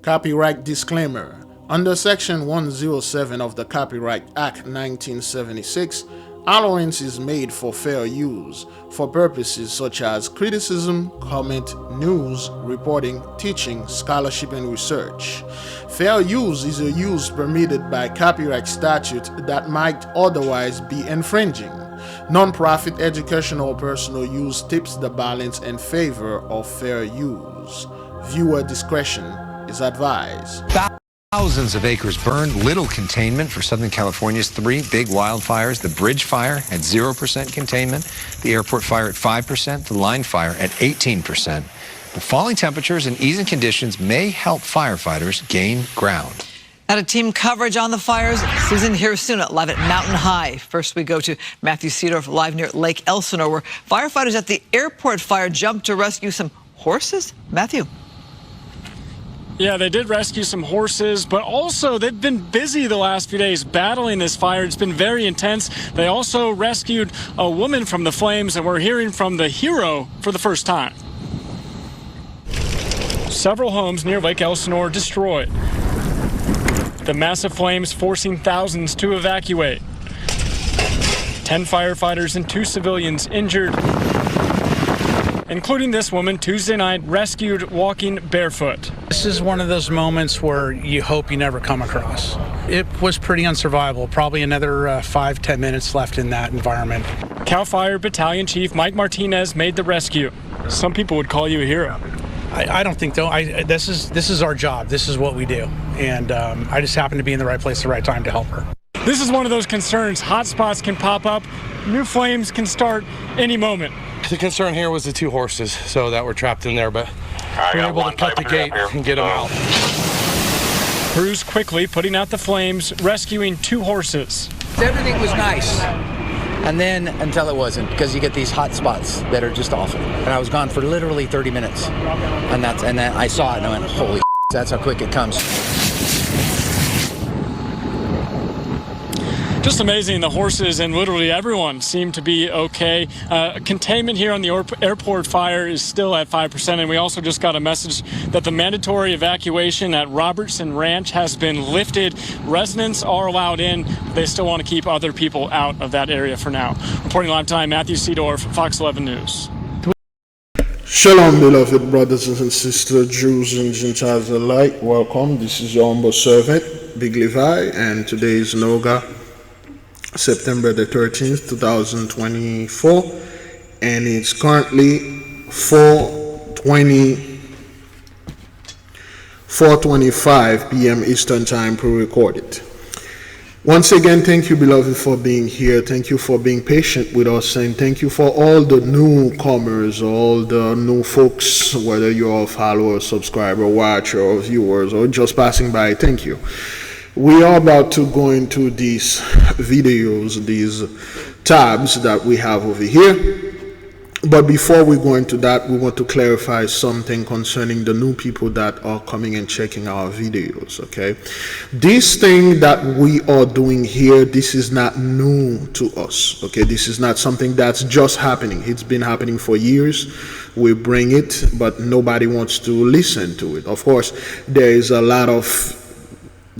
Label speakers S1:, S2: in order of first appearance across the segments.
S1: Copyright disclaimer. Under Section 107 of the Copyright Act 1976, allowance is made for fair use for purposes such as criticism, comment, news, reporting, teaching, scholarship, and research. Fair use is a use permitted by copyright statute that might otherwise be infringing. Non-profit educational or personal use tips the balance in favor of fair use. Viewer discretion is advised.
S2: Thousands of acres burned, little containment for Southern California's three big wildfires. The bridge fire at 0% containment, the airport fire at 5%, the line fire at 18%. The falling temperatures and easing conditions may help firefighters gain ground.
S3: Now to team coverage on the fires, Susan here soon live at Mountain High. First we go to Matthew Seedorf live near Lake Elsinore, where firefighters at the airport fire jumped to rescue some horses. Matthew.
S4: Yeah, they did rescue some horses, but also they've been busy the last few days battling this fire. It's been very intense. They also rescued a woman from the flames, and we're hearing from the hero for the first time. Several homes near Lake Elsinore destroyed. The massive flames forcing thousands to evacuate. 10 firefighters and 2 civilians injured, including this woman Tuesday night rescued walking barefoot.
S5: This is one of those moments where you hope you never come across. It was pretty unsurvivable. Probably another 5-10 minutes left in that environment.
S4: CAL FIRE Battalion Chief Mike Martinez made the rescue. Some people would call you a hero.
S5: I don't think so. This is our job. This is what we do. And I just happened to be in the right place at the right time to help her.
S4: This is one of those concerns. Hot spots can pop up. New flames can start any moment.
S6: The concern here was the 2 horses, so that were trapped in there, but we were able to cut the gate and get them out.
S4: Crews quickly putting out the flames, rescuing 2 horses.
S7: Everything was nice, and then until it wasn't, because you get these hot spots that are just awful. And I was gone for literally 30 minutes, and then I saw it and I went, holy, that's how quick it comes.
S4: Just amazing. The horses and literally everyone seemed to be okay. Containment here on the airport fire is still at 5%, and we also just got a message that the mandatory evacuation at Robertson Ranch has been lifted. Residents are allowed in. They still want to keep other people out of that area for now. Reporting live time, Matthew Seedorf, Fox 11 News.
S1: Shalom, beloved brothers and sisters, Jews and Gentiles alike. Welcome. This is your humble servant, Big Levi, and today is Noga, September the 13th, 2024, and it's currently 4:25 p.m. Eastern Time pre-recorded. Once again, thank you, beloved, for being here. Thank you for being patient with us, and thank you for all the newcomers, all the new folks, whether you're a follower, subscriber, watcher, or viewers, or just passing by. Thank you. We are about to go into these videos, these tabs that we have over here. But before we go into that, we want to clarify something concerning the new people that are coming and checking our videos, okay? This thing that we are doing here, this is not new to us, okay? This is not something that's just happening. It's been happening for years. We bring it, but nobody wants to listen to it. Of course, there is a lot of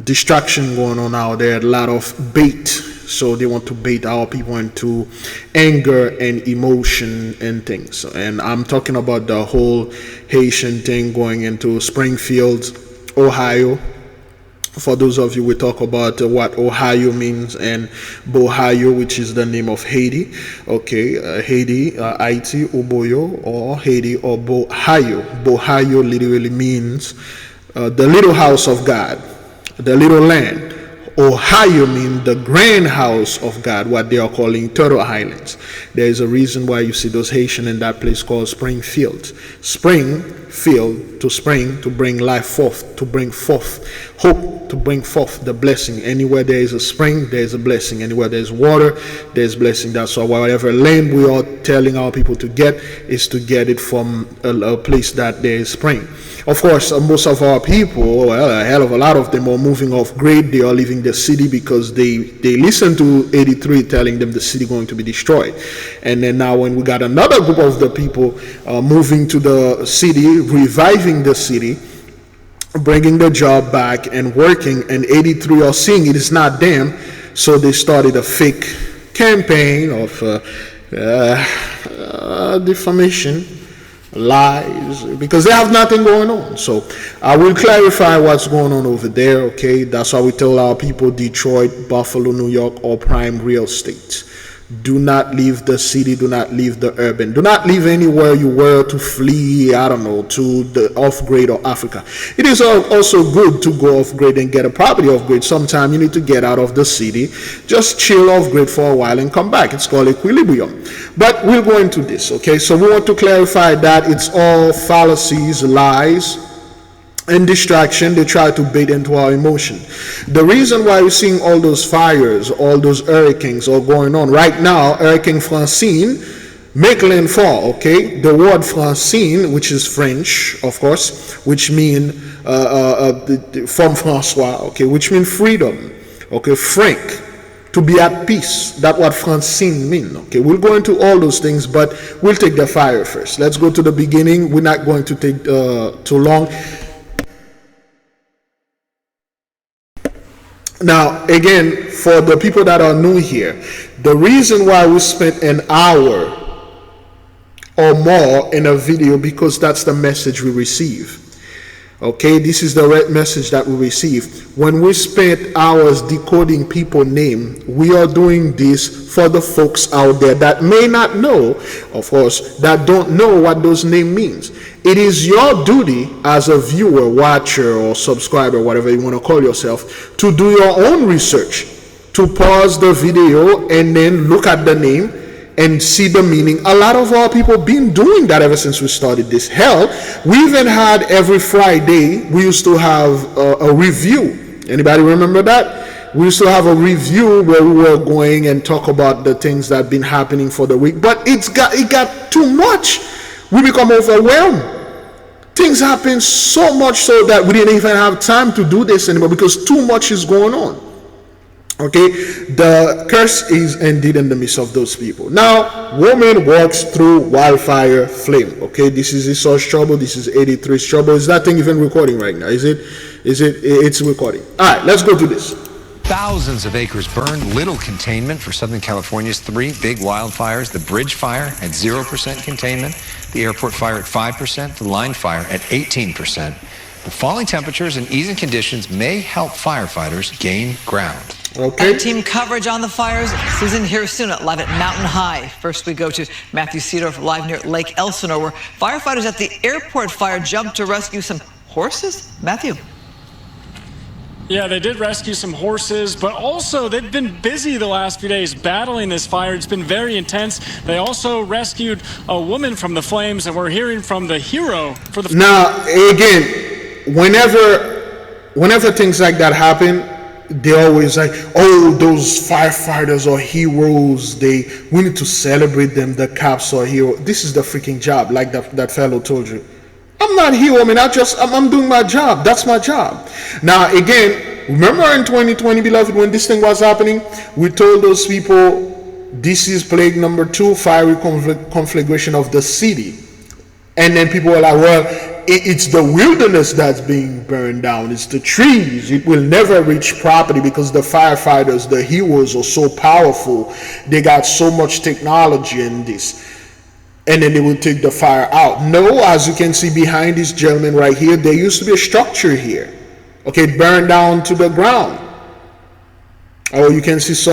S1: distraction going on out there, a lot of bait, so they want to bait our people into anger and emotion and things. And I'm talking about the whole Haitian thing going into Springfield, Ohio. For those of you, we talk about what Ohio means, and Bohio, which is the name of Haiti. Okay, Haiti, Haiti, Oboyo, or Haiti, or Bohio. Bohio literally means the little house of God, the little land. Ohio means the grand house of God, what they are calling Turtle Islands. There is a reason why you see those Haitian in that place called Springfield. Springfield, to spring, to bring life forth, to bring forth hope, to bring forth the blessing. Anywhere there is a spring, there is a blessing. Anywhere there is water, there is blessing. That's why whatever land we are telling our people to get is to get it from a place that there is spring. Of course, most of our people, well, a hell of a lot of them are moving off grid. They are leaving the city because they listened to 83 telling them the city going to be destroyed. And then now when we got another group of the people moving to the city, reviving the city, bringing the job back and working, and 83 are seeing it is not them, so they started a fake campaign of defamation, lies, because they have nothing going on. So I will clarify what's going on over there. Okay, that's why we tell our people: Detroit, Buffalo, New York, or prime real estate. Do not leave the city, do not leave the urban, do not leave anywhere you were to flee, I don't know, to the off-grid or Africa. It is also good to go off-grid and get a property off-grid. Sometimes you need to get out of the city, just chill off-grid for a while and come back. It's called equilibrium. But we'll go into this, okay? So we want to clarify that it's all fallacies, lies, and distraction. They try to bait into our emotion. The reason why we're seeing all those fires, all those hurricanes all going on right now, Hurricane Francine, Maitland Fall, okay? The word Francine, which is French, of course, which mean from Francois, okay, which mean freedom, okay? Frank, to be at peace. That's what Francine mean, okay? We'll go into all those things, but we'll take the fire first. Let's go to the beginning. We're not going to take too long. Now, again, for the people that are new here, the reason why we spent an hour or more in a video, because that's the message we receive. Okay, this is the right message that we receive. When we spent hours decoding people's name, we are doing this for the folks out there that may not know, of course, that don't know what those names means. It is your duty as a viewer, watcher, or subscriber, whatever you want to call yourself, to do your own research, to pause the video and then look at the name and see the meaning. A lot of our people been doing that ever since we started this. Hell, we even had every Friday, we used to have a review. Anybody remember that? We used to have a review where we were going and talk about the things that have been happening for the week. But it got too much. We become overwhelmed. Things happen so much so that we didn't even have time to do this anymore because too much is going on. Okay, the curse is indeed in the midst of those people. Now, woman walks through wildfire flame. Okay, this is Esau's trouble. This is 83's trouble. Is that thing even recording right now? Is it? It's recording. All right, let's go to this.
S2: Thousands of acres burned, little containment for Southern California's 3 big wildfires. The bridge fire at 0% containment, the airport fire at 5%, the line fire at 18%. The falling temperatures and easing conditions may help firefighters gain ground.
S1: Okay.
S3: Team coverage on the fires. Susan here soon at live at Mountain High. First we go to Matthew Seedorf live near Lake Elsinore, where firefighters at the airport fire jumped to rescue some horses. Matthew.
S4: Yeah, they did rescue some horses, but also they've been busy the last few days battling this fire. It's been very intense. They also rescued a woman from the flames, and we're hearing from the hero for the...
S1: Now, again, whenever things like that happen, they always like, oh, those firefighters are heroes. We need to celebrate them. The cops are heroes. This is the freaking job, like that fellow told you. I'm not a hero, man. I'm doing my job. That's my job. Now, again, remember in 2020, beloved, when this thing was happening, we told those people, this is plague number 2, fiery conflagration of the city. And then people were like, well, it's the wilderness that's being burned down. It's the trees. It will never reach property because the firefighters, the heroes, are so powerful. They got so much technology in this. And then they will take the fire out. No, as you can see behind this gentleman right here, there used to be a structure here. Okay, burned down to the ground. Oh, you can see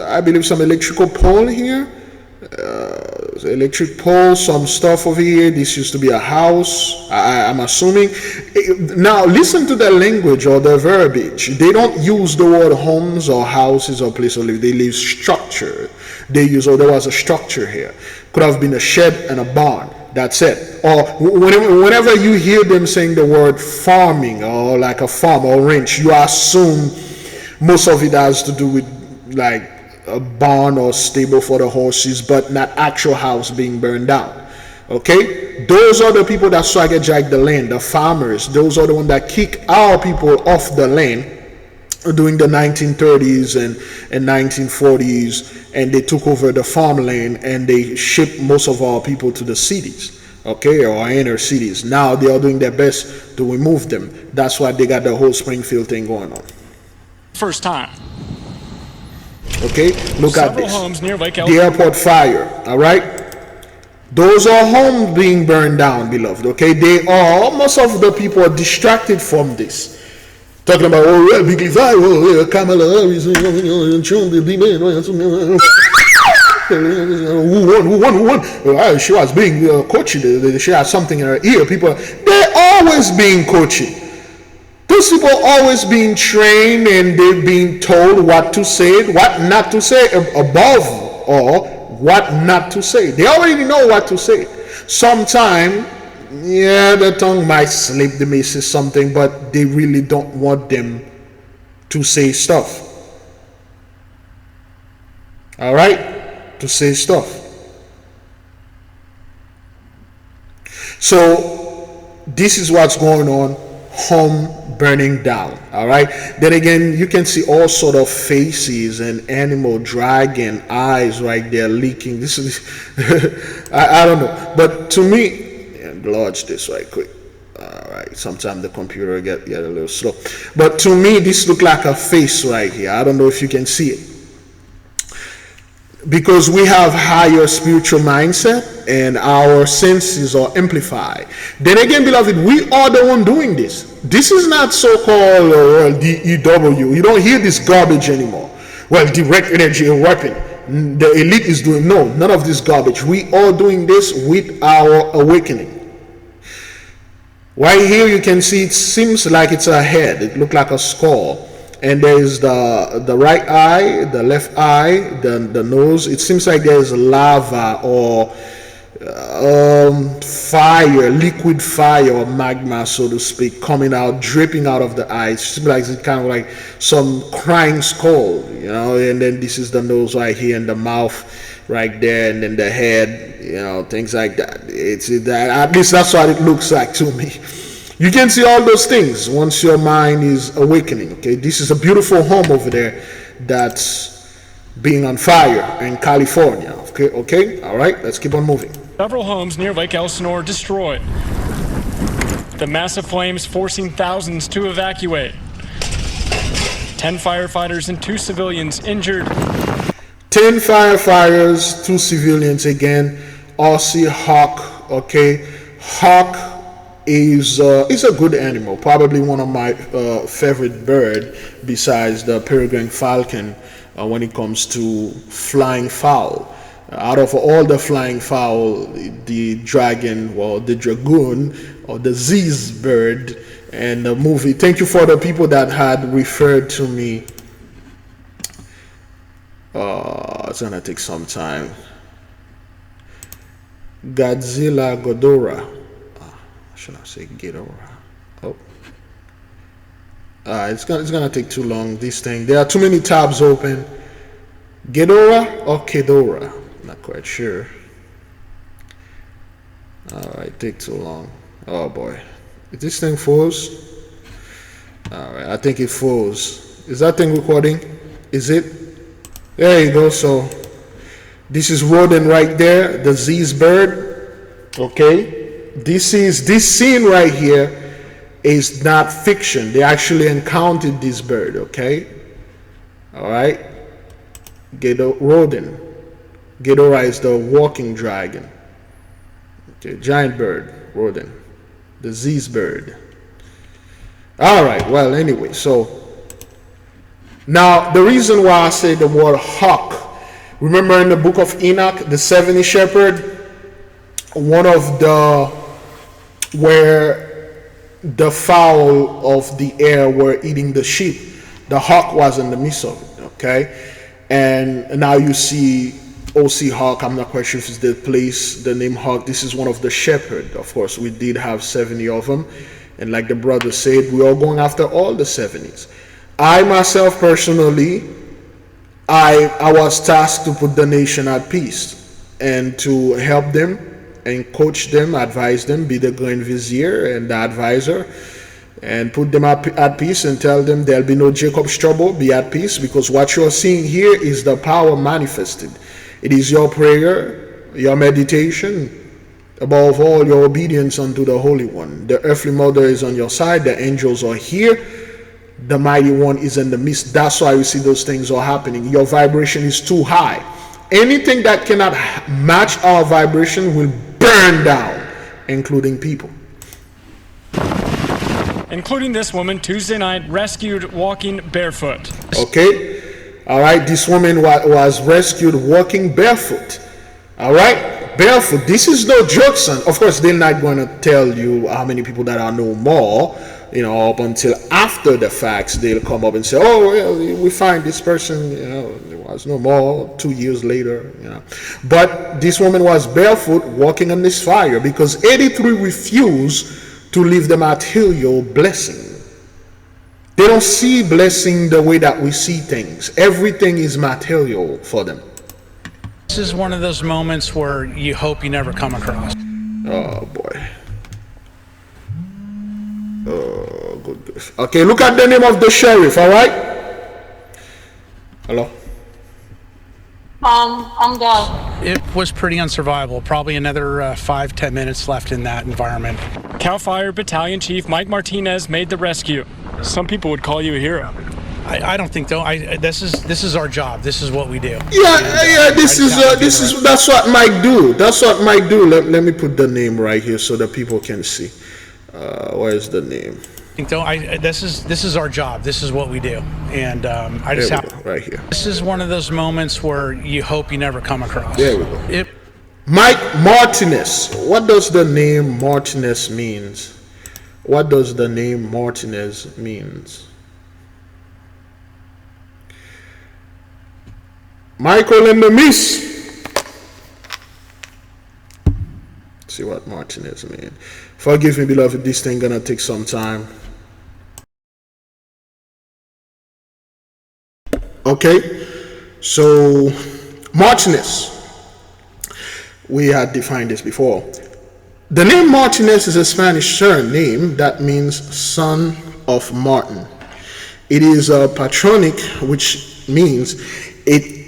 S1: I believe some electrical pole here. Electric pole, some stuff over here. This used to be a house, I'm assuming. Now listen to the language or the verbiage. They don't use the word homes or houses or place of live. They leave structure. They use, there was a structure here. Could have been a shed and a barn. That's it. Or whenever you hear them saying the word farming or like a farm or ranch, you assume most of it has to do with like a barn or stable for the horses, but not actual house being burned down. Okay, those are the people that swagger jack the land, the farmers. Those are the ones that kick our people off the land during the 1930s and 1940s, and they took over the farmland and they shipped most of our people to the cities. okay, or inner cities. Now they are doing their best to remove them. That's why they got the whole Springfield thing going on.
S4: First time.
S1: Okay, look at
S4: Several
S1: this.
S4: homes near Lake
S1: The
S4: Elsinore.
S1: airport fire, all right? Those are homes being burned down, beloved, okay? They are, most of the people are distracted from this. Talking about, oh, well, Biglevi, oh, yeah, Kamala Harris, who won? She was being coached. She had something in her ear. People, they're always being coached. Those people are always being trained, and they're being told what to say, what not to say, above all, what not to say. They already know what to say. Sometimes, yeah, the tongue might slip, they may say something, but they really don't want them to say stuff. All right? To say stuff. So, this is what's going on. Home burning down. All right, then again, you can see all sort of faces and animal dragon eyes right there leaking. This is I don't know, but to me, enlarge this right quick. All right, sometimes the computer get a little slow, but to me this look like a face right here. I don't know if you can see it, because we have higher spiritual mindset and our senses are amplified. Then again, beloved, we are the one doing this. This is not so-called DEW. You don't hear this garbage anymore. Well, direct energy and weapon. The elite is doing, no, none of this garbage. We are doing this with our awakening. Right here you can see it seems like it's a head. It looks like a skull. And there is the right eye, the left eye, the nose. It seems like there is lava or fire, liquid fire or magma, so to speak, coming out, dripping out of the eyes. It seems like it's kind of like some crying skull, you know. And then this is the nose right here, and the mouth right there, and then the head, you know, things like that. It's that, at least that's what it looks like to me. You can see all those things once your mind is awakening. Okay, this is a beautiful home over there that's being on fire in California. Okay, all right, let's keep on moving.
S4: Several homes near Lake Elsinore destroyed. The massive flames forcing thousands to evacuate. 10 firefighters and 2 civilians injured.
S1: 10 firefighters, 2 civilians again. Aussie hawk. Okay, hawk is a good animal, probably one of my favorite bird besides the peregrine falcon when it comes to flying fowl. Out of all the flying fowl, the dragon, well, the dragoon or the Z's bird and the movie. Thank you for the people that had referred to me. It's gonna take some time. Godzilla Ghidorah. Should I say Ghidorah? Oh, it's gonna take too long. This thing, there are too many tabs open. Ghidorah or Kedora? Not quite sure. All right, take too long. Oh boy, is this thing froze? All right, I think it froze. Is that thing recording? Is it? There you go. So this is rodent right there, the Z's bird. Okay. This scene right here is not fiction. They actually encountered this bird. Okay, all right. Rodent. Ghidorah is the walking dragon. Okay, giant bird, rodent, the Z's bird. All right. Well, anyway, so now the reason why I say the word hawk. Remember in the book of Enoch, the 70 shepherd, one of the where the fowl of the air were eating the sheep, the hawk was in the midst of it. Okay, and now you see OC Hawk. I'm not quite sure if it's the place, the name Hawk. This is one of the shepherd. Of course, we did have 70 of them, and like the brother said, we are going after all the 70s. I myself personally, I was tasked to put the nation at peace and to help them and coach them, advise them, be the grand vizier and the advisor, and put them at peace and tell them there'll be no Jacob's trouble, be at peace, because what you're seeing here is the power manifested. It is your prayer, your meditation, Above all, your obedience unto the Holy One. The earthly mother is on your side. The angels are here. The mighty one is in the midst. That's why you see those things are happening. Your vibration is too high. Anything that cannot match our vibration will burn down, including people.
S4: Including this woman, Tuesday night, rescued walking barefoot.
S1: Okay. All right. This woman was rescued walking barefoot. All right. Barefoot. This is no joke, son. Of course, they're not going to tell you how many people that are no more, up until after the facts. They'll come up and say, oh, well, we find this person, there was no more 2 years later, But this woman was barefoot walking on this fire because 83 refused to leave the material blessing. They don't see blessing the way that we see things. Everything is material for them.
S5: This is one of those moments where you hope you never come across.
S1: Oh boy. Oh, good. Okay, look at the name of the sheriff, all right? Hello?
S8: I'm done.
S5: It was pretty unsurvivable. Probably another 5-10 minutes left in that environment.
S4: CAL FIRE Battalion Chief Mike Martinez made the rescue. Some people would call you a hero.
S5: I don't think though. This is our job. This is what we do.
S1: That's what Mike do. That's what Mike do. Let me put the name right here so that people can see. Where is the name?
S5: This is our job. This is what we do, and I just have
S1: right here.
S5: This is one of those moments where you hope you never come across.
S1: There we go. Mike Martinez. What does the name Martinez means? What does the name Martinez means? Michael and the Miss. See what Martinez mean. Forgive me, beloved. This thing gonna take some time. Okay, so Martinez. We had defined this before. The name Martinez is a Spanish surname that means son of Martin. It is a patronymic, which means it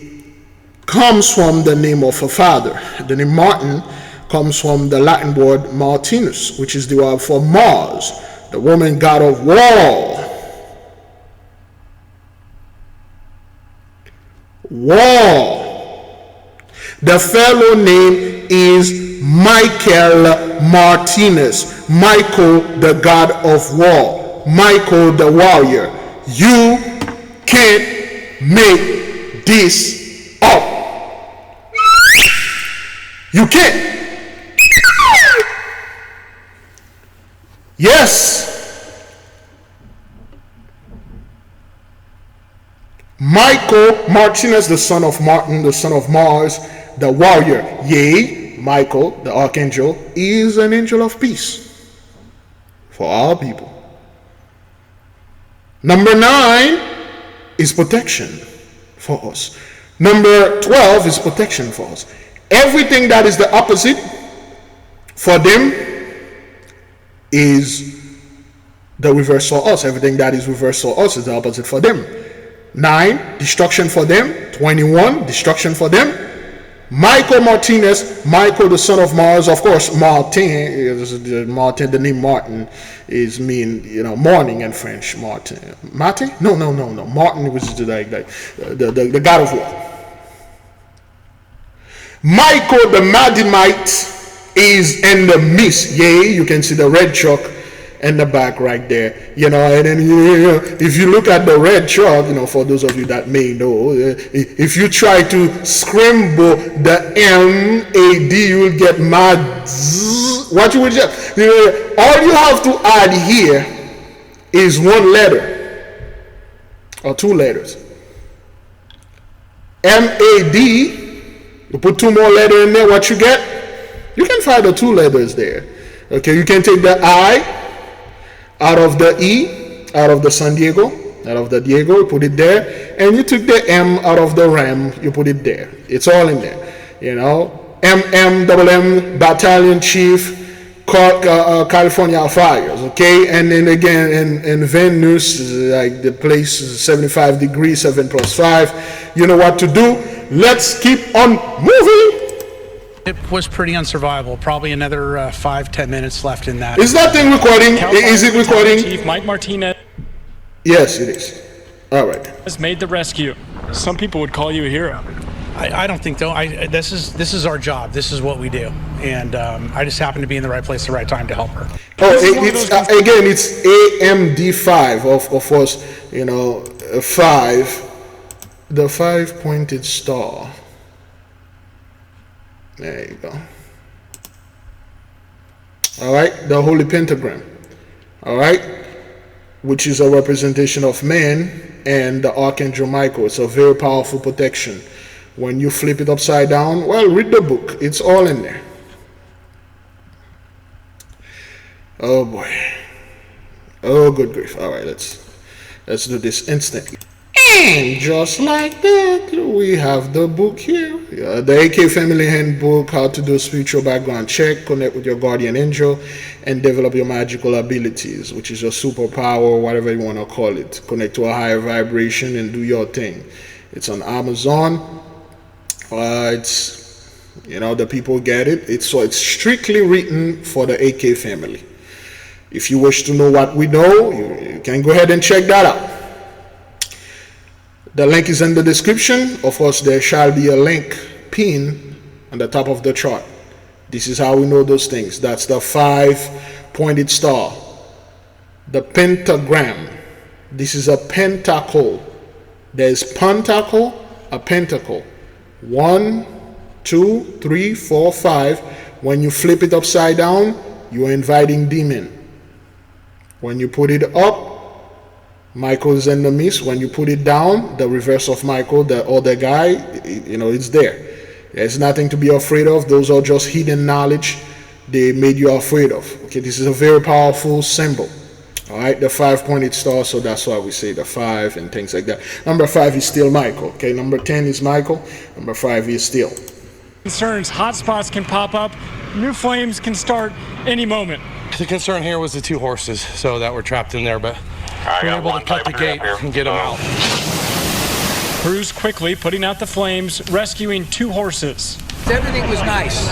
S1: comes from the name of a father. The name Martin comes from the Latin word Martinus, which is the word for Mars, the Roman god of war. The fellow name is Michael Martinez, Michael the god of war, Michael the warrior. You can't make this up. You can't. Yes. Michael Martinez, the son of Martin, the son of Mars, the warrior. Yea, Michael, the archangel, is an angel of peace for our people. Number 9 is protection for us. Number 12 is protection for us. Everything that is the opposite for them is the reverse for us. Everything that is reverse for us is the opposite for them. 9, destruction for them. 21, destruction for them. Michael Martinez, Michael the son of Mars. Of course, Martin, the name Martin is morning in French. Martin. No. Martin was the god of war. Michael the Madimite is in the midst. Yea, you can see the red chalk in the back right there, and then if you look at the red chalk, for those of you that may know, if you try to scramble the MAD, you will get mad. What you would just, all you have to add here is one letter or 2 letters. MAD, you put 2 more letters in there, what you get? You can find the 2 letters there. Okay, you can take the I out of the E, out of the San Diego, out of the Diego, you put it there, and you took the M out of the Ram, you put it there. It's all in there, MMMM Battalion Chief, California Fires, okay? And then again in Venus, like the place is 75 degrees, 7 + 5. You know what to do. Let's keep on moving.
S5: It was pretty unsurvivable. Probably another 5-10 minutes left in that.
S1: Is that thing recording? Is it recording?
S4: Chief Mike Martinez.
S1: Yes, it is. All right.
S4: Has made the rescue. Some people would call you a hero.
S5: I don't think so. This is our job. This is what we do, and I just happened to be in the right place at the right time to help her.
S1: Oh, it's AMD5 of course. You know, 5, the 5-pointed star. There you go. All right, the holy pentagram. All right, which is a representation of man and the Archangel Michael. It's a very powerful protection. When you flip it upside down, well, read the book. It's all in there. Oh boy. Oh, good grief. All right, let's do this instantly. And just like that, we have the book here. The AK Family Handbook, how to do a spiritual background check, connect with your guardian angel, and develop your magical abilities, which is your superpower, whatever you want to call it. Connect to a higher vibration and do your thing. It's on Amazon. It's, you know, the people get it. It's strictly written for the AK family. If you wish to know what we know, you can go ahead and check that out. The link is in the description. Of course, there shall be a link pinned on the top of the chart. This is how we know those things. That's the 5-pointed star. The pentagram. This is a pentacle. There's pentacle, a pentacle. 1, 2, 3, 4, 5. When you flip it upside down, you are inviting demon. When you put it up, Michael's in the midst. When you put it down, the reverse of Michael, the other guy, you know, it's there. There's nothing to be afraid of. Those are just hidden knowledge they made you afraid of. Okay, this is a very powerful symbol. All right, the 5-pointed star, so that's why we say the 5 and things like that. Number 5 is still Michael. Okay, number 10 is Michael. Number 5 is still.
S4: Concerns, hot spots can pop up. New flames can start any moment.
S6: The concern here was the 2 horses, so that were trapped in there, but we were able to cut the gate and get them out.
S4: Crews quickly putting out the flames, rescuing 2 horses.
S7: Everything was nice.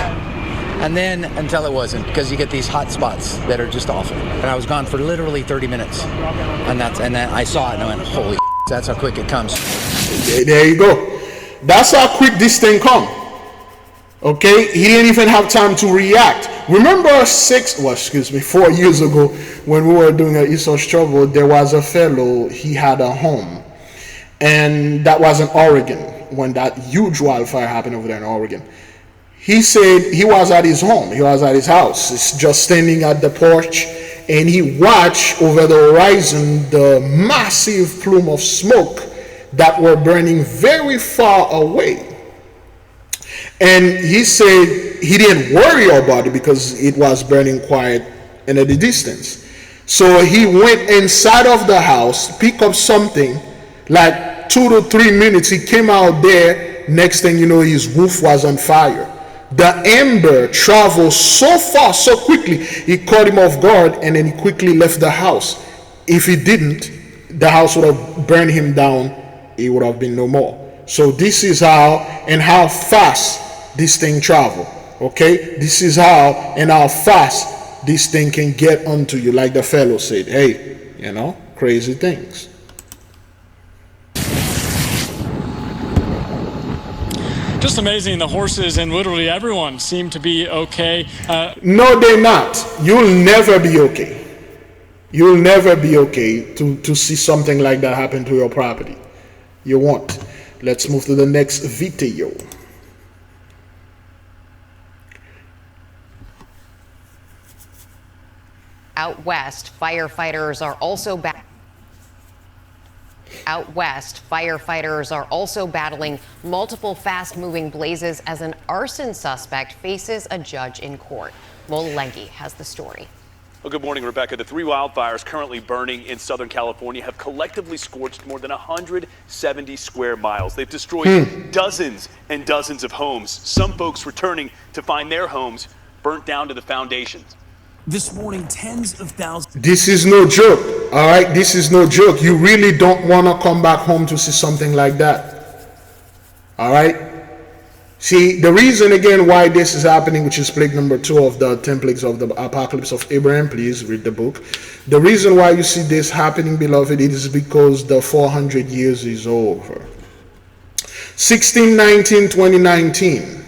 S7: And then, until it wasn't, because you get these hot spots that are just awful. And I was gone for literally 30 minutes. And then I saw it and I went, holy that's how quick it comes.
S1: There you go. That's how quick this thing come. Okay, he didn't even have time to react. Remember 4 years ago when we were doing an Esau struggle, there was a fellow, he had a home. And that was in Oregon when that huge wildfire happened over there in Oregon. He said he was at his home, he was at his house, he's just standing at the porch, and he watched over the horizon the massive plume of smoke that were burning very far away. And he said he didn't worry about it because it was burning quiet and at a distance. So he went inside of the house, picked up something, like 2 to 3 minutes, he came out there, next thing you know, his roof was on fire. The ember traveled so far, so quickly, he caught him off guard, and then he quickly left the house. If he didn't, the house would have burned him down. He would have been no more. So this is how and how fast this thing travel. Okay, this is how and how fast this thing can get onto you. Like the fellow said, hey, you know, crazy things.
S4: Just amazing. The horses and literally everyone seem to be okay.
S1: No, they're not. You'll never be okay. You'll never be okay to see something like that happen to your property. You won't. Let's move to the next video.
S8: Out west, firefighters are also battling multiple fast-moving blazes as an arson suspect faces a judge in court. Mo Lengi has the story.
S9: Well, good morning, Rebecca. The 3 wildfires currently burning in Southern California have collectively scorched more than 170 square miles. They've destroyed dozens and dozens of homes. Some folks returning to find their homes burnt down to the foundations.
S10: This morning, tens of thousands.
S1: This is no joke, all right? This is no joke. You really don't want to come back home to see something like that, all right? See, the reason again why this is happening, which is plague number 2 of the 10 plagues of the apocalypse of Abraham, please read the book. The reason why you see this happening, beloved, it is because the 400 years is over. 16:19-2019.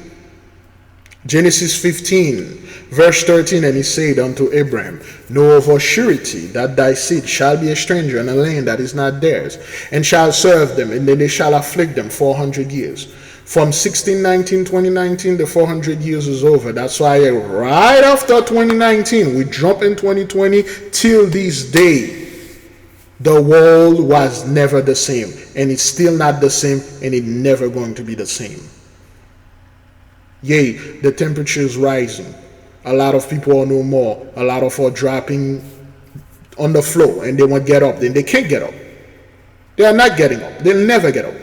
S1: Genesis 15, verse 13, and he said unto Abraham, know of a surety that thy seed shall be a stranger in a land that is not theirs, and shall serve them, and then they shall afflict them 400 years. From 16:19-2019, the 400 years is over. That's why right after 2019, we jump in 2020 till this day. The world was never the same, and it's still not the same, and it's never going to be the same. Yea, the temperature is rising. A lot of people are no more. A lot of are dropping on the floor, and they won't get up. Then they can't get up. They are not getting up. They'll never get up.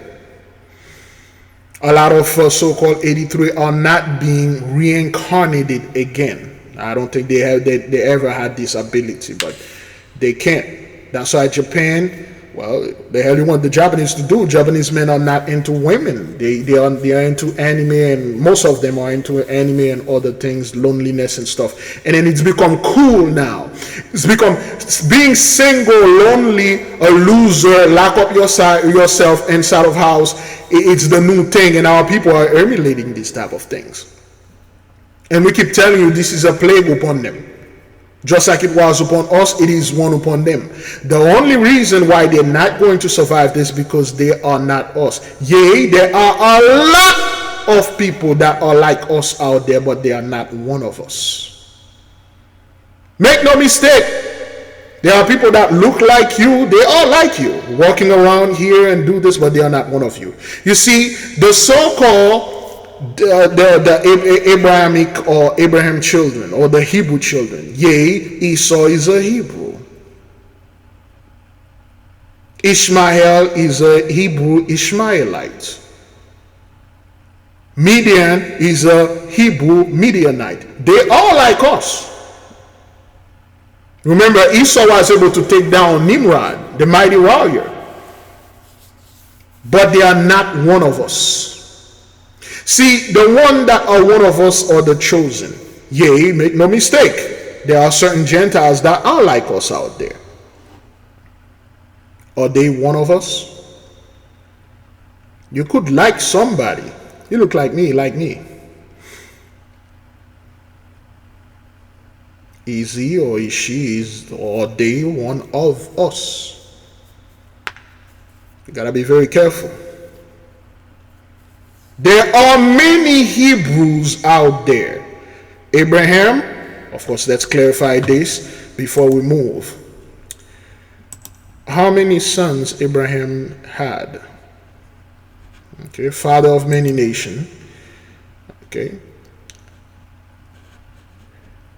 S1: A lot of so-called 83 are not being reincarnated again. I don't think they ever had this ability, but they can't. That's why Japan, well, the hell you want the Japanese to do? Japanese men are not into women. They are into anime, and most of them are into anime and other things, loneliness and stuff. And then it's become cool now. It's become being single, lonely, a loser, lock up yourself inside of house. It's the new thing, and our people are emulating these type of things. And we keep telling you this is a plague upon them. Just like it was upon us, it is one upon them. The only reason why they're not going to survive this because they are not us. Yea, there are a lot of people that are like us out there, but they are not one of us. Make no mistake. There are people that look like you. They are like you, walking around here and do this, but they are not one of you. You see, the so-called the Abrahamic or Abraham children or the Hebrew children. Yea, Esau is a Hebrew. Ishmael is a Hebrew Ishmaelite. Midian is a Hebrew Midianite. They are like us. Remember, Esau was able to take down Nimrod, the mighty warrior. But they are not one of us. See, the one that are one of us are the chosen. Yea, make no mistake. There are certain Gentiles that are like us out there. Are they one of us? You could like somebody. You look like me, like me. Is he or is she, or are they one of us? You gotta be very careful. There are many Hebrews out there. Abraham, of course, let's clarify this before we move. How many sons Abraham had? Okay, father of many nations. Okay.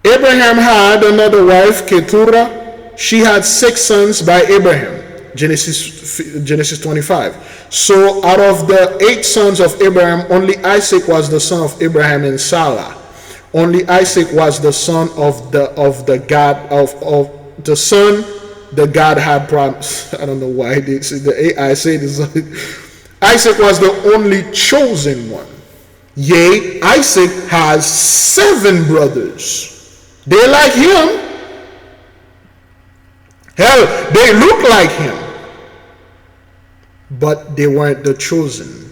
S1: Abraham had another wife, Keturah. She had 6 sons by Abraham. Genesis 25. So out of the 8 sons of Abraham, only Isaac was the son of Abraham and Sarah. Only Isaac was the son of the God of the son the God had promised. I don't know why this is I say this. Isaac was the only chosen one. Yea, Isaac has 7 brothers. They like him. Hell, they look like him. But they weren't the chosen.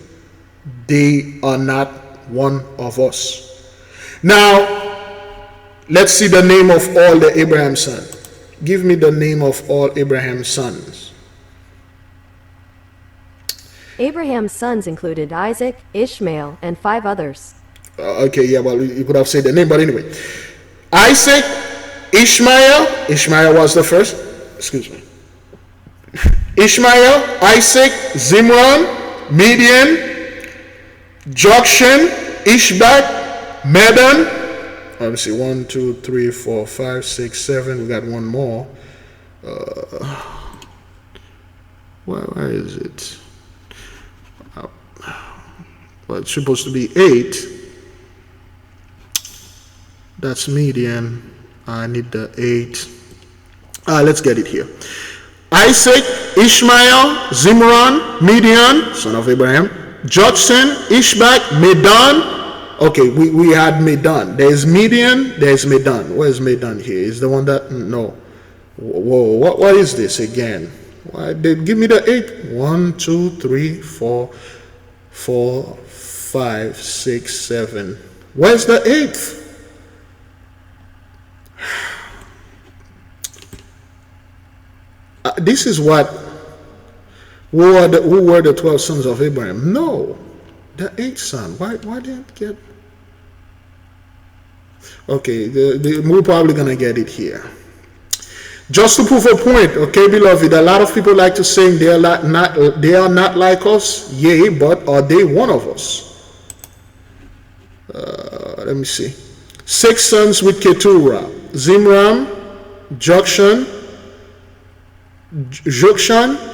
S1: They are not one of us. Now, let's see the name of all the Abraham sons. Give me the name of all Abraham's sons.
S11: Abraham's sons included Isaac, Ishmael, and 5 others.
S1: Okay, yeah, well, you could have said the name, but anyway. Isaac, Ishmael was the first. Excuse me. Ishmael, Isaac, Zimran, Midian, Jokshan, Ishbak, Medan. Let me see, 1, 2, 3, 4, 5, 6, 7. We got one more. Where is it? Well, it's supposed to be 8. That's Midian. I need the 8. Let's get it here. Isaac, Ishmael, Zimran, Midian, son of Abraham, Joksan, Ishbak, Medan. Okay, we had Medan. There's Midian, there's Medan. Where's Medan here? Is the one that, no. Whoa, what is this again? Why, they give me the 8. 1, 2, 3, 4, 5, 6, 7. Where's the 8th? This is what, who were the 12 sons of Abraham? No, the 8th son. Why didn't it get? Okay, we're probably gonna get it here. Just to prove a point, okay, beloved. A lot of people like to say they are not like us. Yea, but are they one of us? Let me see. 6 sons with Keturah: Zimram, Jokshan,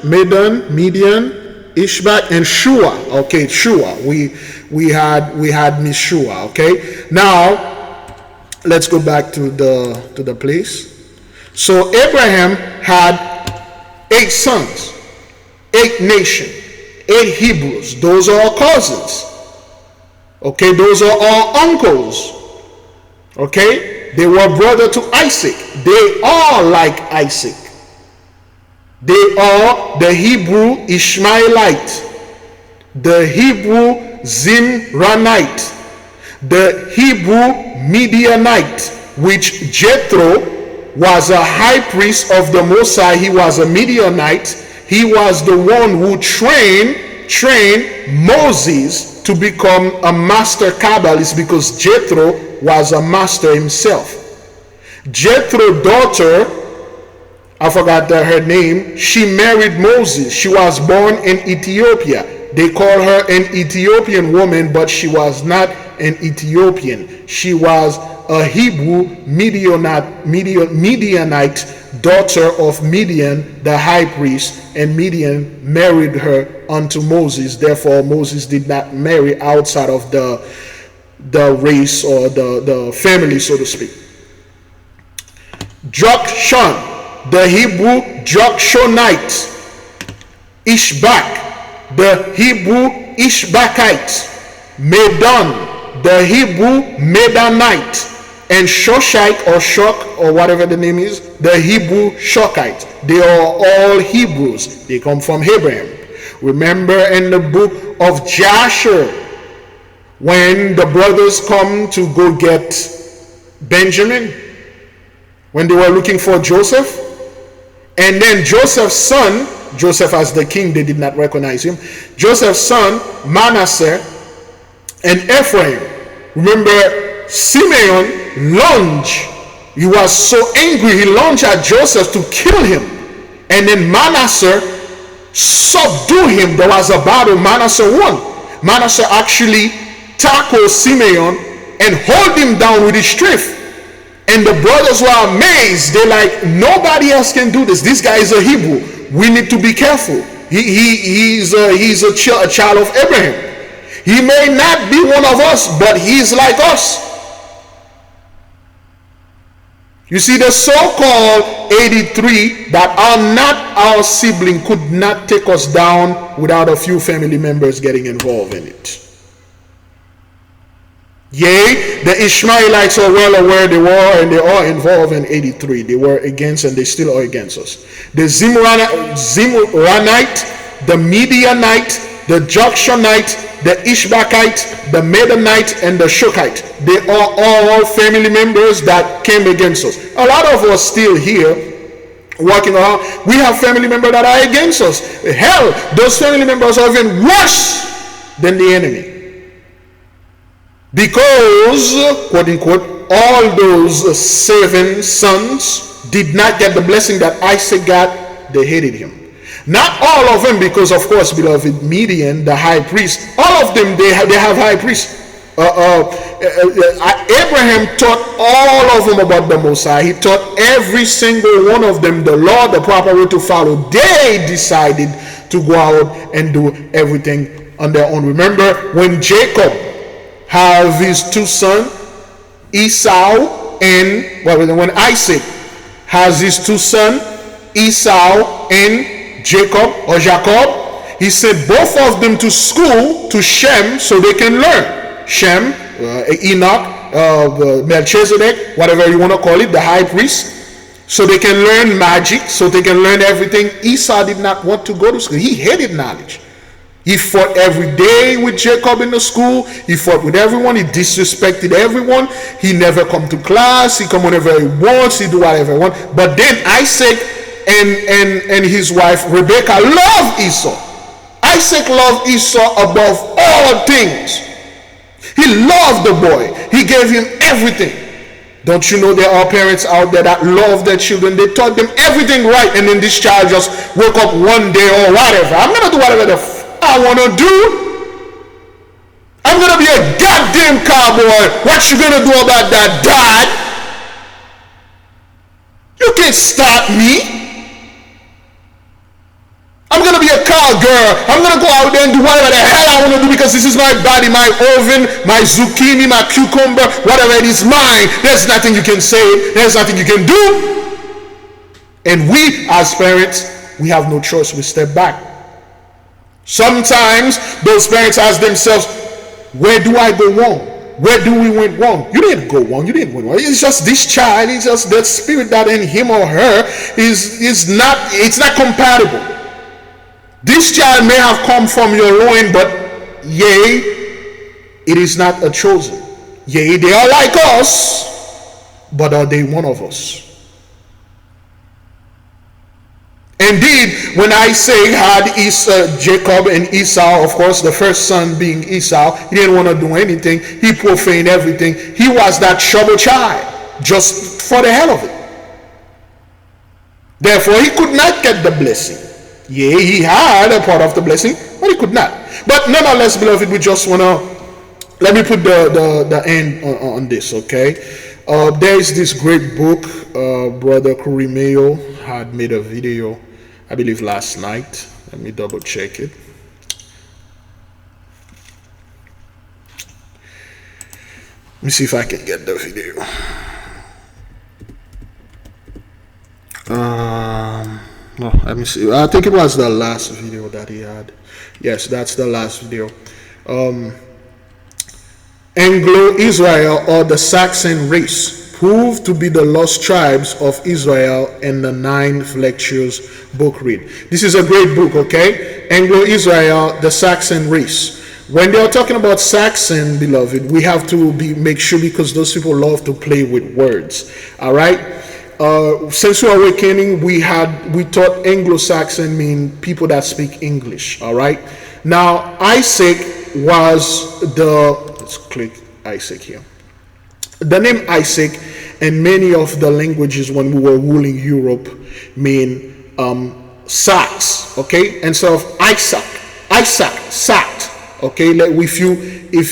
S1: Medan, Midian, Ishbak, and Shua. Okay, Shua. We had Miss Shua. Okay. Now let's go back to the place. So Abraham had 8 sons, 8 nations, 8 Hebrews. Those are all cousins. Okay, those are all uncles. Okay, they were brother to Isaac. They are like Isaac. They are the Hebrew Ishmaelite, the Hebrew Zimranite, the Hebrew Midianite, which Jethro was a high priest of the Most High. He was a Midianite. He was the one who trained Moses to become a master Kabbalist, because Jethro was a master himself. Jethro's daughter, I forgot her name, she married Moses. She was born in Ethiopia. They call her an Ethiopian woman, but she was not an Ethiopian. She was a Hebrew Midianite, daughter of Midian, the high priest, and Midian married her unto Moses. Therefore, Moses did not marry outside of the race or the family, so to speak. Jokshan, the Hebrew Jokshonite. Ishbak, the Hebrew Ishbakite. Medan, the Hebrew Medanite. And Shoshite or Shok or whatever the name is, the Hebrew Shokite. They are all Hebrews. They come from Abraham. Remember in the book of Jasher, when the brothers come to go get Benjamin, when they were looking for Joseph, and then Joseph's son, Joseph as the king, they did not recognize him, Joseph's son Manasseh and Ephraim. Remember, Simeon lunged. He was so angry, he lunged at Joseph to kill him. And then Manasseh subdued him. There was a battle. Manasseh won. Manasseh actually tackled Simeon and hold him down with his strength. And the brothers were amazed. They're like, nobody else can do this. This guy is a Hebrew. We need to be careful. He's a child of Abraham. He may not be one of us, but he's like us. You see, the so-called 83 that are not our sibling could not take us down without a few family members getting involved in it. Yea, the Ishmaelites are well aware they were, and they are involved in 83. They were against, and they still are against us. The Zimranite, the Midianite, the Jokshonite, the Ishbakite, the Medanite, and the Shokite. They are all family members that came against us. A lot of us still here walking around, we have family members that are against us. Hell, those family members are even worse than the enemy. Because, quote unquote, all those 7 sons did not get the blessing that Isaac got, they hated him. Not all of them, because of course, beloved, Midian, the high priest, all of them, they have high priests. Abraham taught all of them about the Most High. He taught every single one of them the law, the proper way to follow. They decided to go out and do everything on their own. Remember when Jacob had his 2 sons, Esau, and when Isaac has his 2 sons, Esau and Jacob, He sent both of them to school, to Shem, so they can learn. Shem, Enoch, Melchizedek, whatever you want to call it, the high priest, so they can learn magic, so they can learn everything. Esau did not want to go to school. He hated knowledge. He fought every day with Jacob in the school. He fought with everyone. He disrespected everyone. He never come to class. He come whenever he wants. He do whatever he wants. But then Isaac and his wife Rebecca loved Esau. Isaac loved Esau above all things. He loved the boy. He gave him everything. Don't you know there are parents out there that love their children? They taught them everything right, and then this child just woke up one day or whatever. I'm gonna do whatever the I want to do. I'm going to be a goddamn cowboy. What you going to do about that, Dad? You can't stop me. I'm going to be a cowgirl. I'm going to go out there and do whatever the hell I want to do because this is my body, my oven, my zucchini, my cucumber, whatever it is mine. There's nothing you can say. There's nothing you can do. And we, as parents, we have no choice. We step back. Sometimes those parents ask themselves, where do I go wrong? Where do we went wrong? You didn't go wrong. You didn't went wrong. It's just this child. It's just that spirit that in him or her is not, it's not compatible. This child may have come from your loin, but yea, it is not a chosen. Yea, they are like us, but are they one of us? Indeed, when Isaac had Jacob and Esau, of course, the first son being Esau, he didn't want to do anything. He profaned everything. He was that trouble child, just for the hell of it. Therefore, he could not get the blessing. Yea, he had a part of the blessing, but he could not. But nonetheless, beloved, we just want to, let me put the end on this, okay? There is this great book, Brother Kurimeo had made a video, I believe last night. Let me double check it. Let me see if I can get the video. No, let me see. I think it was the last video that he had. Yes, that's the last video. Anglo-Israel, or the Saxon race, proved to be the lost tribes of Israel in the 9th lectures book read. This is a great book, okay? Anglo-Israel, the Saxon race. When they are talking about Saxon, beloved, we have to make sure, because those people love to play with words. All right? Since we are awakening, we thought Anglo-Saxon mean people that speak English. All right? Now, Isaac was let's click Isaac here. The name Isaac in many of the languages when we were ruling Europe mean Sax, okay? Instead of Isaac, Sact, okay? Like if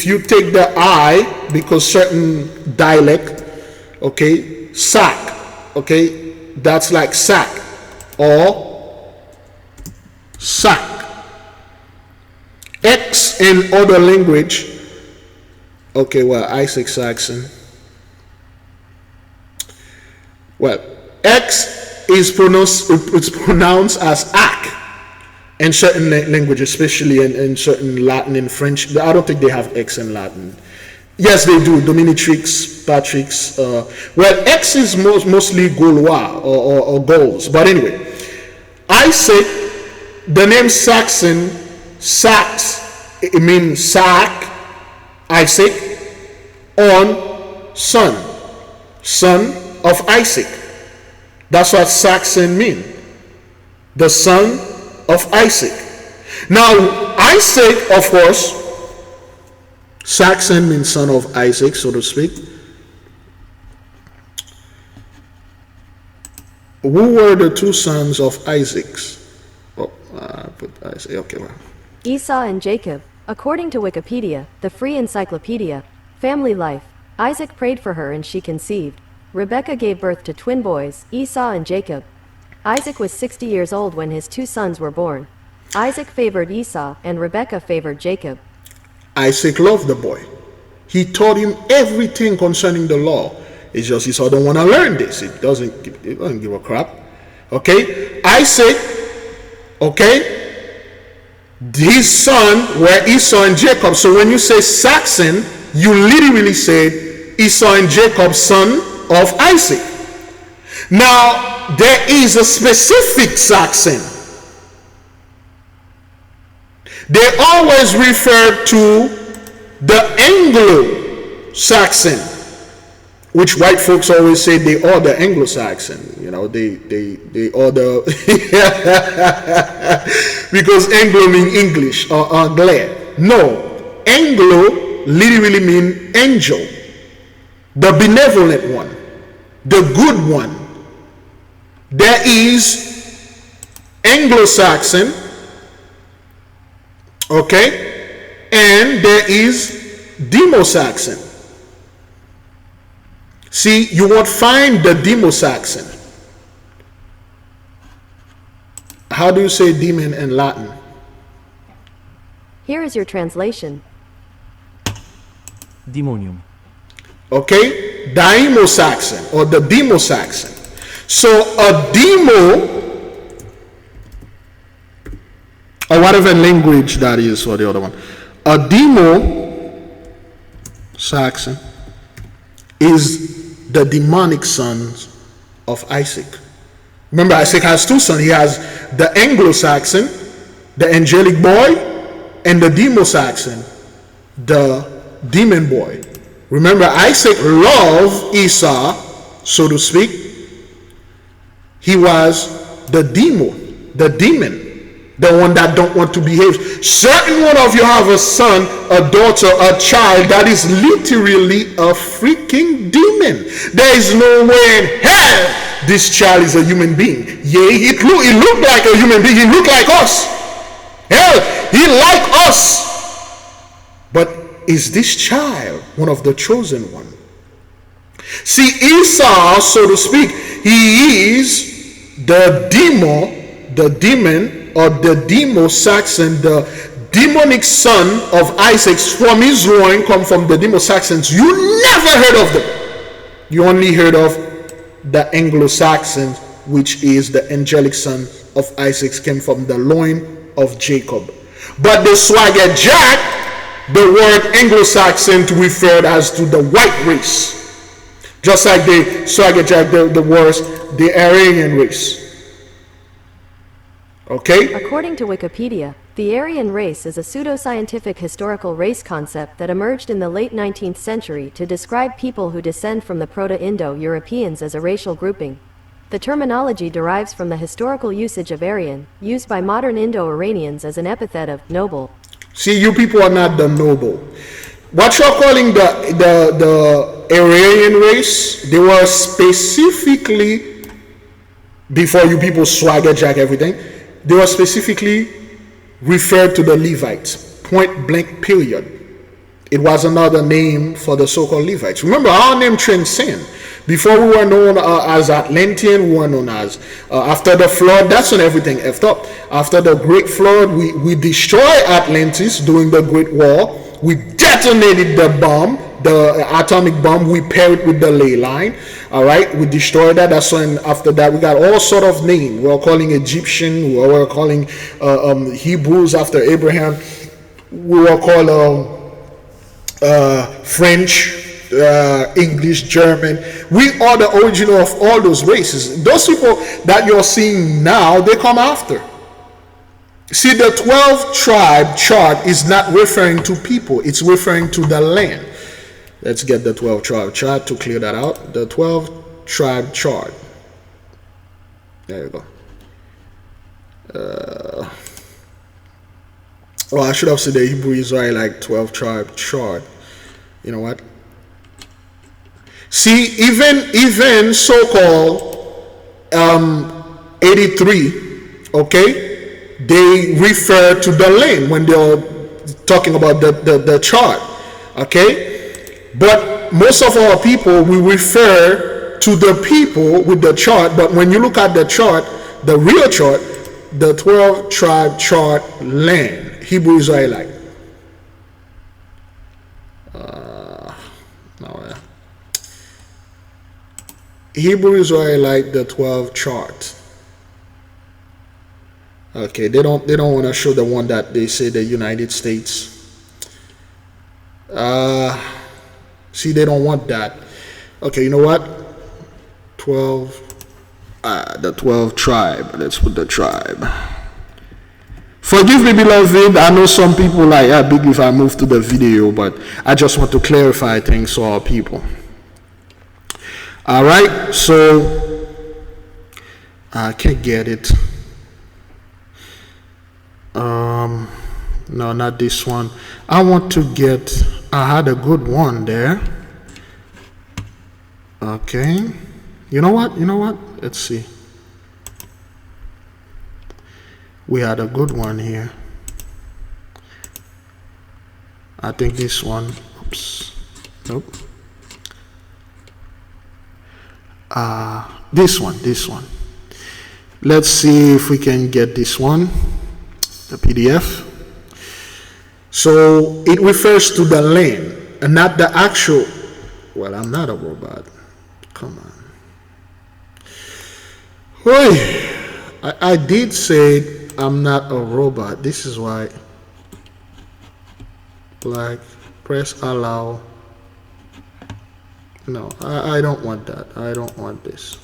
S1: you take the I, because certain dialect, okay, Sac, okay, that's like sack or sack. X in other language, okay, well, Isaac Saxon. Well, X is pronounced as ak in certain languages, especially in certain Latin and French. I don't think they have X in Latin. Yes, they do. Dominatrix, Patrix. Well, X is mostly Gaulois or Gauls. But anyway, Isaac, the name Saxon, Sax, it means sack, Isaac, on son of Isaac. That's what Saxon mean. The son of Isaac. Now, Isaac, of course, Saxon means son of Isaac, so to speak. Who were the two sons of Isaac's? Oh, I put Isaac. Okay, well.
S11: Esau and Jacob. According to Wikipedia, the free encyclopedia, family life, Isaac prayed for her and she conceived. Rebekah gave birth to twin boys, Esau and Jacob. Isaac was 60 years old when his two sons were born. Isaac favored Esau and Rebekah favored Jacob. Isaac
S1: loved the boy. He taught him everything concerning the law. It's just Esau don't want to learn this. It doesn't give a crap. Okay? Isaac, okay, his son were Esau and Jacob. So when you say Saxon, you literally said Esau and Jacob, son of Isaac. Now, there is a specific Saxon. They always refer to the Anglo-Saxon, which white folks always say they are the Anglo-Saxon. You know, they are the because Anglo mean English or Anglais. No, Anglo literally mean angel, the benevolent one, the good one. There is Anglo-Saxon, okay, and there is Demo-Saxon. See, you won't find the Demo-Saxon. How do you say demon in Latin?
S11: Here is your translation.
S12: Demonium.
S1: Okay, Daimo-Saxon or the Demo-Saxon. So a demo, or whatever language that is for the other one, a Demo-Saxon is the demonic sons of Isaac. Remember, Isaac has two sons. He has the Anglo-Saxon, the angelic boy, and the Demo-Saxon, the demon boy. Remember, Isaac loved Esau, so to speak. He was the demo, the demon, the one that don't want to behave. Certain one of you have a son, a daughter, a child that is literally a freaking demon. There is no way in hell this child is a human being. Yeah, he looked like a human being. He looked like us. Hell, he like us. But is this child one of the chosen one? See, Esau, so to speak, he is the demo, the demon, or the Demo-Saxon, the demonic son of Isaac. From his loin come from the Demo-Saxons. You never heard of them. You only heard of the Anglo-Saxons, which is the angelic son of Isaac, came from the loin of Jacob. But the Swagger Jack, the word Anglo-Saxon referred as to the white race. Just like the Swagger Jack, the words, the Aryan race. Okay?
S11: According to Wikipedia, the Aryan race is a pseudoscientific historical race concept that emerged in the late 19th century to describe people who descend from the Proto-Indo-Europeans as a racial grouping. The terminology derives from the historical usage of Aryan, used by modern Indo-Iranians as an epithet of noble.
S1: See, you people are not the noble. What you're calling the Aryan race, they were specifically, before you people swagger jack everything, they were specifically referred to the Levites, point blank period. It was another name for the so-called Levites. Remember, our name transcend. Before we were known as Atlantean, we were known as, after the flood, that's when everything effed up. After the great flood, we destroyed Atlantis during the Great War. We detonated the bomb, the atomic bomb. We paired it with the ley line. All right, we destroyed that. That's when after that we got all sort of names. We were calling Egyptian. We were calling Hebrews after Abraham. We were called French, English, German. We are the original of all those races. Those people that you're seeing now, they come after. See, the 12 tribe chart is not referring to people, it's referring to the land. Let's get the 12 tribe chart to clear that out. The 12 tribe chart. There you go. Oh, I should have said the Hebrew Israelite 12 tribe chart. You know what? See, even so-called 83, okay, they refer to the land when they're talking about the chart, okay? But most of our people, we refer to the people with the chart, but when you look at the chart, the real chart, the 12 tribe chart land, Hebrew Israelite. Hebrew Israelite, the 12 chart. Okay, they don't want to show the one that they say the United States. See, they don't want that. Okay, you know what? 12. The 12 tribe. Let's put the tribe. Forgive me, beloved. I know some people like, big if I move to the video, but I just want to clarify things for our people. All right, so I can't get it. No, not this one. I want to get, I had a good one there. Okay. You know what? Let's see. We had a good one here. I think this one. Oops. Nope. This one. Let's see if we can get this one. The PDF. So it refers to the land and not the actual. Well, I'm not a robot. Come on. Oy. I did say I'm not a robot. This is why. Like, press allow. No, I don't want that. I don't want this.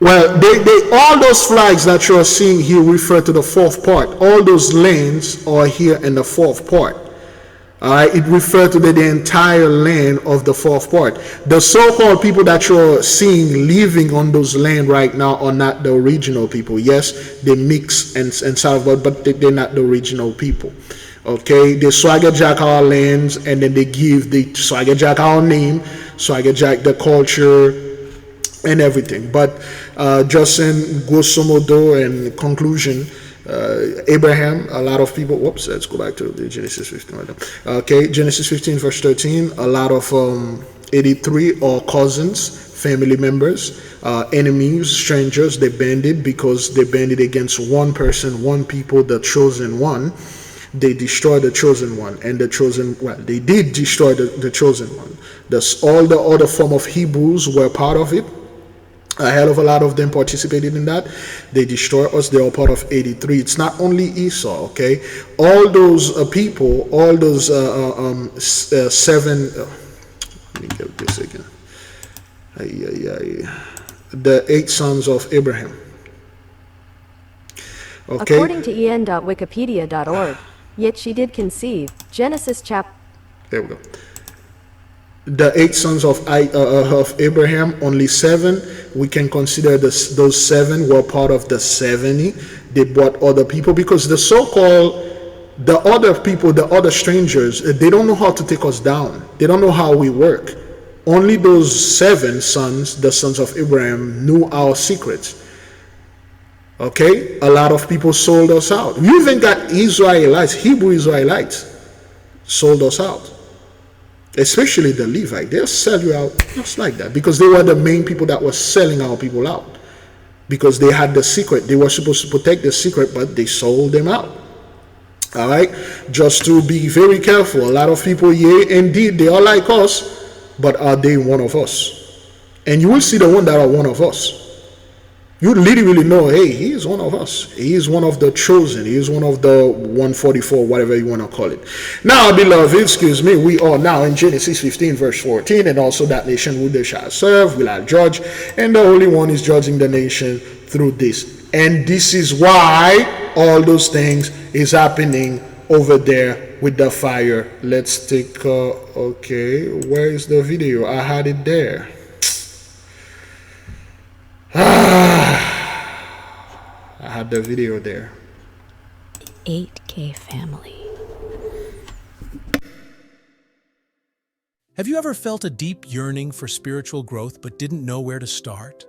S1: Well, they all those flags that you're seeing here refer to the fourth part. All those lanes are here in the fourth part. All right, it refers to the entire land of the fourth part. The so-called people that you're seeing living on those land right now are not the original people. Yes, they mix and salvage, but they're not the original people. Okay, they swagger jack our lands, and then they give the swagger jack our name, swagger jack the culture and everything. But just in grosso modo and conclusion, Abraham, a lot of people, whoops, let's go back to the Genesis 15 right now. Okay, Genesis 15 verse 13, a lot of 83 are cousins, family members, enemies, strangers. They banded because they banded against one person, one people, the chosen one. They destroyed the chosen one, and the chosen, well, they did destroy the chosen one. All the other form of Hebrews were part of it. A hell of a lot of them participated in that. They destroyed us. They are part of 83. It's not only Esau, okay? All those people, all those seven, let me get this again. The 8 sons of Abraham. Okay.
S11: According to en.wikipedia.org, yet she did conceive. Genesis chapter.
S1: There we go. The 8 sons of Abraham, only 7. We can consider those 7 were part of the 70. They brought other people because the so-called, the other people, the other strangers, they don't know how to take us down. They don't know how we work. Only those 7 sons, the sons of Abraham, knew our secrets. Okay, a lot of people sold us out. We even got Israelites, Hebrew Israelites, sold us out. Especially the Levi, they'll sell you out just like that because they were the main people that were selling our people out because they had the secret. They were supposed to protect the secret, but they sold them out. All right, just to be very careful. A lot of people, yeah, indeed, they are like us, but are they one of us? And you will see the one that are one of us. You literally know, hey, he is one of us. He is one of the chosen. He is one of the 144, whatever you want to call it. Now, beloved, excuse me, we are now in Genesis 15, verse 14, and also that nation who they shall serve will I judge, and the Holy One is judging the nation through this. And this is why all those things is happening over there with the fire. Let's take, okay, where is the video? I had it there. I had the video there.
S12: 8K family.
S10: Have you ever felt a deep yearning for spiritual growth but didn't know where to start?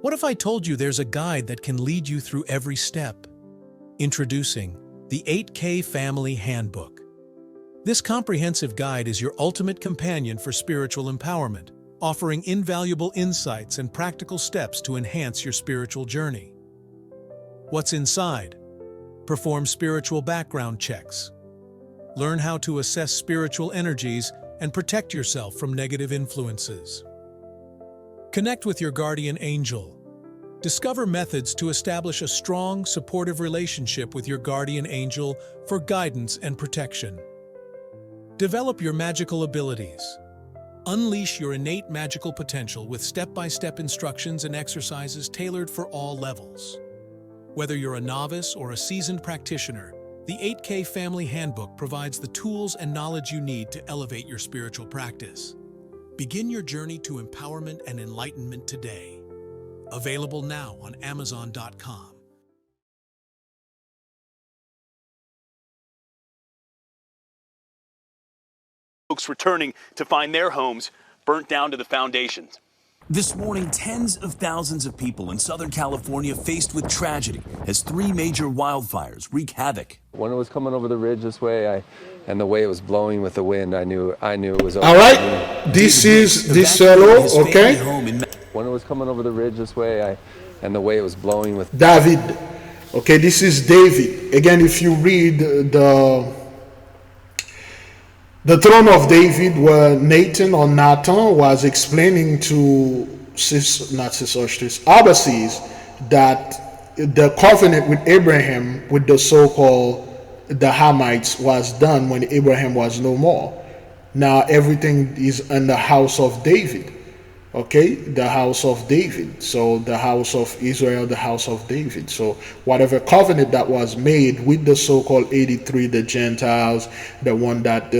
S10: What if I told you there's a guide that can lead you through every step? Introducing the 8K Family Handbook. This comprehensive guide is your ultimate companion for spiritual empowerment, offering invaluable insights and practical steps to enhance your spiritual journey. What's inside? Perform spiritual background checks. Learn how to assess spiritual energies and protect yourself from negative influences. Connect with your guardian angel. Discover methods to establish a strong, supportive relationship with your guardian angel for guidance and protection. Develop your magical abilities. Unleash your innate magical potential with step-by-step instructions and exercises tailored for all levels. Whether you're a novice or a seasoned practitioner, the 8K Family Handbook provides the tools and knowledge you need to elevate your spiritual practice. Begin your journey to empowerment and enlightenment today. Available now on Amazon.com.
S9: Folks returning to find their homes burnt down to the foundations.
S13: This morning, tens of thousands of people in Southern California faced with tragedy as 3 major wildfires wreak havoc.
S14: When it was coming over the ridge this way, and the way it was blowing with the wind, I knew it was over.
S1: All right, this is this fellow, okay?
S14: When it was coming over the ridge this way, and the way it was blowing with
S1: David. Okay, this is David. Again, if you read the throne of David, where Nathan was explaining to Arbaces that the covenant with Abraham, with the so-called the Hamites, was done when Abraham was no more. Now everything is in the house of David. Okay, the house of David. So the house of Israel, the house of David. So whatever covenant that was made with the so-called 83, the Gentiles, the one that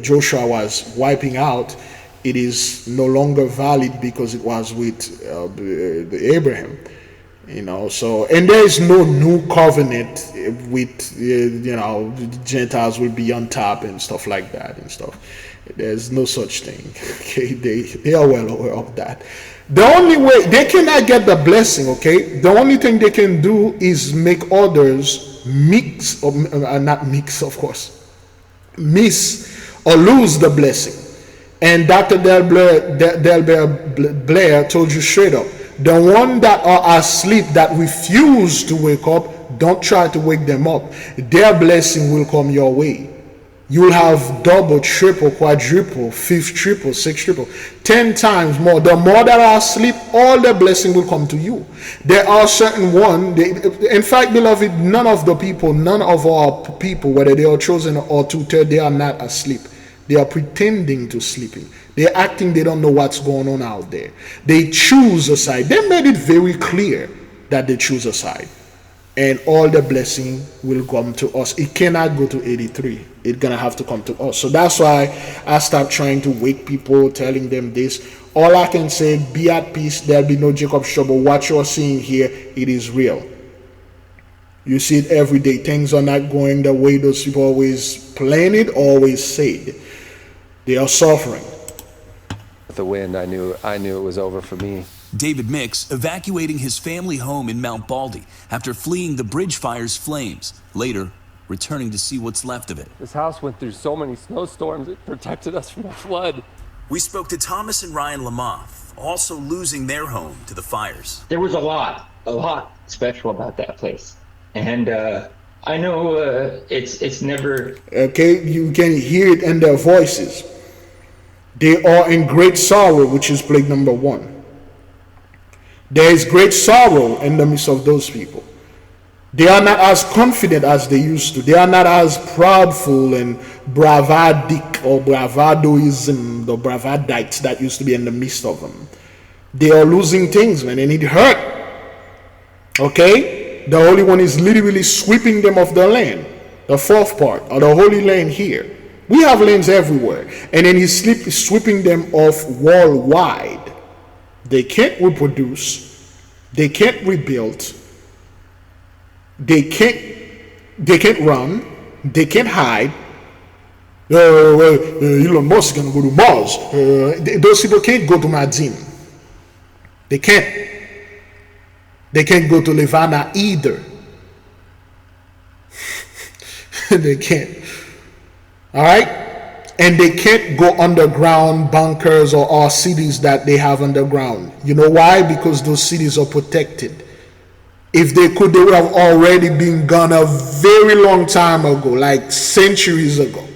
S1: Joshua was wiping out, it is no longer valid because it was with the Abraham. You know, so, and there is no new covenant with, you know, the Gentiles will be on top and stuff like that and stuff. There's no such thing. Okay, they are well aware of that. The only way they cannot get the blessing, okay, the only thing they can do is make others mix, or not mix, of course, miss or lose the blessing. And Dr. Delbert Blair told you straight up, the one that are asleep, that refuse to wake up, don't try to wake them up. Their blessing will come your way. You'll have double, triple, quadruple, fifth, triple, sixth, triple, 10 times more. The more that are asleep, all the blessing will come to you. There are certain in fact, beloved, none of our people, whether they are chosen or tutored, they are not asleep. They are pretending to sleeping. They're acting they don't know what's going on out there. They choose a side. They made it very clear that they choose a side. And all the blessing will come to us. It cannot go to 83. It's going to have to come to us. So that's why I start trying to wake people, telling them this. All I can say, be at peace. There'll be no Jacob's trouble. What you're seeing here, it is real. You see it every day. Things are not going the way those people always plan it, always say it. They are suffering.
S14: With the wind, I knew it was over for me.
S13: David Mix evacuating his family home in Mount Baldy after fleeing the bridge fire's flames, later returning to see what's left of it.
S14: This house went through so many snowstorms, it protected us from a flood.
S13: We spoke to Thomas and Ryan Lamoth, also losing their home to the fires.
S15: There was a lot special about that place. And I know it's never...
S1: Okay, you can hear it in their voices. They are in great sorrow, which is plague number 1. There is great sorrow in the midst of those people. They are not as confident as they used to. They are not as proudful and bravadic or bravadoism, the bravadites that used to be in the midst of them. They are losing things, man, and it hurt. Okay? The Holy One is literally sweeping them off the land. The fourth part, or the Holy Land here. We have lands everywhere. And then he's sweeping them off worldwide. They can't reproduce. They can't rebuild. They can't run. They can't hide. Elon Musk is going to go to Mars. Those people can't go to Madin. They can't. They can't go to Levana either. They can't. All right? And they can't go underground bunkers or cities that they have underground. You know why? Because those cities are protected. If they could, they would have already been gone a very long time ago, like centuries ago.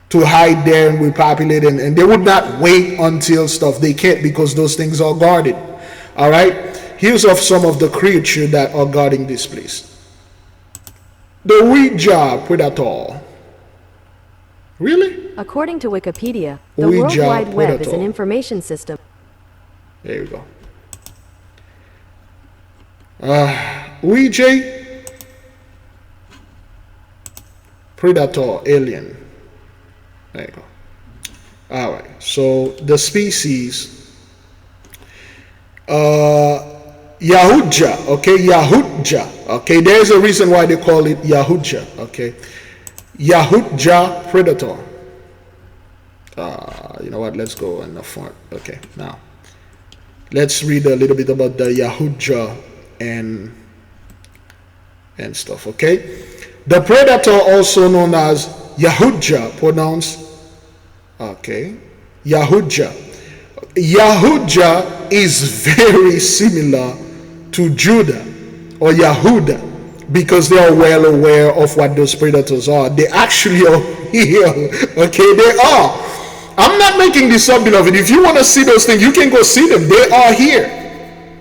S1: to hide there and repopulate, and they would not wait until stuff. They can't, because those things are guarded. All right, here's of some of the creatures that are guarding this place. The Ouija predator. Really?
S11: According to Wikipedia, the
S1: Ouija
S11: World Wide Web is
S1: predator.
S11: an information system.
S1: There you go. Ouija predator alien. There you go. All right. So the species, Yahuja. Okay, Yahuja. Okay, there's a reason why they call it Yahuja. Okay, Yahuja predator. You know what? Let's go in the front. Okay, now let's read a little bit about the Yahuja and stuff. Okay, the predator, also known as Yahuja, pronounced Yahuja. Yahuja is very similar to Judah or Yahuda, because they are well aware of what those predators are. They actually are here. Okay, they are. I'm not making this up, beloved. If you want to see those things, you can go see them. They are here.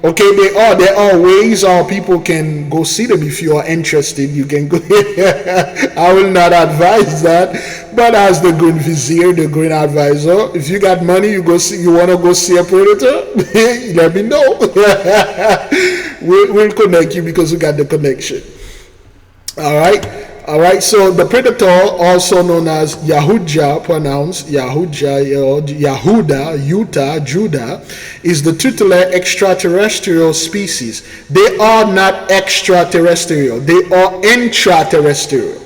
S1: Okay, they are. There are ways our people can go see them. If you are interested, you can go. I will not advise that, but as the Grand Vizier, the Grand Advisor, if you got money, you go see. You want to go see a predator? Let me know. We'll connect you, because we got the connection. All right. All right, so the predator, also known as Yahuja, pronounced Yahuja, Yahuda, Utah, Judah, is the tutelar extraterrestrial species. They are not extraterrestrial, they are intraterrestrial.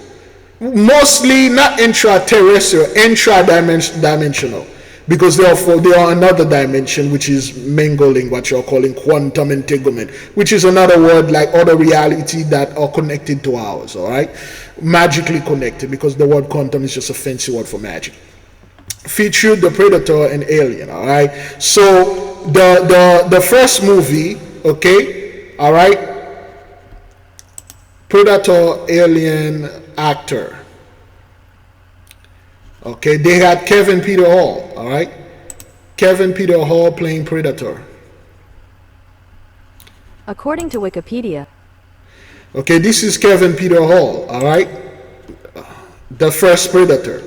S1: Mostly not intraterrestrial, intradimensional, because they are another dimension, which is mingling, what you're calling quantum entanglement, which is another word like other reality that are connected to ours. All right, magically connected, because the word quantum is just a fancy word for magic. Featured the predator and alien. All right, so the first movie, okay, all right, predator alien actor. Okay, they had Kevin Peter Hall. All right, Kevin Peter Hall playing Predator.
S11: According to Wikipedia.
S1: Okay, this is Kevin Peter Hall. All right, the first Predator.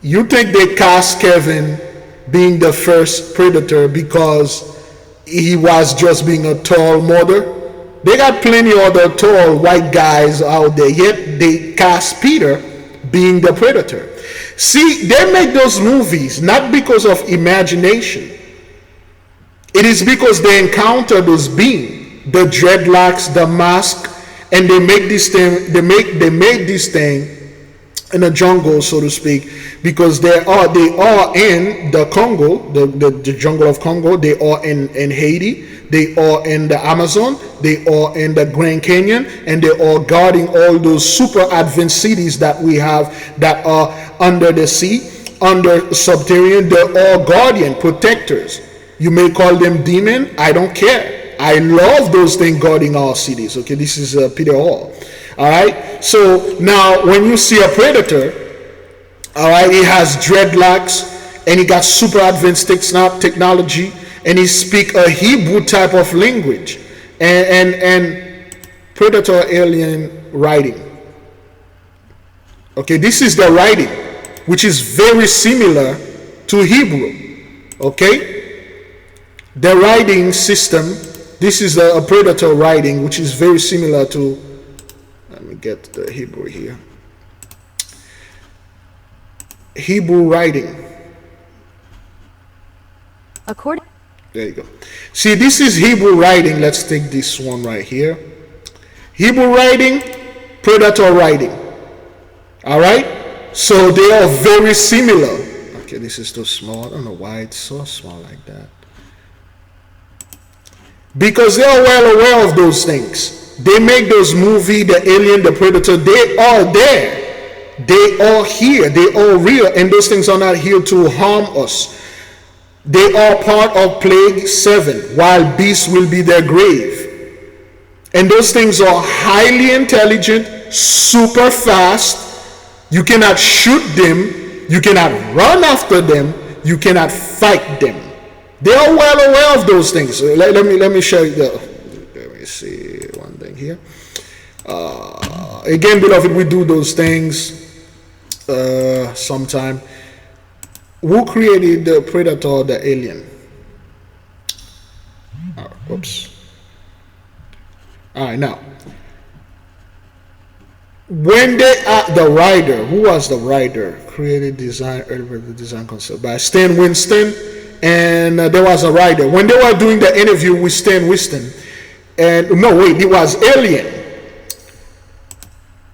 S1: You think they cast Kevin being the first Predator because he was just being a tall mother? They got plenty of other tall white guys out there, yet they cast Peter being the Predator. See, they make those movies not because of imagination. It is because they encounter those beings, the dreadlocks, the mask, and they make this thing. They made this thing in a jungle, so to speak, because they are in the Congo, the jungle of Congo. They are in Haiti. They are in the Amazon. They are in the Grand Canyon, and they are guarding all those super advanced cities that we have that are under the sea, under subterranean. They're all guardian protectors. You may call them demon. I don't care. I love those things guarding our cities. Okay, this is Peter Hall. All right. So now, when you see a predator, all right, he has dreadlocks and he got super advanced technology, and he speak a Hebrew type of language, and predator alien writing. Okay, this is the writing, which is very similar to Hebrew. Okay, the writing system. This is a predator writing, which is very similar to. Let me get the Hebrew here. Hebrew writing. There you go. See, this is Hebrew writing. Let's take this one right here. Hebrew writing, predator writing. All right? So they are very similar. Okay, this is too small. I don't know why it's so small like that. Because they are well aware of those things. They make those movies, the alien, the predator, they are there. They are here. They are real. And those things are not here to harm us. They are part of Plague 7, while beasts will be their grave. And those things are highly intelligent, super fast. You cannot shoot them. You cannot run after them. You cannot fight them. They are well aware of those things. Let me show you. Let me see one thing here. Again, beloved, we do those things sometime. Who created the predator, the alien? Oops. All right, now. When they are the writer, who was the writer? Created, design, the design concept by Stan Winston, and there was a writer. When they were doing the interview with Stan Winston, and no, wait, it was Alien.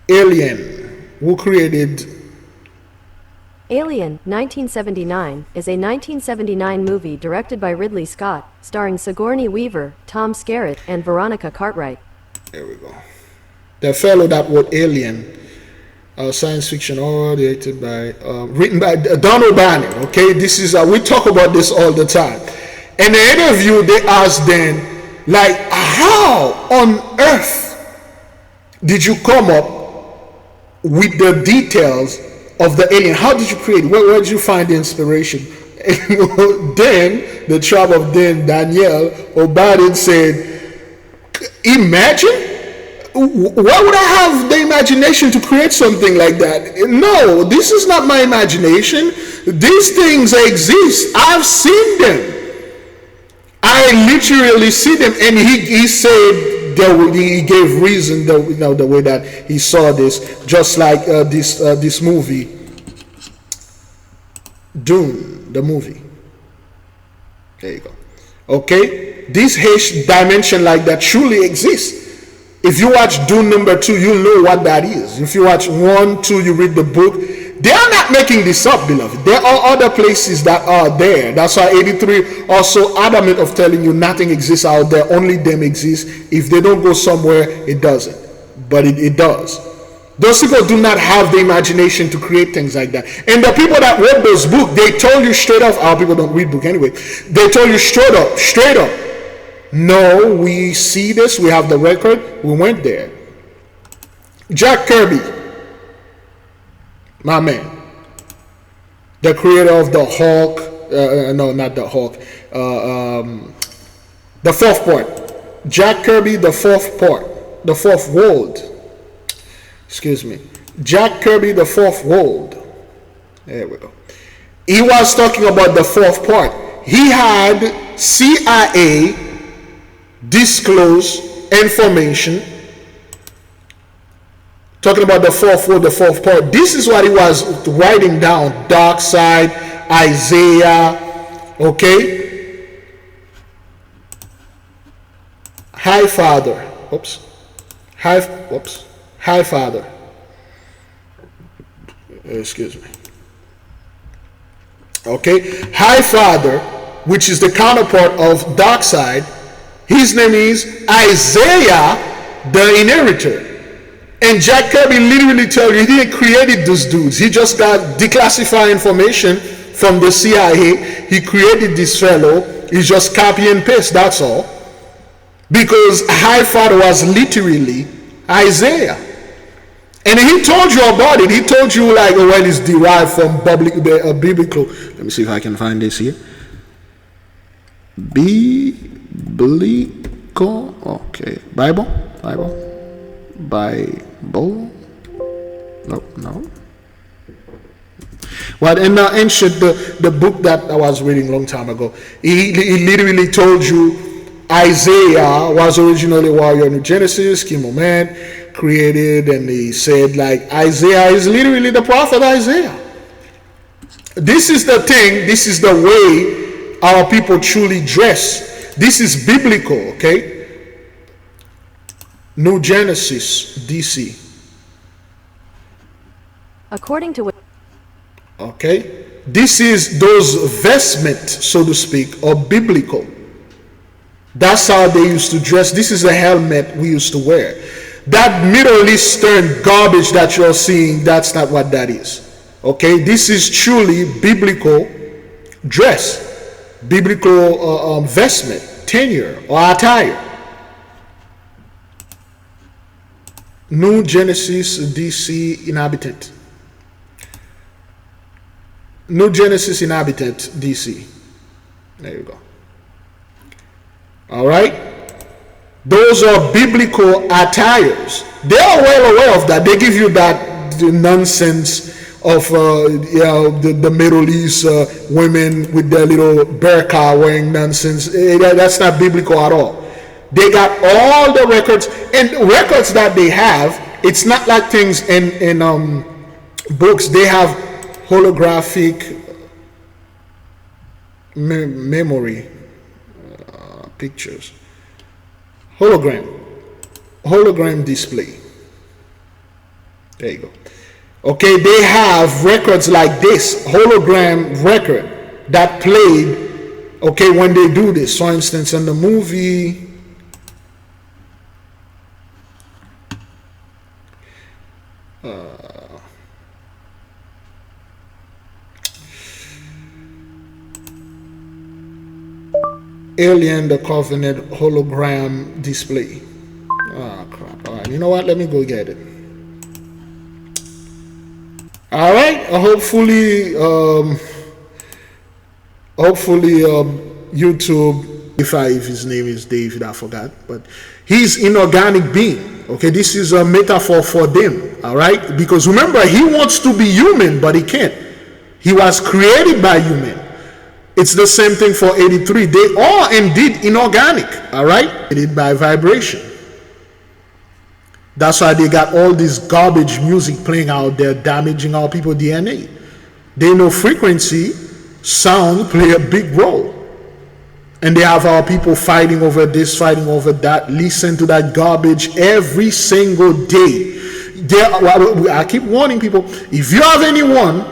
S1: Alien, who created
S11: Alien, 1979, is a 1979 movie directed by Ridley Scott, starring Sigourney Weaver, Tom Skerritt, and Veronica Cartwright.
S1: There we go. The fellow that wrote Alien, science fiction horror, directed by, written by Don O'Bannon. Okay, this is we talk about this all the time. In the interview, they asked Dan, like, how on earth did you come up with the details of the alien? How did you create it? Where did you find the inspiration? And then the tribe of Daniel O'Bannon said, imagine. Why would I have the imagination to create something like that? No, this is not my imagination. These things exist. I've seen them. I literally see them. And he said that he gave reason, the way that he saw this, just like this movie, Dune, the movie. There you go. Okay, this H dimension like that truly exists. If you watch Dune #2, you'll know what that is. If you watch 1, 2, you read the book. They are not making this up, beloved. There are other places that are there. That's why 83 also adamant of telling you nothing exists out there, only them exist. If they don't go somewhere, it doesn't. But it does. Those people do not have the imagination to create things like that. And the people that wrote those books, they told you straight off. Our people don't read book anyway. They told you straight up. No, we see this, we have the record, we went there. Jack Kirby, my man, the creator of the Hulk, no, not the Hulk, the fourth part. Jack Kirby, the fourth part, the fourth world. Excuse me. Jack Kirby, the fourth world. There we go. He was talking about the fourth part. He had CIA disclose information talking about the fourth world, the fourth part. This is what he was writing down. Dark side, Isaiah, okay, High Father, High Father, excuse me, okay, High Father, which is the counterpart of Dark side. His name is Isaiah, the inheritor. And Jack Kirby literally tells you he didn't create those dudes. He just got declassified information from the CIA. He created this fellow. He just copy and paste, that's all. Because High Father was literally Isaiah. And he told you about it. He told you like, well, it's derived from biblical. Let me see if I can find this here. Biblical, okay, Bible, no. Well, in the ancient, the book that I was reading a long time ago, he literally told you Isaiah was originally warrior in Genesis, came a man, created, and he said like Isaiah is literally the prophet Isaiah. This is the thing, this is the way our people truly dress. This is biblical, okay? New Genesis, DC.
S11: According to
S1: okay? This is those vestments, so to speak, are biblical. That's how they used to dress. This is a helmet we used to wear. That Middle Eastern garbage that you're seeing, that's not what that is. Okay? This is truly biblical dress. Biblical vestment, tenure, or attire. New Genesis DC inhabitant. New Genesis inhabitant, DC. There you go. All right. Those are biblical attires. They are well aware of that. They give you that nonsense of the Middle East women with their little burqa wearing nonsense. That's not biblical at all. They got all the records, and records that they have, it's not like things in books. They have holographic memory pictures. Hologram display. There you go. Okay, they have records like this, hologram record that played, okay, when they do this. For instance, in the movie, Alien the Covenant hologram display. Oh crap. Alright, you know what? Let me go get it. Alright, hopefully YouTube, if his name is David, I forgot, but he's inorganic being. Okay, this is a metaphor for them. Alright, because remember, he wants to be human, but he can't. He was created by human. It's the same thing for 83. They are indeed inorganic, all right? Created by vibration. That's why they got all this garbage music playing out there, damaging our people's DNA. They know frequency, sound play a big role. And they have our people fighting over this, fighting over that. Listen to that garbage every single day. I keep warning people, if you have anyone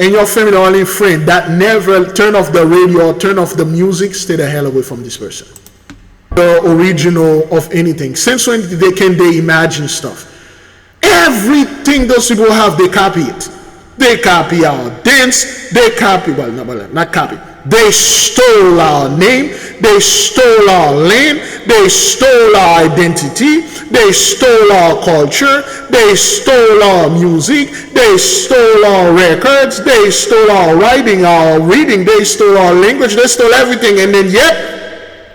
S1: and your family or only friend that never turn off the radio or turn off the music, stay the hell away from this person. The original of anything. Since when they imagine stuff? Everything those people have, they copy it. They copy our dance. They copy, well, not copy. They stole our name. They stole our land. They stole our identity. They stole our culture. They stole our music. They stole our records. They stole our writing, our reading. They stole our language. They stole everything. And then yet,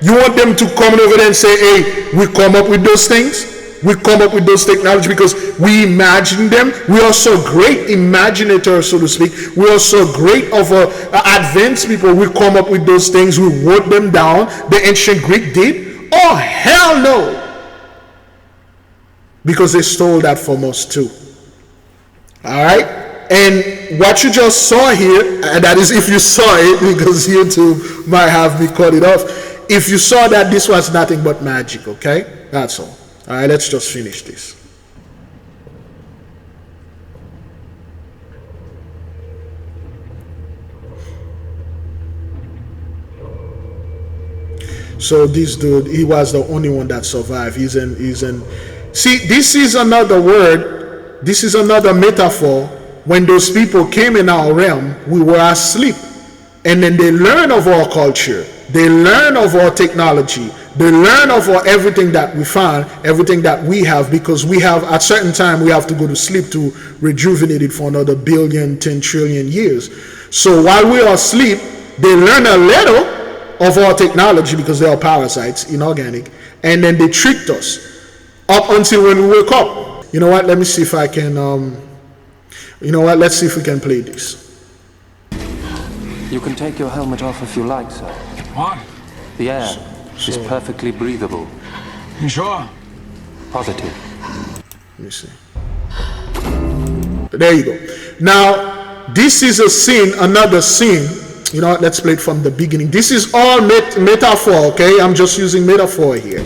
S1: you want them to come over there and say, hey, we come up with those things. We come up with those technology because we imagine them. We are so great imaginators, so to speak. We are so great of advanced people. We come up with those things. We wrote them down. The ancient Greek did. Oh, hell no. Because they stole that from us too. All right. And what you just saw here, and that is if you saw it, because YouTube might have me cut it off. If you saw that, this was nothing but magic. Okay. That's all. All right, let's just finish this. So this dude, he was the only one that survived. He's in. See, this is another word. This is another metaphor. When those people came in our realm, we were asleep. And then they learn of our culture. They learn of our technology. They learn of everything that we found, everything that we have, because we have, at certain time, we have to go to sleep to rejuvenate it for another 10 trillion years. So while we are asleep, they learn a little of our technology because they are parasites, inorganic, and then they tricked us up until when we wake up. You know what? Let me see if I can, you know what? Let's see if we can play this.
S16: You can take your helmet off if you like, sir.
S17: What?
S16: The air is perfectly breathable.
S17: You sure?
S16: Positive.
S1: Let me see. There you go. Now, this is a scene, another scene. You know what? Let's play it from the beginning. This is all metaphor, okay? I'm just using metaphor here.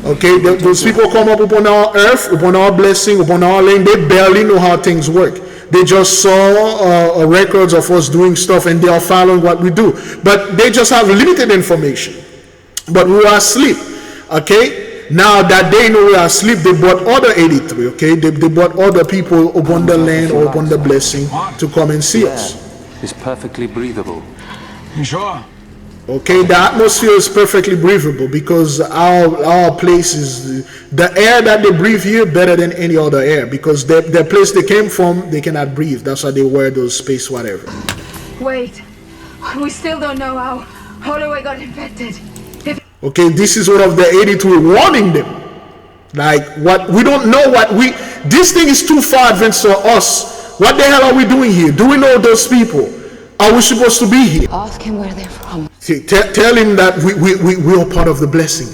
S1: Okay, those people come up upon our earth, upon our blessing, upon our land. They barely know how things work. They just saw records of us doing stuff and they are following what we do. But they just have limited information. But we are asleep. Okay? Now that they know we are asleep, they brought other 83. Okay? They brought other people upon the land or upon the blessing to come and see us.
S16: It's perfectly breathable.
S17: You sure?
S1: Okay, the atmosphere is perfectly breathable because our place is the air that they breathe here better than any other air because the place they came from they cannot breathe. That's why they wear those space whatever.
S18: Wait. We still don't know how Holloway got infected.
S1: Okay, this is one of the 83 warning them. Like, what we don't know this thing is too far advanced for us. What the hell are we doing here? Do we know those people? Are we supposed to be here?
S18: Ask him where they're from.
S1: See, tell him that we are part of the blessing.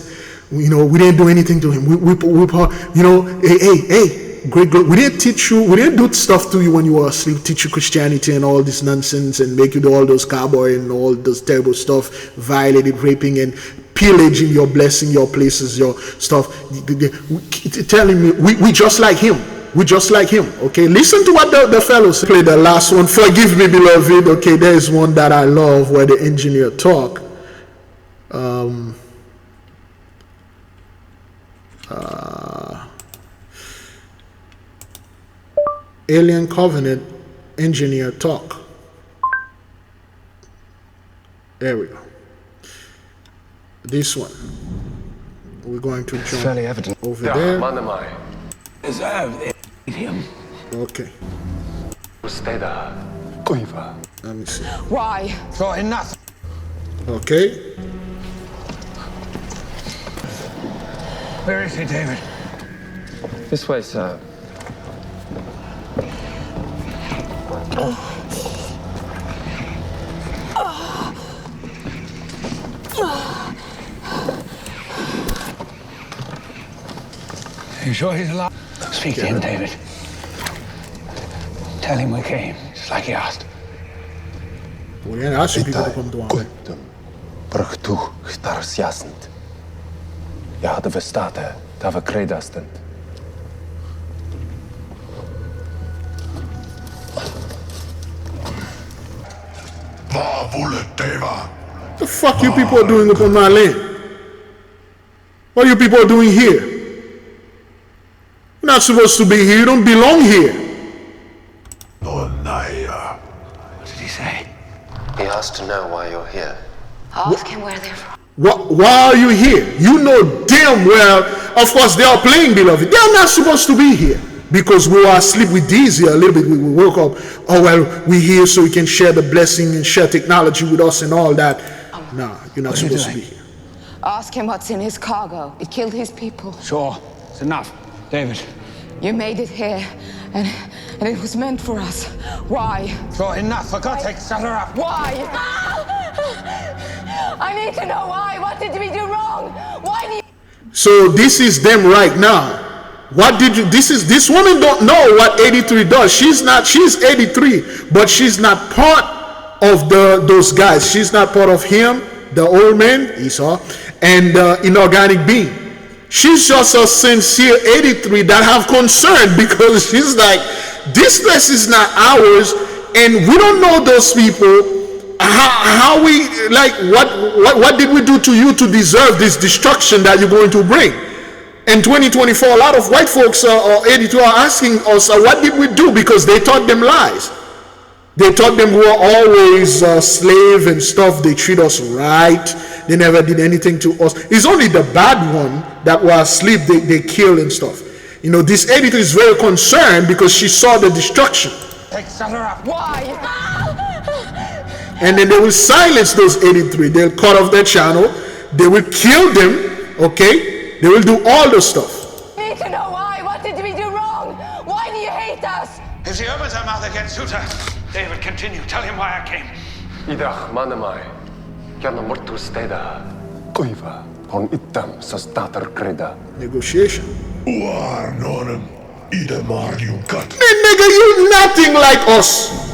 S1: We didn't do anything to him. We part, hey, great. We didn't teach you, we didn't do stuff to you when you were asleep, teach you Christianity and all this nonsense and make you do all those cowboy and all those terrible stuff, violated, raping and pillaging your blessing, your places, your stuff. Telling me, we just like him. We just like him. Okay, listen to what the fellows play. The last one, forgive me, beloved. Okay, there is one that I love where the engineer talk. Alien Covenant engineer talk. There we go. This one. We're going to jump
S16: fairly evident.
S1: over there. Okay. Let me see.
S18: Why?
S16: So enough.
S1: Okay.
S16: Where is he, David? This way, sir.
S17: You sure he's alive? Speak to him, David. Tell him we came, just like he asked.
S1: We didn't ask you people to come to our
S16: Prachtig, daar jasend. Ja, de verstaten, daar we kredastend.
S1: The fuck you people are doing up on my land? What are you people doing here? You're not supposed to be here. You don't belong here.
S17: What did he say?
S16: He asked to know why you're here.
S18: Ask him where they're from.
S1: Why are you here? You know damn well, of course they are playing, beloved. They're not supposed to be here. Because we were asleep with these here a little bit. We woke up, oh well, we're here so we can share the blessing and share technology with us and all that. Nah, you're not supposed to be here.
S18: Ask him what's in his cargo. It killed his people.
S17: Sure, it's enough. David.
S18: You made it here, and it was meant for us. Why?
S17: Sure, enough. For God's sake, shut her up.
S18: Why? I need to know why. What did we do wrong? Why do you...
S1: So this is them right now. What did you, this woman don't know what 83 does. She's 83, but she's not part of those guys. She's not part of him, the old man, Esau, and the inorganic being. She's just a sincere 83 that have concern because she's like, this place is not ours, and we don't know those people. How we, like, what did we do to you to deserve this destruction that you're going to bring? In 2024, a lot of white folks or 82 are asking us, what did we do? Because they taught them lies. They taught them we were always slave and stuff. They treat us right. They never did anything to us. It's only the bad one that were asleep, they kill and stuff. You know, this 83 is very concerned because she saw the destruction.
S17: Shut her up.
S18: Why?
S1: And then they will silence those 83. They'll cut off their channel. They will kill them, okay? They will do all the stuff.
S18: I need to know why. What did we do wrong? Why do you hate us?
S17: If she opens her mouth against Suta, David, continue. Tell him why I came.
S16: Idach manamai. Kjana mortu steda. Kuiva. On itam sastater kreda.
S1: Negotiation.
S19: Waar nonem. Ida marium kat.
S1: Nigga, you nothing like us.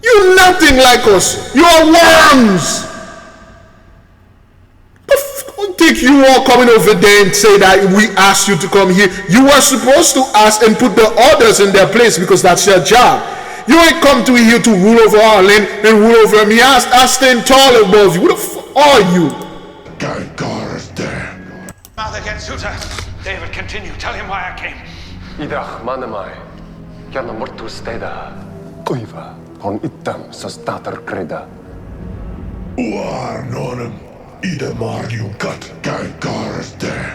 S1: You nothing like us. You are worms. Think you all coming over there and say that we asked you to come here. You were supposed to ask and put the others in their place because that's your job. You ain't come to here to rule over our land and rule over me. I stand tall above you. Who the fuck are you?
S19: God is there.
S17: Mouth against Suta. David, continue. Tell him why I came.
S16: Idach manamai. Kjana mortu steda. Kuiva. On itam sastater kreda.
S19: Waar nonem. Ida marium kat. God is there.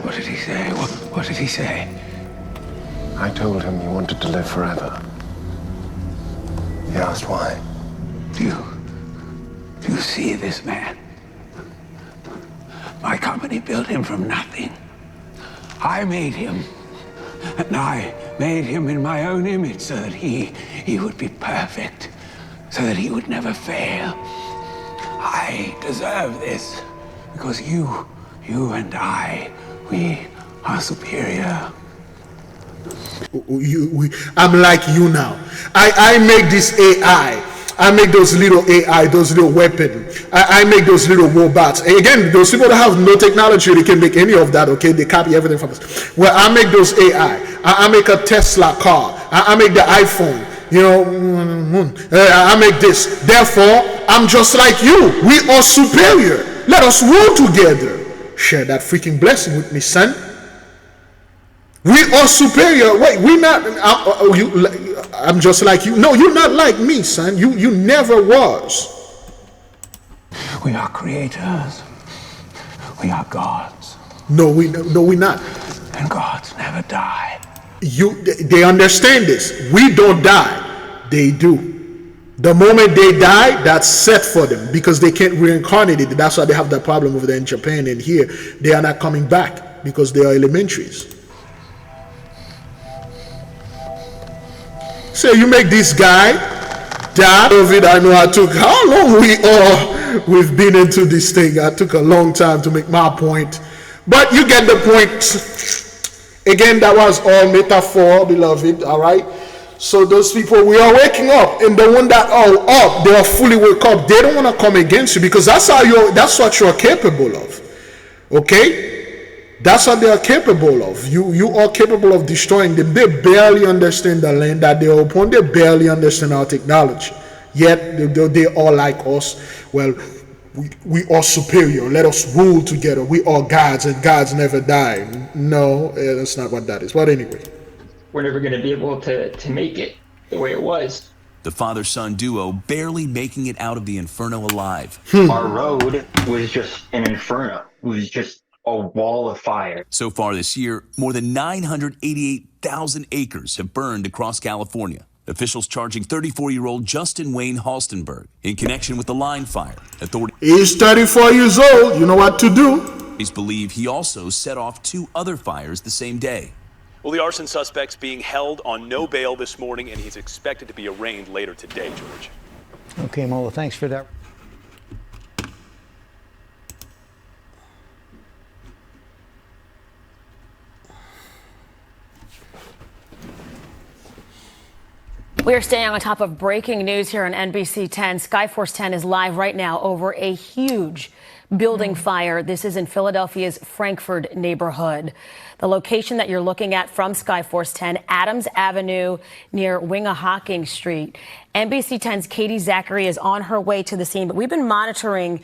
S17: What did he say? What did he say?
S16: I told him you wanted to live forever. He asked why.
S20: Do you see this man? My company built him from nothing. I made him. And I made him in my own image so that he would be perfect, so that he would never fail. I deserve this because you and I, we are superior.
S1: I'm like you now. I make this AI. I make those little AI, those little weapons. I make those little robots. And again, those people that have no technology, they can make any of that, okay? They copy everything from us. Well, I make those AI. I make a Tesla car. I make the iPhone. You know, I make this. Therefore, I'm just like you. We are superior. Let us rule together. Share that freaking blessing with me, son. We are superior. Wait, we're not. I'm just like you. No, you're not like me, son. You never was.
S20: We are creators. We are gods.
S1: No, we're not.
S20: And gods never die.
S1: They understand this. We don't die. They do. The moment they die, that's set for them because they can't reincarnate it. That's why they have that problem over there in Japan and here. They are not coming back because they are elementaries. So you make this guy that of it. I know I took how long we've been into this thing. I took a long time to make my point, but you get the point. Again, that was all metaphor, beloved. All right. So those people, we are waking up, and the one that are up, they are fully wake up. They don't want to come against you because that's what you're capable of. Okay. That's what they are capable of. You are capable of destroying them. They barely understand the land that they are upon. They barely understand our technology. Yet they are like us. Well, we are superior. Let us rule together. We are gods, and gods never die. No, that's not what that is. But anyway,
S15: we're never going to be able to make it the way it was.
S13: The father-son duo barely making it out of the inferno alive.
S15: Our road was just an inferno. It was just a wall of fire.
S13: So far this year, more than 988,000 acres have burned across California. Officials charging 34-year-old Justin Wayne Halstenberg in connection with the line fire.
S1: He's 34 years old. You know what to do.
S13: Police believe he also set off 2 other fires the same day.
S9: Well, the arson suspect's being held on no bail this morning, and he's expected to be arraigned later today, George.
S21: Okay, Mola, thanks for that.
S22: We are staying on top of breaking news here on NBC 10. Skyforce 10 is live right now over a huge building fire. This is in Philadelphia's Frankford neighborhood. The location that you're looking at from Skyforce 10, Adams Avenue near Winghahawking Street. NBC 10's Katie Zachary is on her way to the scene, but we've been monitoring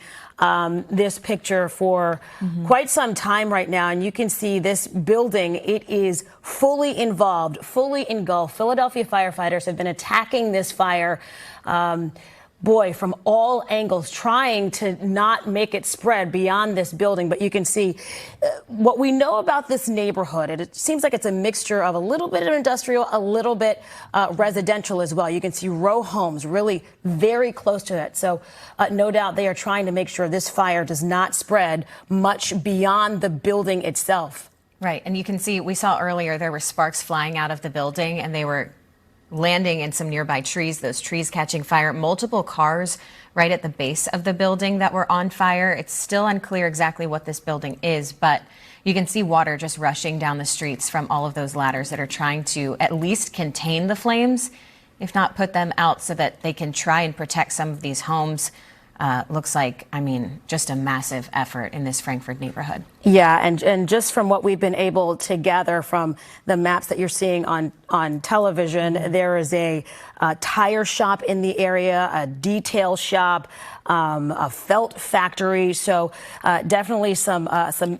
S22: this picture for quite some time right now, and you can see this building. It is fully involved, fully engulfed. Philadelphia firefighters have been attacking this fire, from all angles, trying to not make it spread beyond this building. But you can see what we know about this neighborhood. It seems like it's a mixture of a little bit of industrial, a little bit residential as well. You can see row homes really very close to it. So no doubt they are trying to make sure this fire does not spread much beyond the building itself.
S23: Right. And you can see, we saw earlier there were sparks flying out of the building, and they were landing in some nearby trees, those trees catching fire. Multiple cars right at the base of the building that were on fire. It's still unclear exactly what this building is, but you can see water just rushing down the streets from all of those ladders that are trying to at least contain the flames, if not put them out so that they can try and protect some of these homes. Looks like, just a massive effort in this Frankford neighborhood.
S22: Yeah, and just from what we've been able to gather from the maps that you're seeing on television, there is a tire shop in the area, a detail shop, a felt factory. So definitely some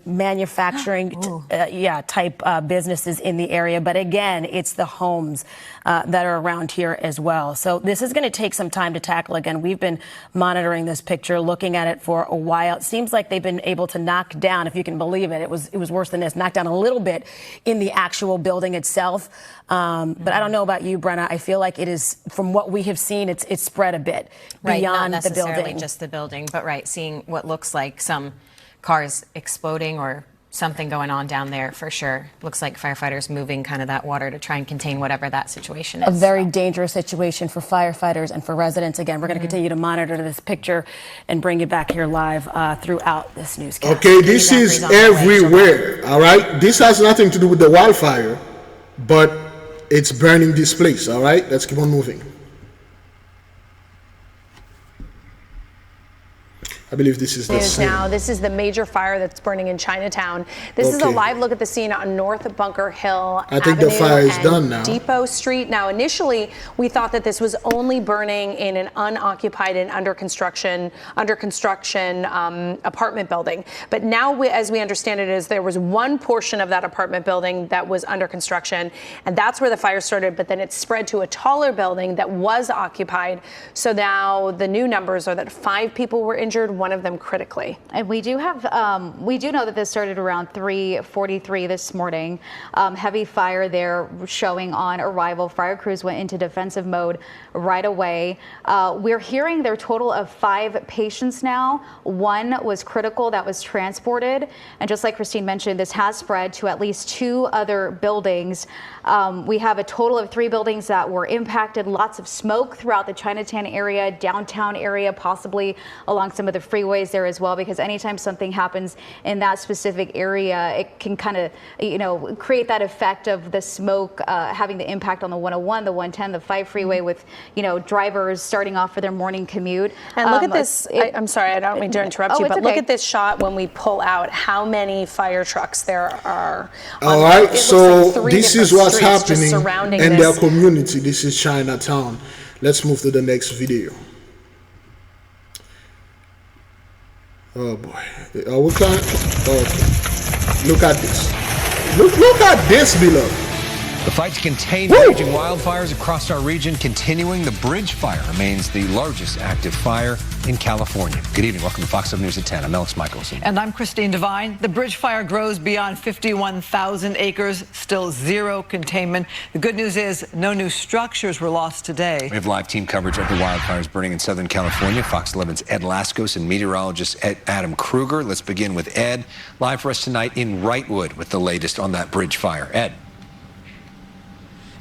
S22: manufacturing type businesses in the area. But again, it's the homes that are around here as well. So this is going to take some time to tackle. Again, we've been monitoring this picture, looking at it for a while. It seems like they've been able to knock down, if you can couldn't believe it. It was worse than this. Knocked down a little bit in the actual building itself. But I don't know about you, Brenna. I feel like it is, from what we have seen, it's spread a bit beyond
S23: not
S22: the
S23: necessarily
S22: building.
S23: just the building, but seeing what looks like some cars exploding or something going on down there for sure. Looks like firefighters moving kind of that water to try and contain whatever that situation is.
S22: A very dangerous situation for firefighters and for residents. Again, we're going to continue to monitor this picture and bring you back here live throughout this newscast.
S1: Okay, this is everywhere, all right? This has nothing to do with the wildfire, but it's burning this place, all right? Let's keep on moving. I believe this is the
S2: News
S1: same.
S2: now. This is the major fire that's burning in Chinatown. This is a live look at the scene on North Bunker Hill
S1: I think
S2: Avenue
S1: the fire is
S2: and
S1: done now.
S2: Depot Street. Now, initially, we thought that this was only burning in an unoccupied and under construction apartment building. But now, as we understand it, is there was one portion of that apartment building that was under construction, and that's where the fire started. But then it spread to a taller building that was occupied. So now the new numbers are that 5 people were injured, one of them critically.
S3: And we do know that this started around 3:43 this morning. Heavy fire there showing on arrival. Fire crews went into defensive mode right away. We're hearing their total of 5 patients now. 1 was critical that was transported. And just like Christine mentioned, this has spread to at least 2 other buildings. We have a total of 3 buildings that were impacted. Lots of smoke throughout the Chinatown area, downtown area, possibly along some of the freeways there as well, because anytime something happens in that specific area, it can kind of, create that effect of the smoke having the impact on the 101, the 110, the 5 freeway with, drivers starting off for their morning commute.
S2: And look at this. I'm sorry, I don't mean to interrupt you, but look at this shot when we pull out how many fire trucks there are.
S1: All right, so
S2: like
S1: this is what's happening in
S2: this.
S1: their community. This is Chinatown. Let's move to the next video. Oh boy. Are we trying? Okay. Look at this. Look at this, beloved.
S5: The fight to contain raging wildfires across our region continuing. The bridge fire remains the largest active fire in California. Good evening. Welcome to Fox 7 News at 10. I'm Alex Michelson.
S24: And I'm Christine Devine. The bridge fire grows beyond 51,000 acres, still 0 containment. The good news is no new structures were lost today.
S5: We have live team coverage of the wildfires burning in Southern California. Fox 11's Ed Lascos and meteorologist Adam Kruger. Let's begin with Ed, live for us tonight in Wrightwood with the latest on that bridge fire. Ed.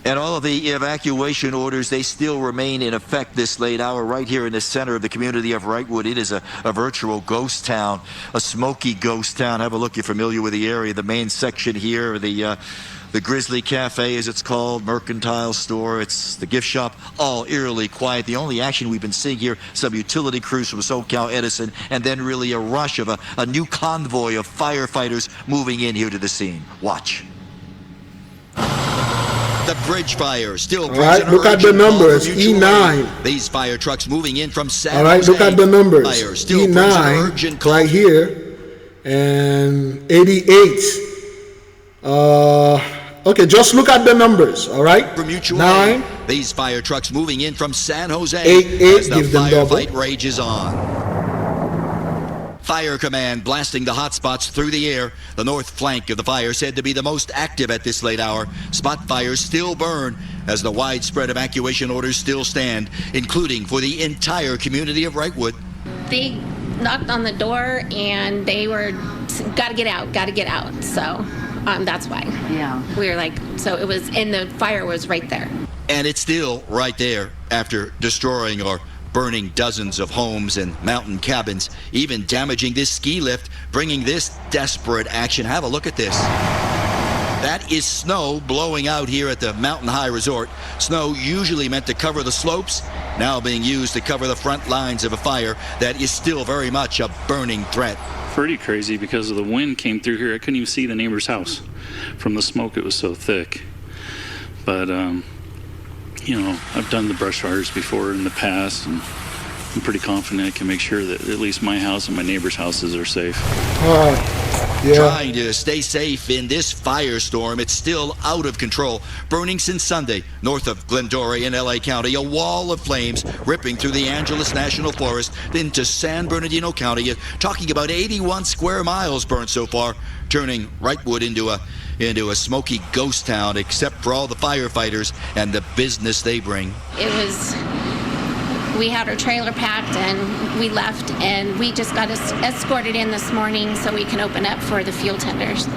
S25: And all of the evacuation orders, they still remain in effect this late hour right here in the center of the community of Wrightwood. It is a virtual ghost town, a smoky ghost town. Have a look. You're familiar with the area. The main section here, the Grizzly Cafe, as it's called, Mercantile Store, it's the gift shop, all eerily quiet. The only action we've been seeing here, some utility crews from SoCal Edison, and then really a rush of a new convoy of firefighters moving in here to the scene. Watch. The bridge fire still.
S1: All right, look at the numbers. E9.
S25: These fire trucks moving in from San
S1: All right,
S25: Jose.
S1: look at the numbers.
S25: E9
S1: right here and 88. Okay, just look at the numbers. All right. 9.
S25: These fire trucks moving in from San Jose
S1: 8.
S25: as the firefight rages on. Fire Command blasting the hot spots through the air. The north flank of the fire said to be the most active at this late hour. Spot fires still burn as the widespread evacuation orders still stand, including for the entire community of Wrightwood.
S26: They knocked on the door and they were, gotta get out. So that's why. Yeah. We were like, so it was, and the fire was right there.
S25: And it's still right there after destroying or burning dozens of homes and mountain cabins, even damaging this ski lift, bringing this desperate action. Have a look at this. That is snow blowing out here at the Mountain High Resort. Snow usually meant to cover the slopes, now being used to cover the front lines of a fire that is still very much a burning threat.
S27: Pretty crazy because of the wind came through here. I couldn't even see the neighbor's house from the smoke. It was so thick. But I've done the brush fires before in the past, and I'm pretty confident I can make sure that at least my house and my neighbor's houses are safe.
S25: trying to stay safe in this firestorm. It's still out of control. Burning since Sunday, north of Glendora in LA County. A wall of flames ripping through the Angeles National Forest into San Bernardino County. Talking about 81 square miles burned so far, turning Wrightwood into a smoky ghost town, except for all the firefighters and the business they bring.
S26: We had our trailer packed and we left, and we just got escorted in this morning so we can open up for the fuel tenders.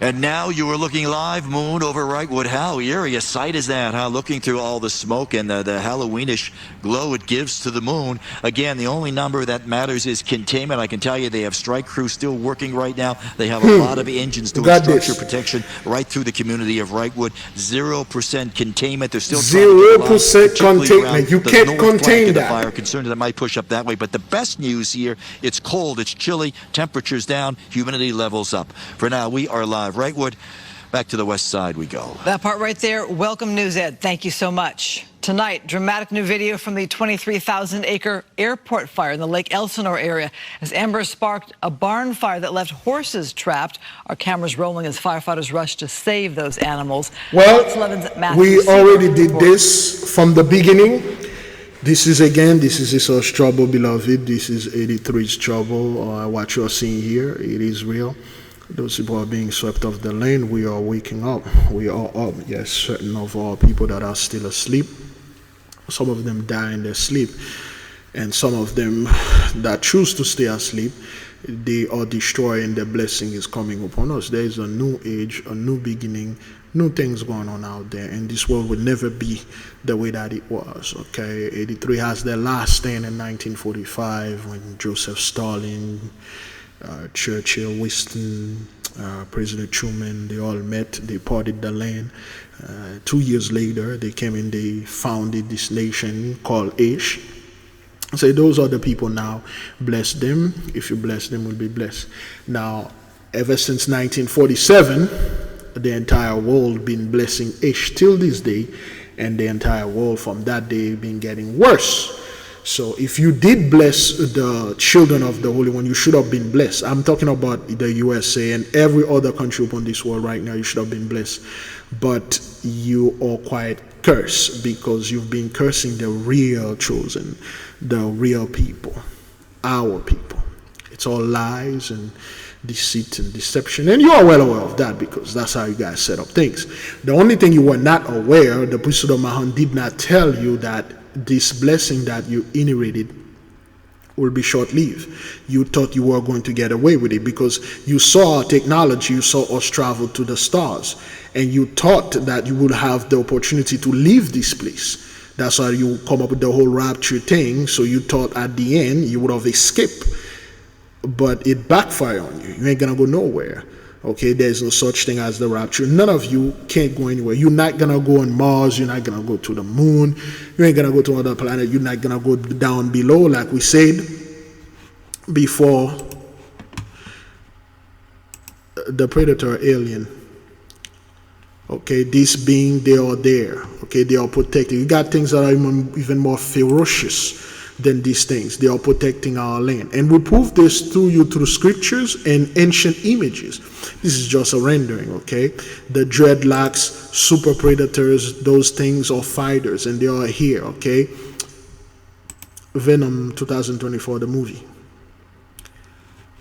S25: And now you are looking live, Moon, over Wrightwood. How eerie a sight is that, huh? Looking through all the smoke and the Halloweenish glow it gives to the moon. Again, the only number that matters is containment. I can tell you they have strike crews still working right now. They have a lot of engines doing structure protection right through the community of Wrightwood. 0% containment. They're still
S1: 0% containment. You can't contain that.
S25: Fire concerned that it might push up that way. But the best news here, it's cold, it's chilly, temperatures down, humidity levels up. For now, we are live. Wrightwood, back to the west side we go.
S24: That part right there, welcome news, Ed. Thank you so much. Tonight, dramatic new video from the 23,000-acre airport fire in the Lake Elsinore area as embers sparked a barn fire that left horses trapped. Our cameras rolling as firefighters rush to save those animals.
S1: Well, we already did this from the beginning. This is Esau's trouble, beloved. This is 83's trouble. What you're seeing here, it is real. Those people are being swept off the lane. We are waking up. We are up. Yes, certain of our people that are still asleep. Some of them die in their sleep. And some of them that choose to stay asleep, they are destroying. The blessing is coming upon us. There is a new age, a new beginning, new things going on out there. And this world will never be the way that it was. Okay, 83 has their last stand in 1945 when Joseph Stalin, Churchill, Winston, President Truman, they all met, they parted the land. 2 years later, they came in, they founded this nation called Ish. So those are the people now. Bless them. If you bless them, will be blessed. Now, ever since 1947, the entire world been blessing Ish till this day, and the entire world from that day been getting worse. So if you did bless the children of the Holy One, you should have been blessed. I'm talking about the USA and every other country upon this world right now. You should have been blessed. But you are quite cursed because you've been cursing the real chosen, the real people, our people. It's all lies and deceit and deception. And you are well aware of that because that's how you guys set up things. The only thing you were not aware, the priesthood of Mahan did not tell you that this blessing that you inherited will be short-lived. You thought you were going to get away with it because you saw our technology, you saw us travel to the stars, and you thought that you would have the opportunity to leave this place. That's why you come up with the whole rapture thing. So you thought at the end you would have escaped, but it backfired on you. You ain't gonna go nowhere. Okay, there's no such thing as the rapture. None of you can't go anywhere. You're not gonna go on Mars. You're not gonna go to the moon. You ain't gonna go to another planet. You're not gonna go down below, like we said before. The predator alien. Okay, this being, they are there. Okay, they are protected. You got things that are even more ferocious than these things. They are protecting our land. And we prove this through scriptures and ancient images. This is just a rendering, okay? The dreadlocks, super predators, those things are fighters, and they are here, okay? Venom 2024, the movie.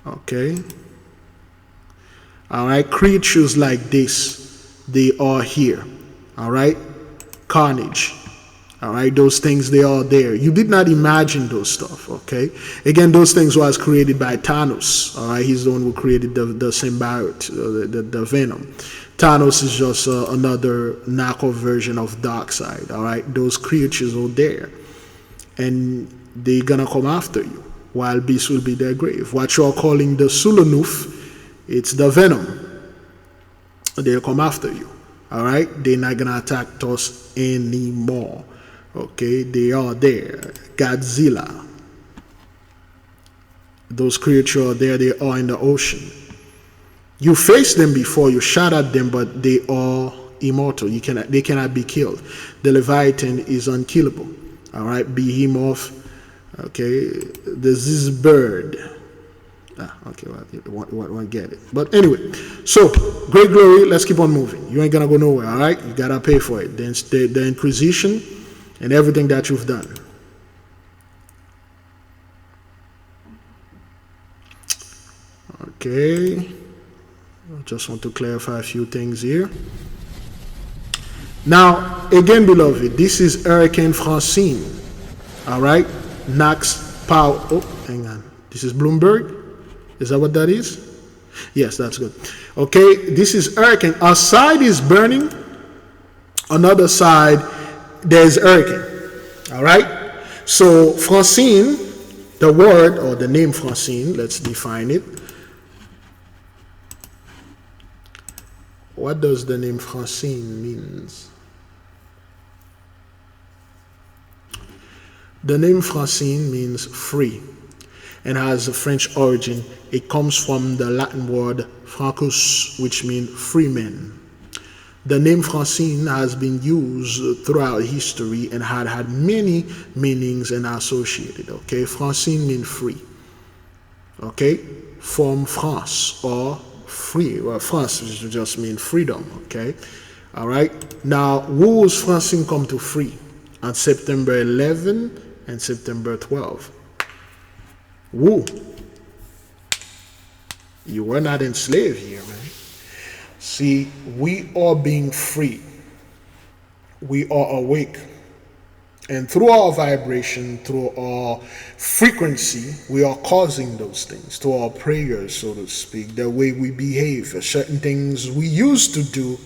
S1: Okay? All right, creatures like this, they are here. All right? Carnage. All right, those things, they are there. You did not imagine those stuff, okay? Again, those things was created by Thanos, all right? He's the one who created the symbiote, the Venom. Thanos is just another knockoff version of Darkseid, all right? Those creatures are there, and they're gonna come after you. Wild beasts will be their grave. What you're calling the Sulanuf, it's the Venom. They'll come after you, all right? They're not gonna attack us anymore. Okay, they are there. Godzilla. Those creatures are there. They are in the ocean. You faced them before. You shot at them, but they are immortal. They cannot be killed. The Leviathan is unkillable. All right, Behemoth. Okay, there's this bird. Okay, well, get it. But anyway, so great glory. Let's keep on moving. You ain't gonna go nowhere. All right, you gotta pay for it. The Inquisition and everything that you've done. Okay, I just want to clarify a few things here. Now, again, beloved, this is Hurricane Francine. All right, knocks power. Oh, hang on. This is Bloomberg. Is that what that is? Yes, that's good. Okay, this is hurricane. A side is burning. Another side, there's hurricane. All right. So Francine, the word or the name Francine, let's define it. What does the name Francine means? The name Francine means free and has a French origin. It comes from the Latin word francus, which means free men. The name Francine has been used throughout history and had many meanings and associated. Okay, Francine means free. Okay, from France or free. Well, France just means freedom. Okay, all right. Now, who was Francine come to free? On September 11 and September 12. Woo! You were not enslaved here, man. See, we are being free. We are awake. And through our vibration, through our frequency, we are causing those things. Through our prayers, so to speak, the way we behave. Certain things we used to do,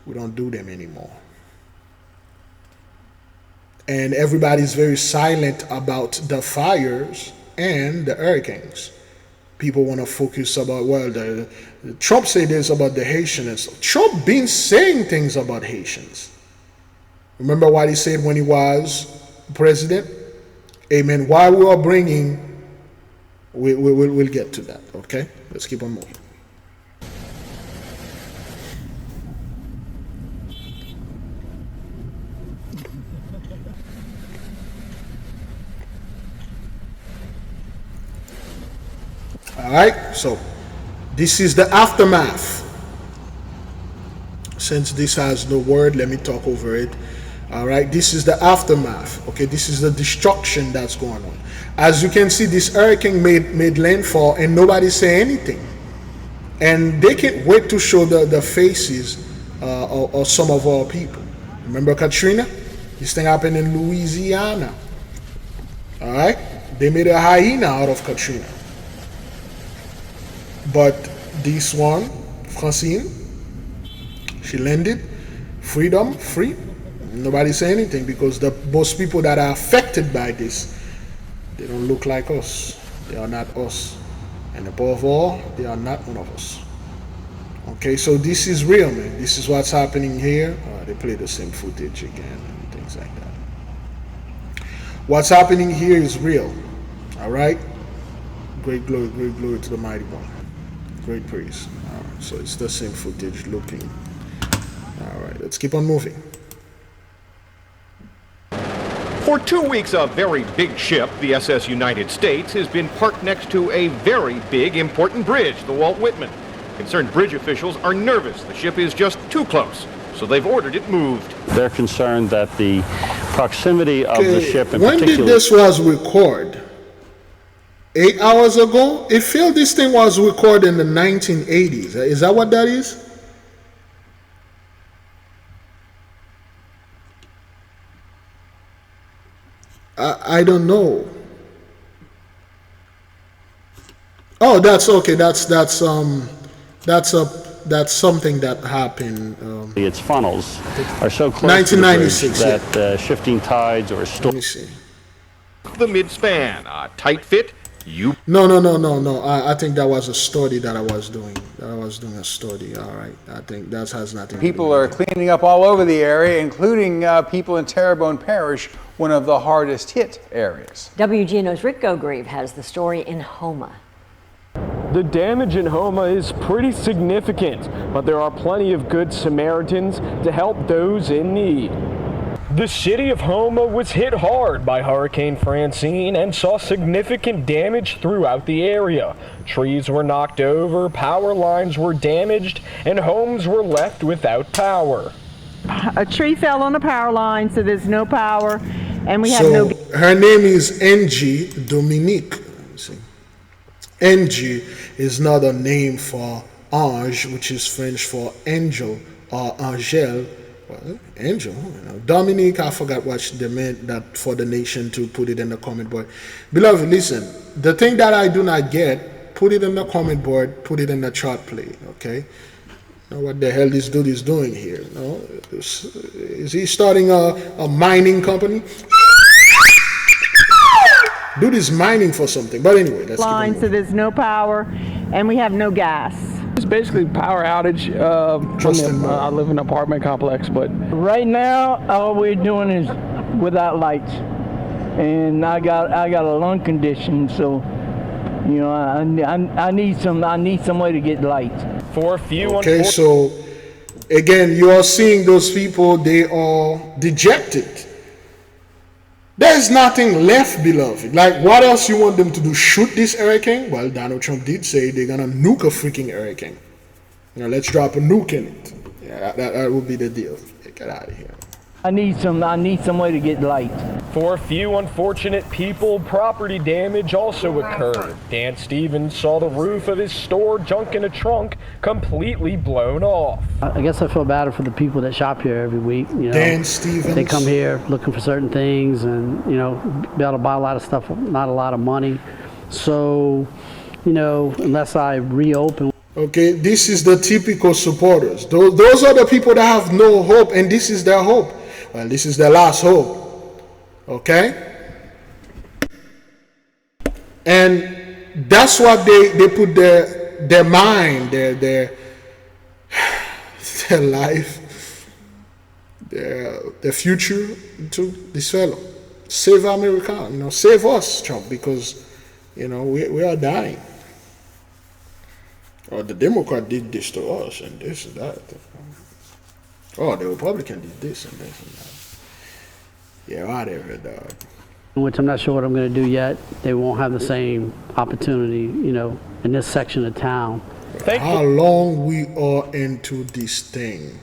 S1: we don't do them anymore. And everybody's very silent about the fires and the hurricanes. People want to focus about, well, Trump said this about the Haitians. Trump been saying things about Haitians. Remember what he said when he was president? Amen. While we are bringing, we'll get to that, okay? Let's keep on moving. All right, so this is the aftermath. Since this has no word, let me talk over it. All right, this is the aftermath. Okay, this is the destruction that's going on. As you can see, this hurricane made landfall and nobody say anything. And they can't wait to show the faces of some of our people. Remember Katrina? This thing happened in Louisiana. All right, they made a hyena out of Katrina. But this one, Francine, she landed, freedom, free. Nobody say anything because most people that are affected by this, they don't look like us. They are not us. And above all, they are not one of us. Okay, so this is real, man. This is what's happening here. They play the same footage again and things like that. What's happening here is real. All right? Great glory to the mighty one. Great praise. All right, so it's the same footage looking. All right, let's keep on moving.
S4: For 2 weeks, a very big ship, the SS United States, has been parked next to a very big, important bridge, the Walt Whitman. Concerned bridge officials are nervous the ship is just too close, so they've ordered it moved.
S6: They're concerned that the proximity of the ship in
S1: when
S6: particular...
S1: did this was recorded? 8 hours ago? It feels this thing was recorded in the 1980s. Is that what that is? I don't know. Oh, that's okay. That's something that happened.
S6: Its funnels are so close
S1: 1996,
S6: to the bridge that shifting tides or storms.
S1: Let me see.
S4: The mid-span, a tight fit.
S1: No. I think that was a study that I was doing. I was doing a study. All right. I think that has nothing.
S7: People are cleaning up all over the area, including people in Terrebonne Parish, one of the hardest hit areas.
S8: WGNO's Rick Gogreve has the story in Houma.
S10: The damage in Houma is pretty significant, but there are plenty of good Samaritans to help those in need. The city of Houma was hit hard by Hurricane Francine and saw significant damage throughout the area. Trees were knocked over, power lines were damaged, and homes were left without power.
S11: A tree fell on the power line, so there's no power, and we have
S1: So
S11: no...
S1: her name is Angie Dominique. Angie is not a name for Ange, which is French for angel, or Angel. Well, angel, Dominique, I forgot what they meant that for the nation to put it in the comment board. Beloved, listen, the thing that I do not get, put it in the comment board, put it in the chart play, okay? Now, what the hell this dude is doing here? No, is he starting a mining company? Dude is mining for something, but anyway, let's
S11: line,
S1: keep
S11: so there's no power, and we have no gas.
S10: It's basically power outage. I live in an apartment complex, but right now all we're doing is without lights, and I got a lung condition, so you know I need some way to get lights. For a few.
S1: Okay, so again, you are seeing those people; they are dejected. There's nothing left, beloved. Like, what else you want them to do? Shoot this hurricane? Well, Donald Trump did say they're gonna nuke a freaking hurricane. You know, let's drop a nuke in it. Yeah, that would be the deal. Get out of here.
S10: I need some way to get light. For a few unfortunate people, property damage also occurred. Dan Stevens saw the roof of his store, junk in a trunk, completely blown off.
S12: I guess I feel bad for the people that shop here every week. You know,
S1: Dan Stevens.
S12: They come here looking for certain things, and you know, be able to buy a lot of stuff, not a lot of money. So, you know, unless I reopen.
S1: Okay, this is the typical supporters. Those are the people that have no hope, and this is their hope. Well, this is their last hope. Okay? And that's what they put their mind, their life, their future into this fellow. Save America, you know, save us, Trump, because, you know, we are dying. Or the Democrat did this to us, and this and that. Oh, the Republican did this and this and that. Yeah, whatever, dog.
S12: Which I'm not sure what I'm going to do yet. They won't have the same opportunity, you know, in this section of town.
S1: How long we are into this thing?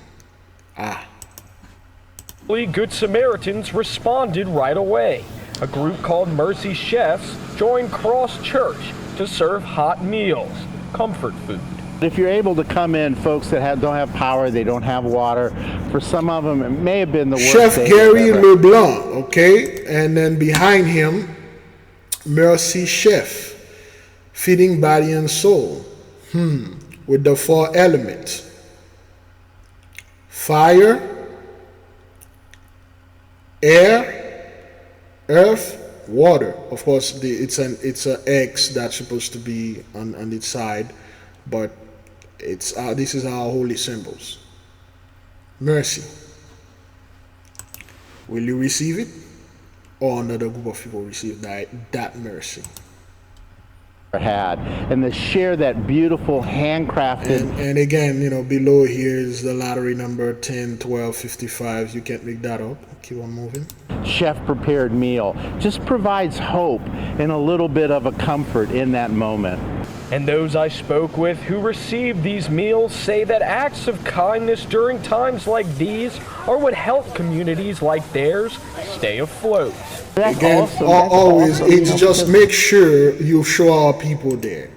S10: Good Samaritans responded right away. A group called Mercy Chefs joined Cross Church to serve hot meals, comfort food.
S14: If you're able to come in, folks that don't have power, they don't have water, for some of them it may have been the worst
S1: Chef
S14: day
S1: Gary
S14: ever.
S1: LeBlanc, okay? And then behind him, Mercy Chef, feeding body and soul. With the 4 elements. Fire, air, earth, water. Of course, it's an X that's supposed to be on its side, but this is our holy symbols. Mercy. Will you receive it, or another group of people receive that mercy?
S14: Had and to share that beautiful handcrafted
S1: and again, you know, below here is the lottery number 10 12 55. You can't make that up. Keep on moving.
S14: chef prepared meal just provides hope and a little bit of a comfort in that moment.
S10: And those I spoke with who received these meals say that acts of kindness during times like these are what help communities like theirs stay afloat.
S1: That's again, awesome. Always, awesome. It's just make sure you show our people there.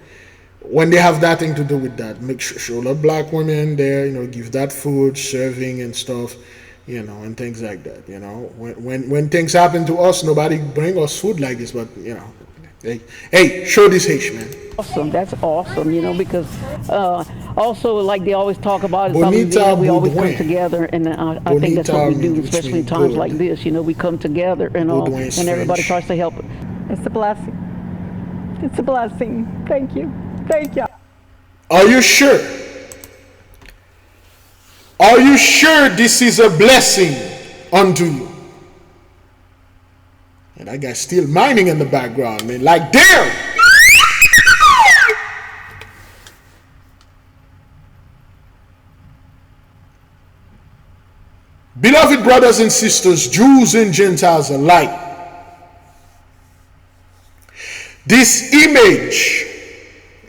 S1: When they have nothing to do with that, make sure show the black women there, you know, give that food, serving and stuff, you know, and things like that, you know. When things happen to us, nobody bring us food like this, but, you know, hey, show this H, man.
S16: Awesome, that's awesome, you know, because also, like they always talk about, we always come together, and I think that's what we do, especially in times like this, you know, we come together and all, and everybody tries to help.
S11: It's a blessing. It's a blessing. Thank you. Thank you.
S1: Are you sure? Are you sure this is a blessing unto you? And that guy's still mining in the background, man. Like, damn! Beloved brothers and sisters, Jews and Gentiles alike, this image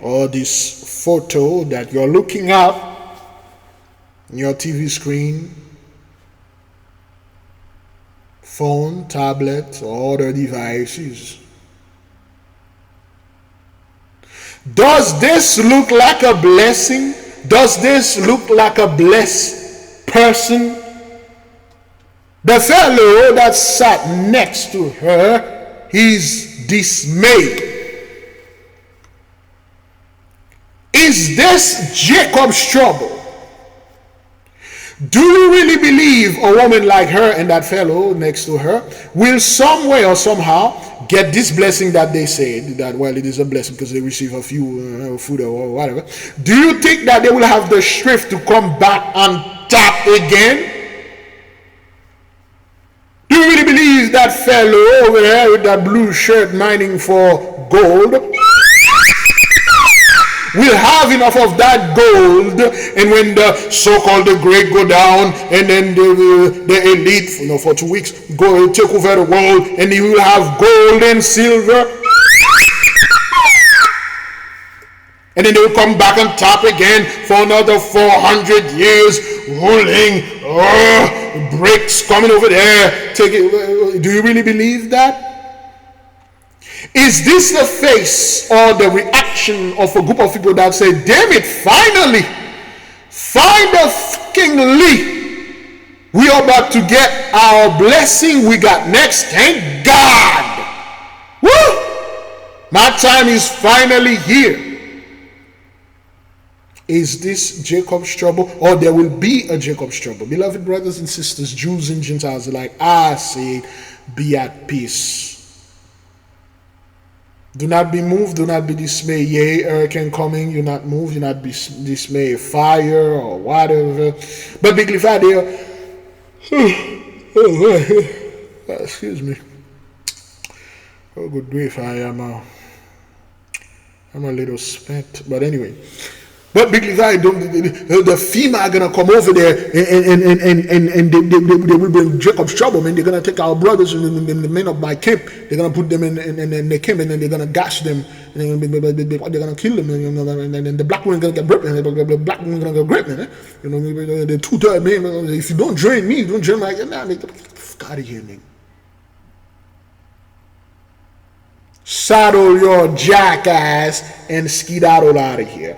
S1: or this photo that you're looking at on your TV screen, phone, tablet, or other devices, does this look like a blessing? Does this look like a blessed person? The fellow that sat next to her, he's dismayed. Is this Jacob's trouble? Do you really believe a woman like her and that fellow next to her will some way or somehow get this blessing that they said, that, well, it is a blessing because they receive a few food or whatever? Do you think that they will have the strength to come back on top again? Do you really believe that fellow over there with that blue shirt mining for gold will have enough of that gold, and when the so-called the great go down, and then the elite, for 2 weeks, go take over the world, and he will have gold and silver, and then they will come back on top again for another 400 years, ruling, bricks coming over there, take it. Do you really believe that? Is this the face or the reaction of a group of people that say, damn it, finally we are about to get our blessing we got next, thank God. Woo! My time is finally here. Is this Jacob's trouble, or there will be a Jacob's trouble? Beloved brothers and sisters, Jews and Gentiles alike, I say, be at peace. Do not be moved, do not be dismayed. Yea, hurricane coming, you not move, you not be dismayed. Fire or whatever. But Biglevi, excuse me. Oh, good grief, I'm a little spent. But anyway. But Biglevi, the FEMA are going to come over there and they will bring Jacob's trouble, man. They're going to take our brothers and the men of my camp. They're going to put them in the camp, and then they're going to gash them. And they're going to kill them. And then the black woman going to get gripped. And the black woman going to get gripped. The two-third men, if you don't join me, don't join my... Nah, fuck out of here, nigga. Saddle your jackass and skedaddle out of here.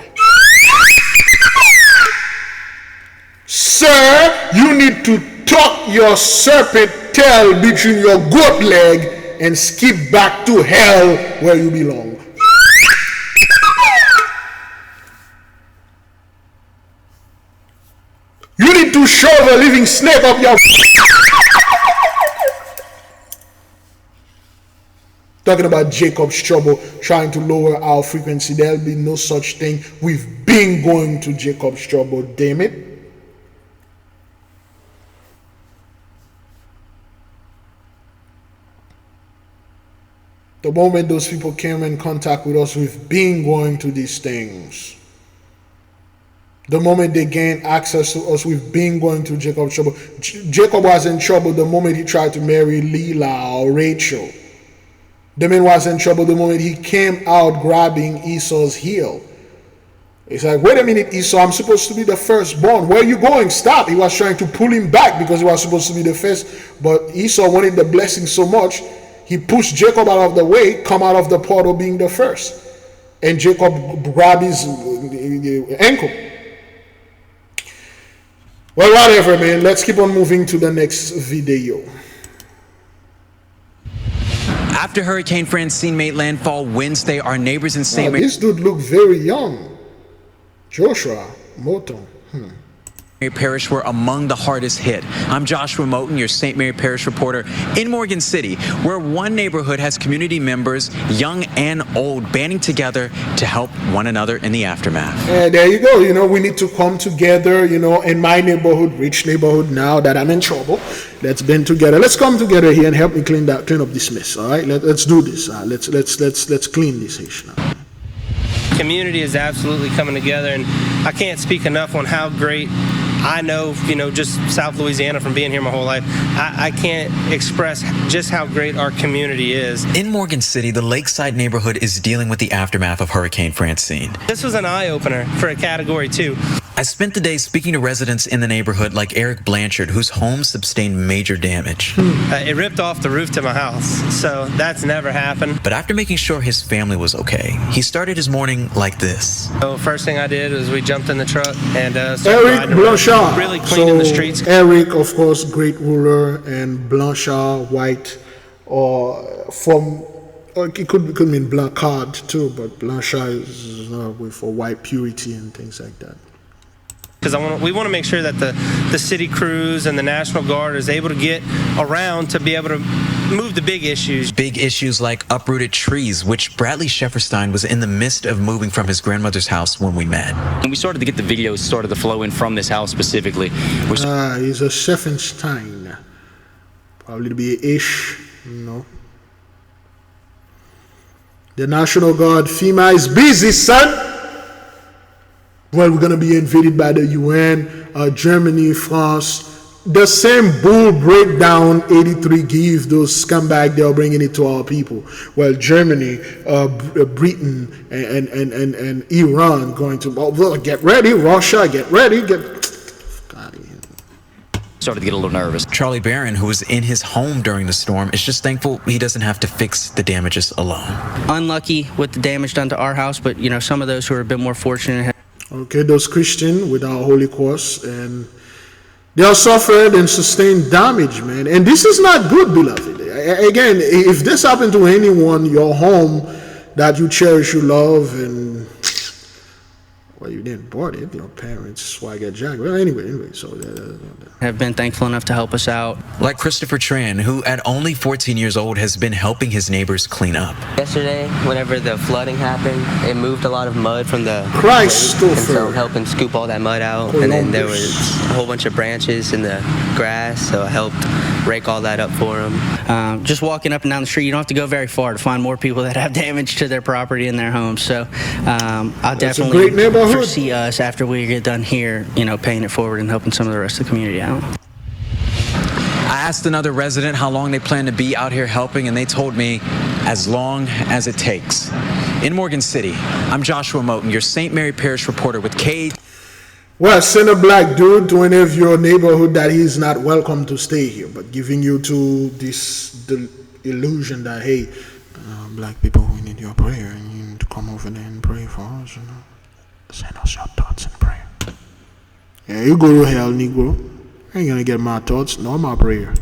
S1: Sir, you need to tuck your serpent tail between your goat leg and skip back to hell where you belong. You need to shove a living snake up your... Talking about Jacob's trouble, trying to lower our frequency. There'll be no such thing. We've been going to Jacob's trouble, damn it. The moment those people came in contact with us, we've been going to these things. The moment they gained access to us, we've been going to Jacob's trouble. Jacob was in trouble the moment he tried to marry Leah or Rachel. The man was in trouble the moment he came out grabbing Esau's heel. He's like, wait a minute, Esau, I'm supposed to be the firstborn. Where are you going? Stop. He was trying to pull him back because he was supposed to be the first. But Esau wanted the blessing so much, he pushed Jacob out of the way, come out of the portal being the first. And Jacob grabbed his ankle. Well, whatever, man. Let's keep on moving to the next video.
S9: After Hurricane Francine made landfall Wednesday, our neighbors in St. Mary...
S1: This dude looked very young. Joshua Moton.
S9: Parish were among the hardest hit. I'm Joshua Moton, your St. Mary Parish reporter in Morgan City, where one neighborhood has community members, young and old, banding together to help one another in the aftermath.
S1: There you go. You know, we need to come together, you know, in my neighborhood, rich neighborhood, now that I'm in trouble. Let's band together. Let's come together here and help me clean up this mess. All right, let's do this. Let's clean this issue now.
S13: Community is absolutely coming together, and I can't speak enough on how great I know, just South Louisiana from being here my whole life, I can't express just how great our community is.
S9: In Morgan City, the Lakeside neighborhood is dealing with the aftermath of Hurricane Francine.
S13: This was an eye-opener for a Category 2.
S9: I spent the day speaking to residents in the neighborhood like Eric Blanchard, whose home sustained major damage.
S13: It ripped off the roof to my house, so that's never happened.
S9: But after making sure his family was okay, he started his morning like this.
S13: So first thing I did was we jumped in the truck and
S1: Eric Blanchard.
S13: Really cleaning the streets.
S1: Eric, of course, great ruler, and Blanchard, white, or from. It could mean Blancard too, but Blanchard is for white purity and things like that.
S13: Because we want to make sure that the city crews and the National Guard is able to get around to be able to move the big issues.
S9: Big issues like uprooted trees, which Bradley Shefferstein was in the midst of moving from his grandmother's house when we met.
S15: When we started to get the videos started to flow in from this house specifically.
S1: He's a Shefferstein. Probably to be ish, The National Guard, FEMA is busy, son. Well, we're going to be invaded by the UN, Germany, France. The same bull breakdown 83 give those scumbags, they're bringing it to our people. Well, Germany, Britain, and Iran going to, get ready, Russia, get ready,
S15: started to get a little nervous.
S9: Charlie Barron, who was in his home during the storm, is just thankful he doesn't have to fix the damages alone.
S17: Unlucky with the damage done to our house, but some of those who are a bit more fortunate.
S1: Okay, those Christians with our Holy Cross, and they are suffered and sustained damage, man. And this is not good, beloved. Again, if this happened to anyone, your home that you cherish, you love, and well, you didn't bought it, your parents swag at Jack. Well, anyway, so
S17: have been thankful enough to help us out.
S9: Like Christopher Tran, who at only 14 years old has been helping his neighbors clean up.
S18: Yesterday, whenever the flooding happened, it moved a lot of mud from the
S1: Christopher.
S18: and so helping scoop all that mud out. And then there was a whole bunch of branches in the grass, so I helped rake all that up for them.
S17: Just walking up and down the street, you don't have to go very far to find more people that have damage to their property and their homes. So I'll definitely foresee us after we get done here, paying it forward and helping some of the rest of the community out.
S9: I asked another resident how long they plan to be out here helping, and they told me as long as it takes. In Morgan City, I'm Joshua Moten, your St. Mary Parish reporter with K.
S1: Well, send a black dude to any of your neighborhood that he's not welcome to stay here, but giving you to the illusion that, hey, black people, we need your prayer, and you need to come over there and pray for us. Send us your thoughts and prayer. Yeah, you go to hell, Negro. I ain't gonna get my thoughts nor my prayer.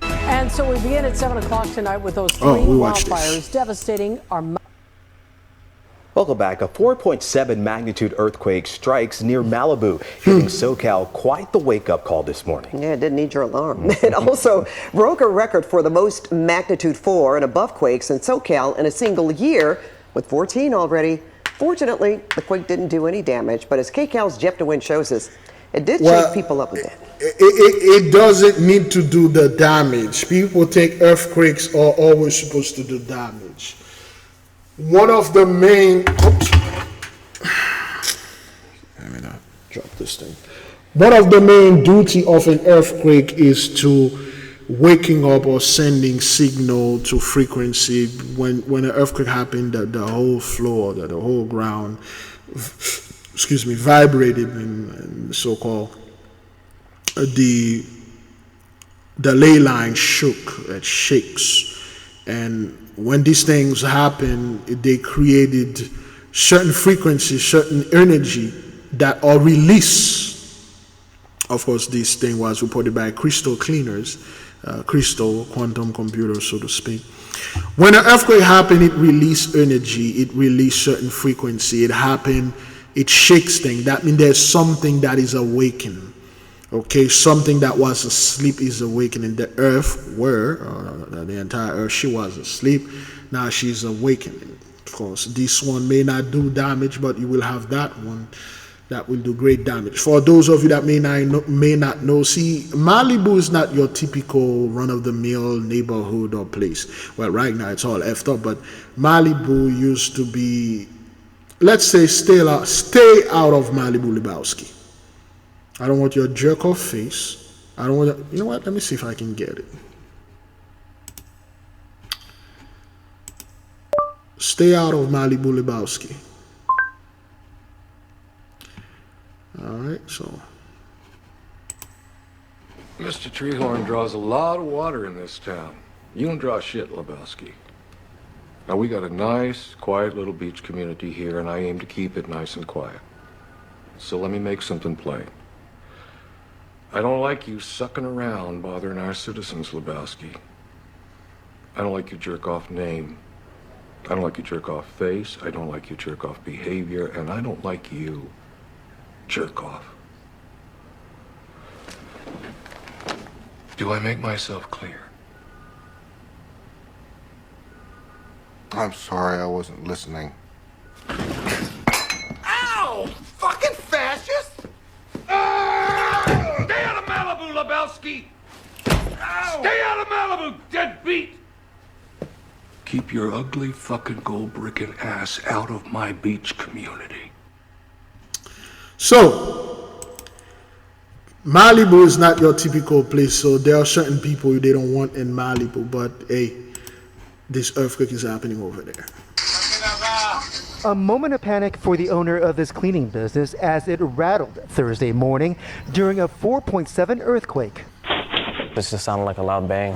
S19: And so we begin at 7 o'clock tonight with those three wildfires devastating our.
S20: Welcome back. A 4.7 magnitude earthquake strikes near Malibu, giving SoCal quite the wake-up call this morning.
S21: Yeah, it didn't need your alarm. It also broke a record for the most magnitude 4 and above quakes in SoCal in a single year, with 14 already. Fortunately, the quake didn't do any damage, but as KCAL's Jeff DeWin shows us, it did shake people up a bit.
S1: It doesn't need to do the damage. People think earthquakes are always supposed to do damage. One of the main... Let me not drop this thing. One of the main duty of an earthquake is to waking up or sending signal to frequency. When an earthquake happened, the whole floor, the whole ground, vibrated, and so-called the ley line shook. It shakes, and when these things happen, they created certain frequencies, certain energy that are released. Of course, this thing was reported by crystal cleaners. Crystal quantum computers, so to speak. When an earthquake happened, it released energy, it released certain frequency, it shakes things. That means there's something that is awakening. Okay, something that was asleep is awakening. The earth the entire earth, she was asleep, now she's awakening. Of course, this one may not do damage, but you will have that one that will do great damage. For those of you that may not know, see, Malibu is not your typical run-of-the-mill neighborhood or place. Well, right now it's all effed up, but Malibu used to be, let's say, stay out of Malibu, Lebowski. I don't want your jerk off face. I don't want to, you know what? Let me see if I can get it. Stay out of Malibu Lebowski. Alright, so.
S2: Mr. Treehorn draws a lot of water in this town. You don't draw shit, Lebowski. Now, we got a nice, quiet little beach community here, and I aim to keep it nice and quiet. So let me make something plain. I don't like you sucking around bothering our citizens, Lebowski. I don't like your jerk-off name. I don't like your jerk-off face. I don't like your jerk-off behavior. And I don't like you, jerk-off. Do I make myself clear?
S3: I'm sorry, I wasn't listening.
S5: Ow! Fucking fascist! Ah! Stay out of Malibu, Lebowski! Ow! Stay out of Malibu, deadbeat!
S2: Keep your ugly fucking gold-bricking ass out of my beach community.
S1: So, Malibu is not your typical place, so there are certain people they don't want in Malibu, but hey, this earthquake is happening over there.
S22: A moment of panic for the owner of this cleaning business as it rattled Thursday morning during a 4.7 earthquake.
S23: This just sounded like a loud bang.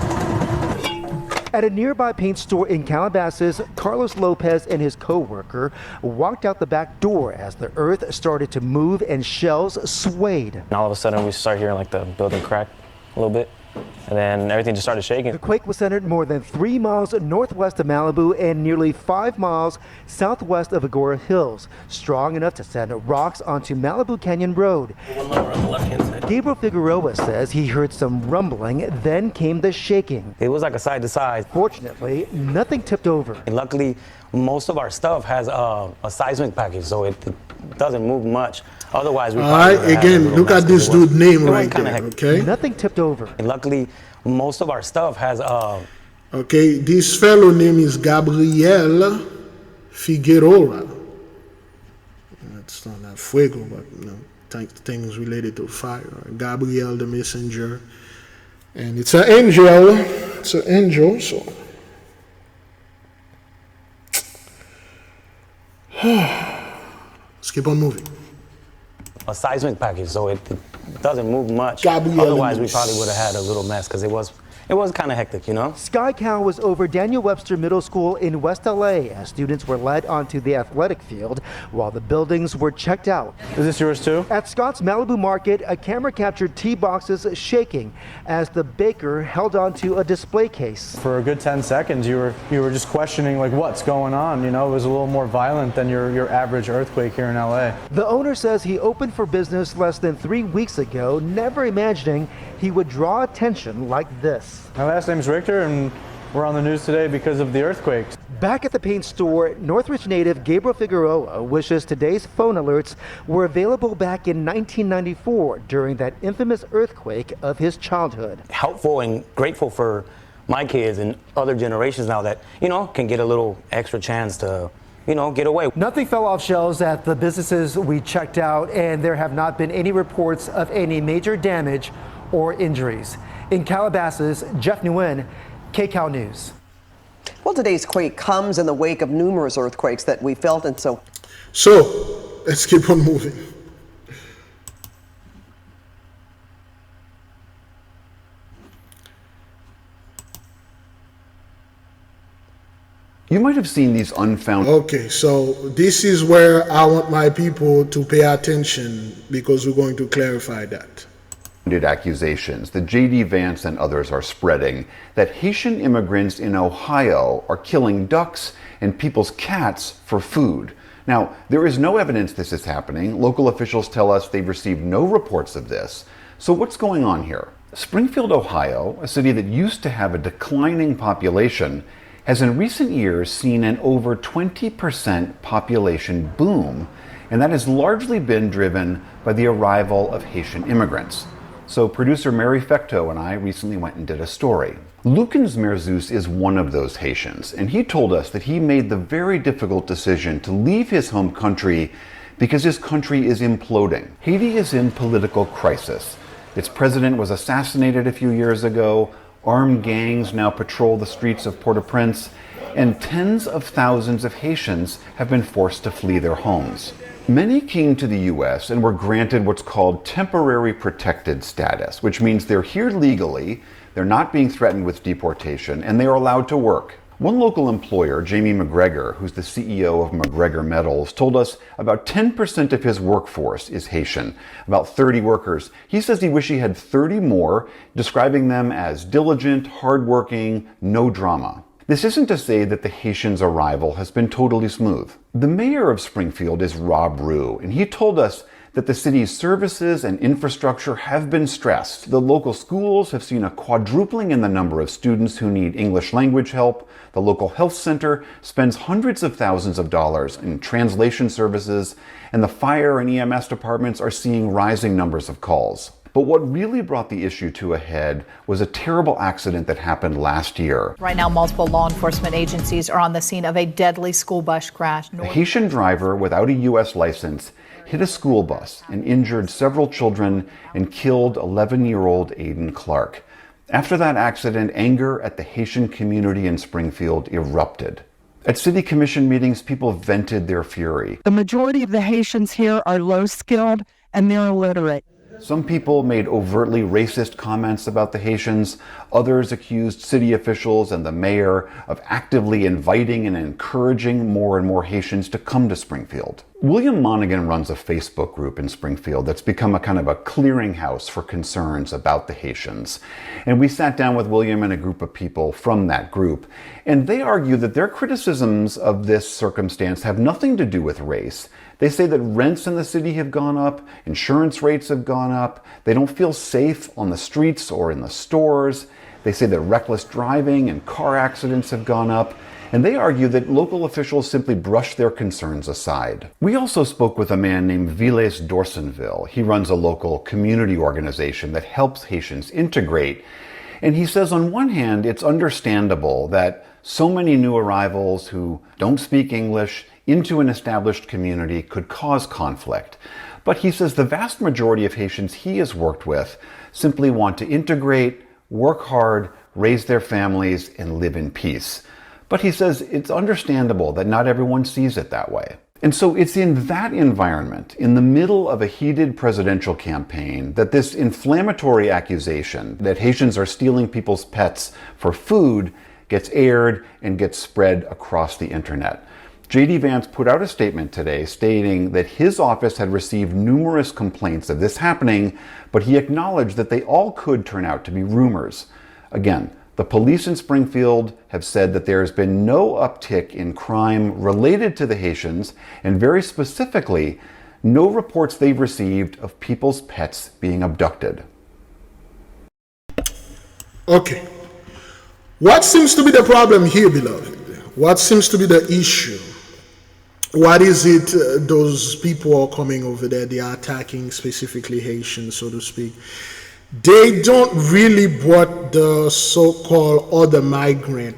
S22: At a nearby paint store in Calabasas, Carlos Lopez and his co-worker walked out the back door as the earth started to move and shells swayed.
S23: And all of a sudden we start hearing like the building crack a little bit, and then everything just started shaking.
S22: The quake was centered more than 3 miles northwest of Malibu and nearly 5 miles southwest of Agora Hills, strong enough to send rocks onto Malibu Canyon Road. Gabriel Figueroa says he heard some rumbling, then came the shaking.
S23: It was like a side to side.
S22: Fortunately, nothing tipped over.
S23: And luckily, most of our stuff has a seismic package, so it doesn't move much. Otherwise, we
S1: probably would have again, look at this dude's name right there, okay?
S22: Nothing tipped over.
S23: And luckily, most of our stuff has
S1: okay, this fellow name is Gabriel Figueroa. It's not that fuego, but you know, things related to fire. Gabriel the messenger. And it's an angel. It's an angel, so. Let's keep on moving.
S23: A seismic package, so it doesn't move much.
S22: Gabriel
S23: Otherwise, we probably would have had a little mess because it was kind of hectic, you know?
S22: Sky Cow was over Daniel Webster Middle School in West LA as students were led onto the athletic field while the buildings were checked out.
S23: Is this yours too?
S22: At Scott's Malibu Market, a camera captured tea boxes shaking as the baker held onto a display case.
S26: For a good 10 seconds, you were just questioning like what's going on. You know, it was a little more violent than your average earthquake here in LA.
S22: The owner says he opened for business less than 3 weeks ago, never imagining he would draw attention like this.
S26: My last name's Richter, and we're on the news today because of the earthquakes.
S22: Back at the paint store, Northridge native Gabriel Figueroa wishes today's phone alerts were available back in 1994 during that infamous earthquake of his childhood.
S23: Helpful and grateful for my kids and other generations now that, you know, can get a little extra chance to, you know, get away.
S22: Nothing fell off shelves at the businesses we checked out, and there have not been any reports of any major damage or injuries. In Calabasas, Jeff Nguyen, KCAL News.
S21: Well, today's quake comes in the wake of numerous earthquakes that we felt, and so
S1: let's keep on moving.
S27: You might have seen these unfounded.
S1: Okay, so this is where I want my people to pay attention because we're going to clarify that.
S27: Accusations that J.D. Vance and others are spreading that Haitian immigrants in Ohio are killing ducks and people's cats for food. Now, there is no evidence this is happening. Local officials tell us they've received no reports of this. So what's going on here? Springfield, Ohio, a city that used to have a declining population, has in recent years seen an over 20% population boom, and that has largely been driven by the arrival of Haitian immigrants. So producer Mary Fecteau and I recently went and did a story. Lukens Merzus is one of those Haitians, and he told us that he made the very difficult decision to leave his home country because his country is imploding. Haiti is in political crisis. Its president was assassinated a few years ago, armed gangs now patrol the streets of Port-au-Prince, and tens of thousands of Haitians have been forced to flee their homes. Many came to the U.S. and were granted what's called temporary protected status, which means they're here legally, they're not being threatened with deportation, and they are allowed to work. One local employer, Jamie McGregor, who's the CEO of McGregor Metals, told us about 10% of his workforce is Haitian, about 30 workers. He says he wished he had 30 more, describing them as diligent, hardworking, no drama. This isn't to say that the Haitians' arrival has been totally smooth. The mayor of Springfield is Rob Rue, and he told us that the city's services and infrastructure have been stressed. The local schools have seen a quadrupling in the number of students who need English language help. The local health center spends hundreds of thousands of dollars in translation services, and the fire and EMS departments are seeing rising numbers of calls. But what really brought the issue to a head was a terrible accident that happened last year.
S4: Right now, multiple law enforcement agencies are on the scene of a deadly school bus crash.
S27: A Haitian driver without a U.S. license hit a school bus and injured several children and killed 11-year-old Aiden Clark. After that accident, anger at the Haitian community in Springfield erupted. At city commission meetings, people vented their fury.
S6: The majority of the Haitians here are low-skilled and they're illiterate.
S27: Some people made overtly racist comments about the Haitians. Others accused city officials and the mayor of actively inviting and encouraging more and more Haitians to come to Springfield. William Monaghan runs a Facebook group in Springfield that's become a kind of a clearinghouse for concerns about the Haitians. And we sat down with William and a group of people from that group, and they argue that their criticisms of this circumstance have nothing to do with race. They say that rents in the city have gone up, insurance rates have gone up, they don't feel safe on the streets or in the stores. They say that reckless driving and car accidents have gone up, and they argue that local officials simply brush their concerns aside. We also spoke with a man named Viles Dorsonville. He runs a local community organization that helps Haitians integrate, and he says on one hand it's understandable that so many new arrivals who don't speak English into an established community could cause conflict. But he says the vast majority of Haitians he has worked with simply want to integrate, work hard, raise their families, and live in peace. But he says it's understandable that not everyone sees it that way. And so it's in that environment, in the middle of a heated presidential campaign, that this inflammatory accusation that Haitians are stealing people's pets for food gets aired and gets spread across the internet. J.D. Vance put out a statement today stating that his office had received numerous complaints of this happening, but he acknowledged that they all could turn out to be rumors. Again, the police in Springfield have said that there has been no uptick in crime related to the Haitians, and very specifically, no reports they've received of people's pets being abducted.
S1: Okay. What seems to be the problem here, beloved? What seems to be the issue? What is it those people are coming over there, they are attacking specifically Haitians, so to speak? They don't really brought the so-called other migrant,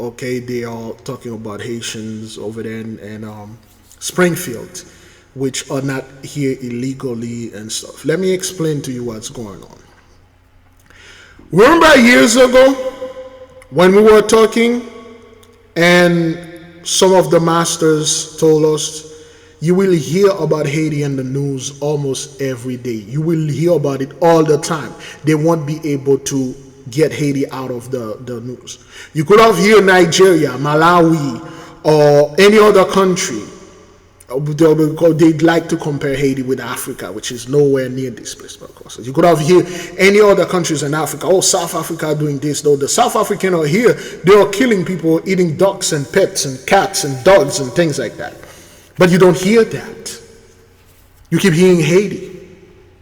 S1: okay? They are talking about Haitians over there in Springfield, which are not here illegally and stuff. Let me explain to you what's going on. Remember years ago when we were talking and some of the masters told us, you will hear about Haiti in the news almost every day. You will hear about it all the time. They won't be able to get Haiti out of the news. You could have here Nigeria, Malawi, or any other country. They'd like to compare Haiti with Africa, which is nowhere near this place, of course. You could have here any other countries in Africa. Oh, South Africa are doing this. Though the South African are here, they are killing people, eating ducks and pets and cats and dogs and things like that. But you don't hear that. You keep hearing Haiti.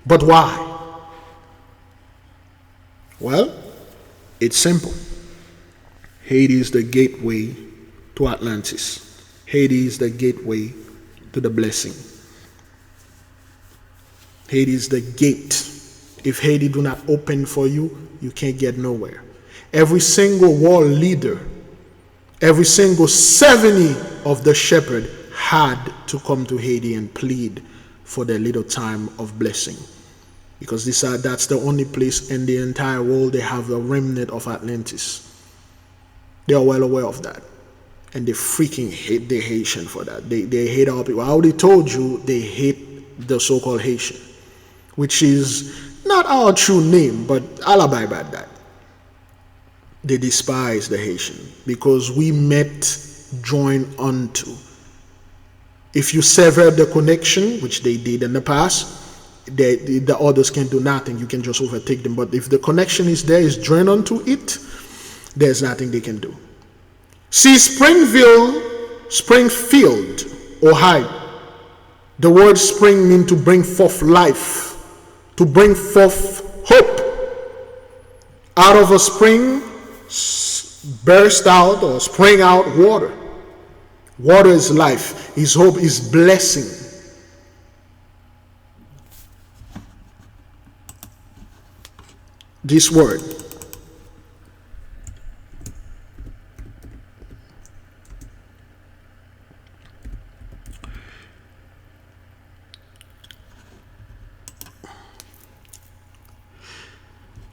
S1: But why? Well, it's simple. Haiti is the gateway to Atlantis. Haiti is the gateway to the blessing. Haiti is the gate. If Haiti do not open for you, you can't get nowhere. Every single world leader, every single 70 of the shepherd had to come to Haiti and plead for their little time of blessing, because that's the only place in the entire world they have the remnant of Atlantis. They are well aware of that, and they freaking hate the Haitian for that. They hate our people. I already told you they hate the so-called Haitian, which is not our true name, but I'll abide by that. They despise the Haitian because we met, joined unto. If you sever the connection, which they did in the past, the others can do nothing. You can just overtake them. But if the connection is there, is joined unto it, there's nothing they can do. See, Springfield, Ohio. The word spring means to bring forth life, to bring forth hope. Out of a spring burst out or spring out water. Water is life. His hope is blessing. This word.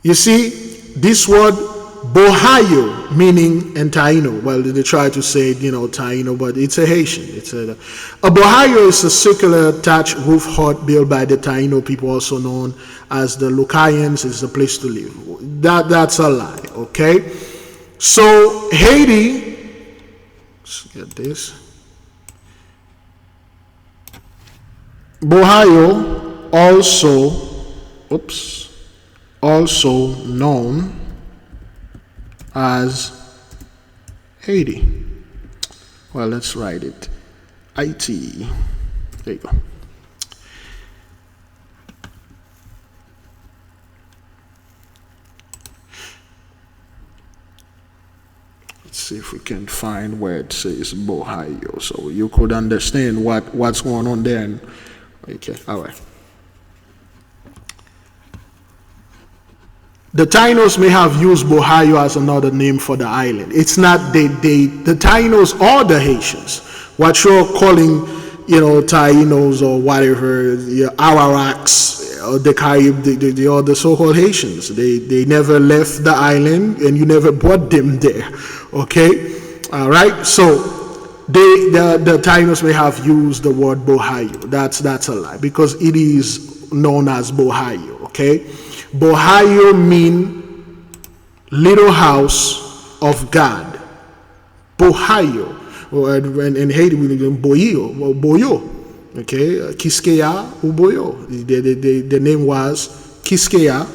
S1: You see, this word Bohayo, meaning in Taino. Well, they try to say, Taino, but it's a Haitian. A Bohayo is a circular thatched roof hut built by the Taino people, also known as the Lucayans. It's a place to live. That's a lie, okay? So Haiti, let's get this. Bohayo, also known as Haiti. Well, let's write it. IT. There you go. Let's see if we can find where it says Bohayo, so you could understand what's going on there. And, okay, all right. The Tainos may have used Bohayo as another name for the island. It's not the Tainos are the Haitians. What you're calling, Tainos or whatever, Arawaks, or the Carib, the other so-called Haitians. They never left the island, and you never brought them there. Okay, all right. So the Tainos may have used the word Bohayo. That's a lie, because it is known as Bohayo. Okay. Bohayo mean little house of God. Bohayo. And in Haiti we name Boyo. Okay, Kiskeya Uboyo. The name was Kiskeya.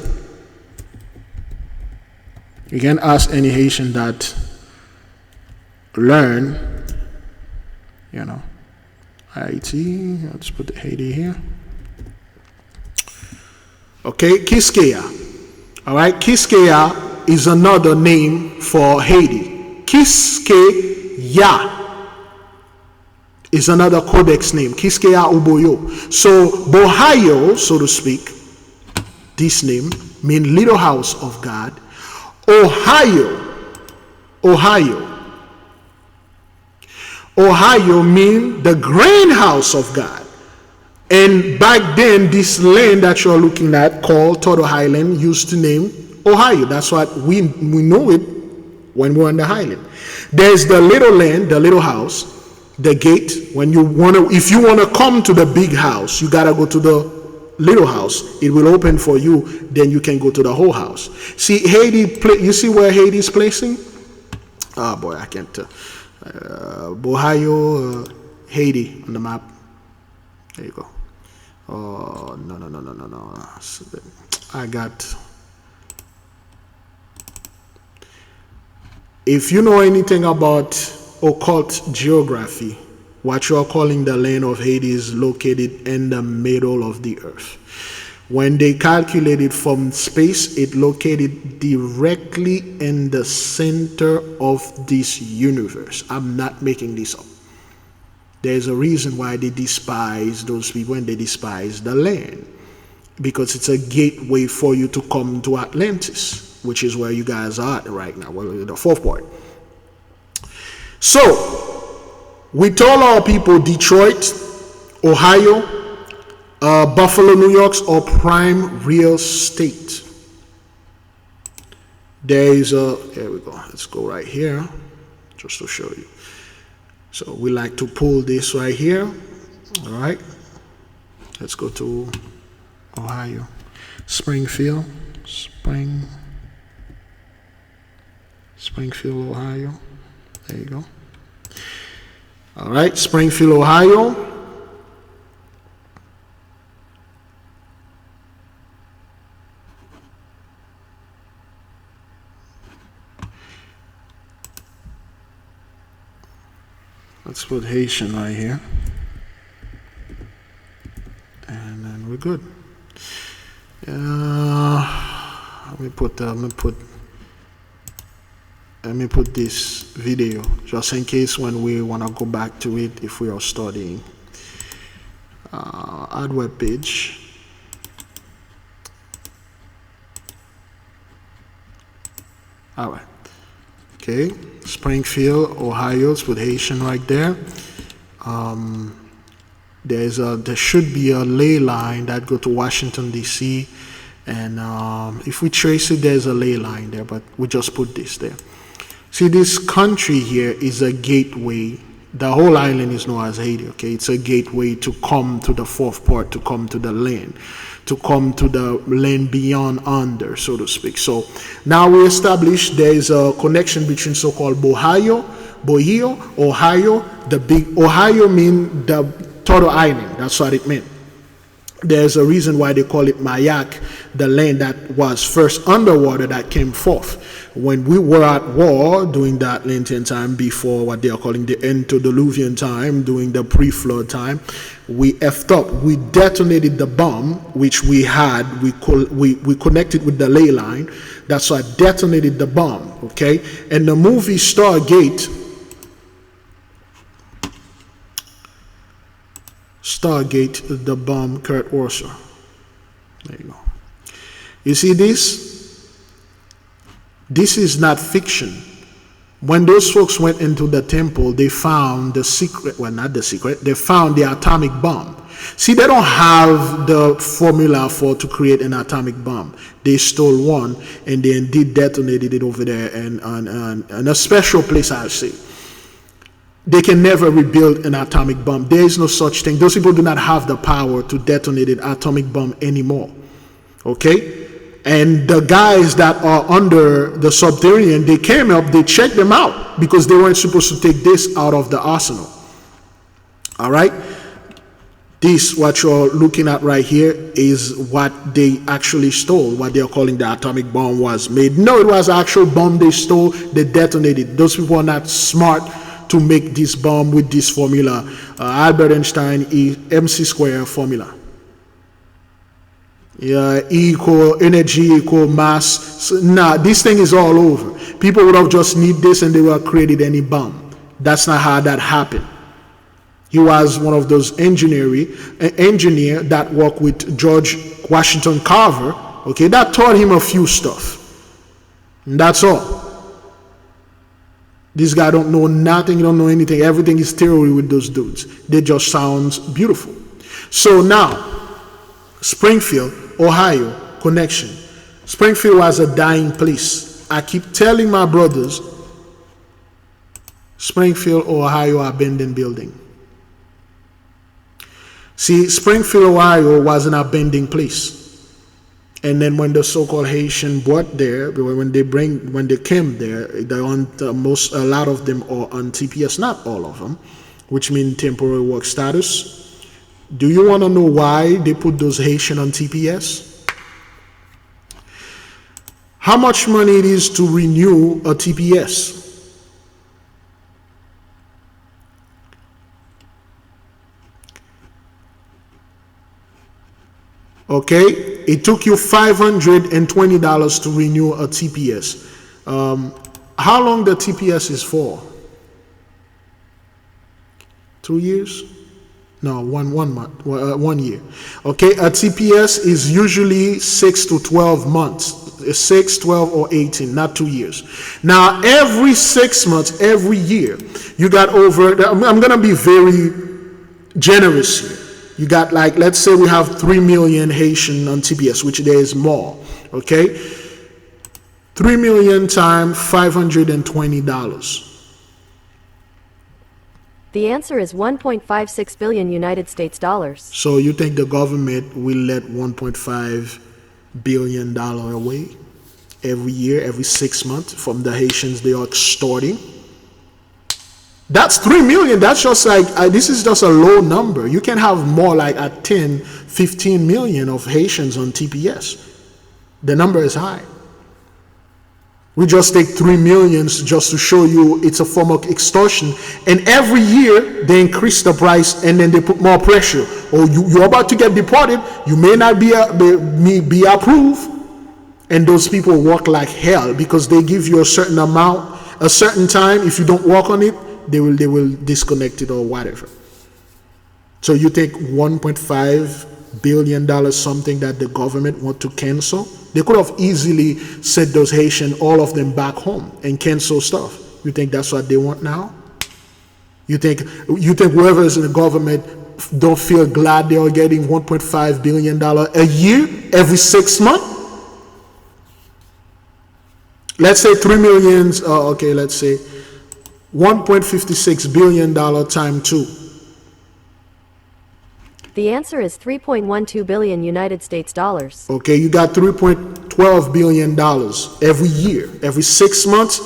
S1: You can ask any Haitian that learn, Haiti. Let's put the Haiti here. Okay, Kiskeya. All right, Kiskeya is another name for Haiti. Kiskeya is another codex name. Kiskeya Uboyo. So Bohayo, so to speak, this name means little house of God. Ohio means the grand house of God. And back then, this land that you're looking at, called Turtle Island, used to name Ohio. That's what we know it when we're on the island. There's the little land, the little house, the gate. If you wanna come to the big house, you gotta go to the little house. It will open for you. Then you can go to the whole house. See, Haiti. You see where Haiti is placing? Oh boy, I can't tell. Bohayo, Haiti on the map. There you go. Oh, no. If you know anything about occult geography, what you are calling the land of Haiti is located in the middle of the earth. When they calculated from space, it located directly in the center of this universe. I'm not making this up. There's a reason why they despise those people and they despise the land. Because it's a gateway for you to come to Atlantis, which is where you guys are at right now. Well, the fourth part. So, We told our people Detroit, Ohio, Buffalo, New York are prime real estate. There we go. Let's go right here just to show you. So we like to pull this right here. All right. Let's go to Ohio. Springfield, Ohio. There you go. All right, Springfield, Ohio. Let's put Haitian right here. And then we're good. Let me put this video just in case when we want to go back to it if we are studying. Add web page. All right. Okay, Springfield, Ohio. Let's put Haitian right there. There should be a ley line that go to Washington D.C. and if we trace it, there's a ley line there, but we just put this there. See, this country here is a gateway. The whole island is known as Haiti. Okay, it's a gateway to come to the fourth part, to come to the land, to come to the land beyond under, so to speak. So now we established there is a connection between so-called Ohio. The big Ohio mean the total island. That's what it meant. There's a reason why they call it Mayak, the land that was first underwater that came forth. When we were at war during the Atlantean time, before what they are calling the antediluvian time, during the pre-flood time, we effed up. We detonated the bomb, which we had. We connected with the ley line. That's why I detonated the bomb. Okay, and the movie Stargate, the bomb, Kurt Orser. There you go. You see this? This is not fiction. When those folks went into the temple, they found the secret, well, not the secret, they found the atomic bomb. See, they don't have the formula to create an atomic bomb. They stole one and then detonated it over there and a special place, I'll say. They can never rebuild an atomic bomb. There is no such thing. Those people do not have the power to detonate an atomic bomb anymore. Okay? And the guys that are under the subterranean, they came up, they checked them out because they weren't supposed to take this out of the arsenal. All right? This, what you're looking at right here, is what they actually stole, what they're calling the atomic bomb was made. No, it was an actual bomb they stole, they detonated. Those people are not smart to make this bomb with this formula, Albert Einstein MC square formula. Yeah, E equal energy equal mass. So, nah, this thing is all over. People would have just need this and they would have created any bomb. That's not how that happened. He was one of those engineer that worked with George Washington Carver. Okay, that taught him a few stuff. And that's all. This guy don't know nothing, don't know anything. Everything is theory with those dudes. They just sounds beautiful. So now, Springfield, Ohio, connection. Springfield was a dying place. I keep telling my brothers, Springfield, Ohio, abandoned building. See, Springfield, Ohio was an abandoned place. And then when the so-called Haitian brought there, when they came there, a lot of them are on TPS, not all of them, which means temporary work status. Do you want to know why they put those Haitian on TPS? How much money it is to renew a TPS? Okay, it took you $520 to renew a TPS. How long the TPS is for? 2 years? No, one month, 1 year. Okay, a TPS is usually 6 to 12 months. 6, 12, or 18, not 2 years. Now, every 6 months, every year, you got over, I'm going to be very generous here. You got, like, let's say we have 3 million Haitian on TPS, which there is more, okay? 3 million times $520.
S7: The answer is 1.56 billion United States dollars.
S1: So you think the government will let $1.5 billion away every year, every 6 months from the Haitians they are extorting? That's 3 million. That's just like, this is just a low number. You can have more, like at 10, 15 million of Haitians on TPS. The number is high. We just take 3 million just to show you it's a form of extortion. And every year they increase the price and then they put more pressure. Oh, you're about to get deported. You may not be approved. And those people work like hell because they give you a certain amount, a certain time. If you don't work on it, they will disconnect it or whatever. So you take $1.5 billion, something that the government want to cancel. They could have easily sent those Haitian, all of them, back home and cancel stuff. You think that's what they want now? You think whoever is in the government don't feel glad they are getting $1.5 billion a year, every 6 months? Let's say 3 million, okay, let's say $1.56 billion times 2.
S7: The answer is 3.12 billion United States dollars.
S1: Okay, you got $3.12 billion every year. Every 6 months,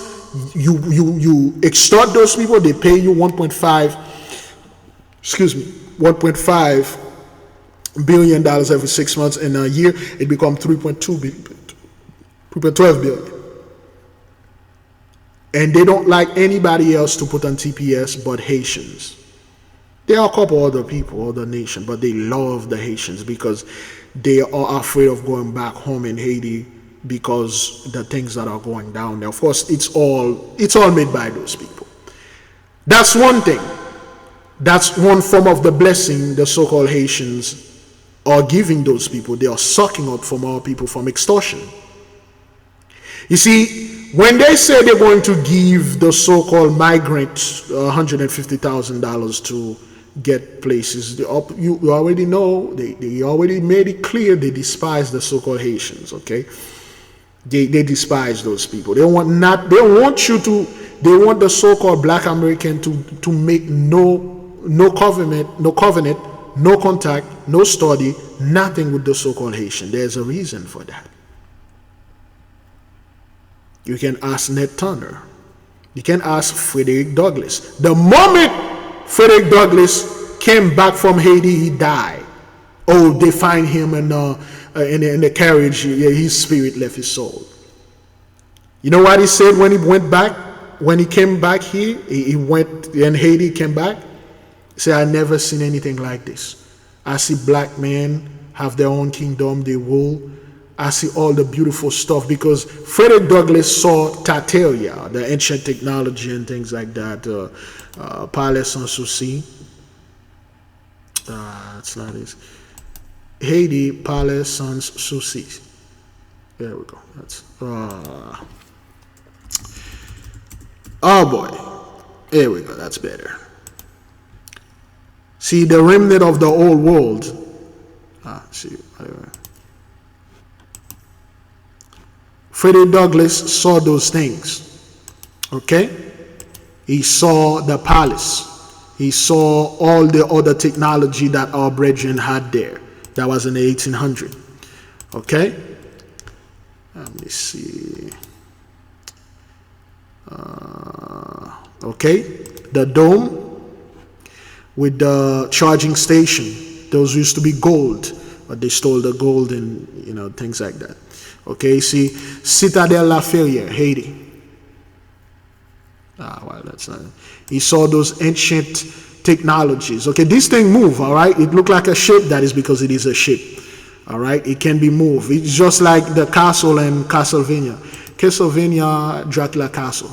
S1: you extort those people, they pay you $1.5 billion every 6 months. In a year, it becomes $3.12 billion. And they don't like anybody else to put on TPS but Haitians. There are a couple other people, other nations, but they love the Haitians because they are afraid of going back home in Haiti because the things that are going down there. Of course, it's all made by those people. That's one thing. That's one form of the blessing the so-called Haitians are giving those people. They are sucking up from our people from extortion. You see, when they say they're going to give the so-called migrants $150,000 to get places, you already know, they already made it clear they despise the so-called Haitians, okay? They despise those people. They want the so-called Black American to make no covenant, no contact, no study, nothing with the so-called Haitian. There's a reason for that. You can ask Ned Turner. You can ask Frederick Douglass. The moment Frederick Douglass came back from Haiti, he died. Oh, they find him in the carriage. Yeah, his spirit left his soul. You know what he said when he went back? When he came back here, he went in Haiti, came back. He said, I never seen anything like this. I see black men have their own kingdom, they rule. I see all the beautiful stuff because Frederick Douglass saw Tartaria, the ancient technology and things like that. Palais Sans Souci. That's not it. Haiti, Palais Sans Souci. There we go. That's oh boy. There we go. That's better. See the remnant of the old world. See. Frederick Douglass saw those things, okay? He saw the palace. He saw all the other technology that our brethren had there. That was in the 1800s, okay? Let me see. Okay, the dome with the charging station. Those used to be gold, but they stole the gold and, things like that. Okay, see, Citadel La Ferrière, Haiti. Well, that's not. He saw those ancient technologies. Okay, this thing move, all right? It looked like a ship. That is because it is a ship, all right? It can be moved. It's just like the castle in Castlevania. Castlevania Dracula Castle.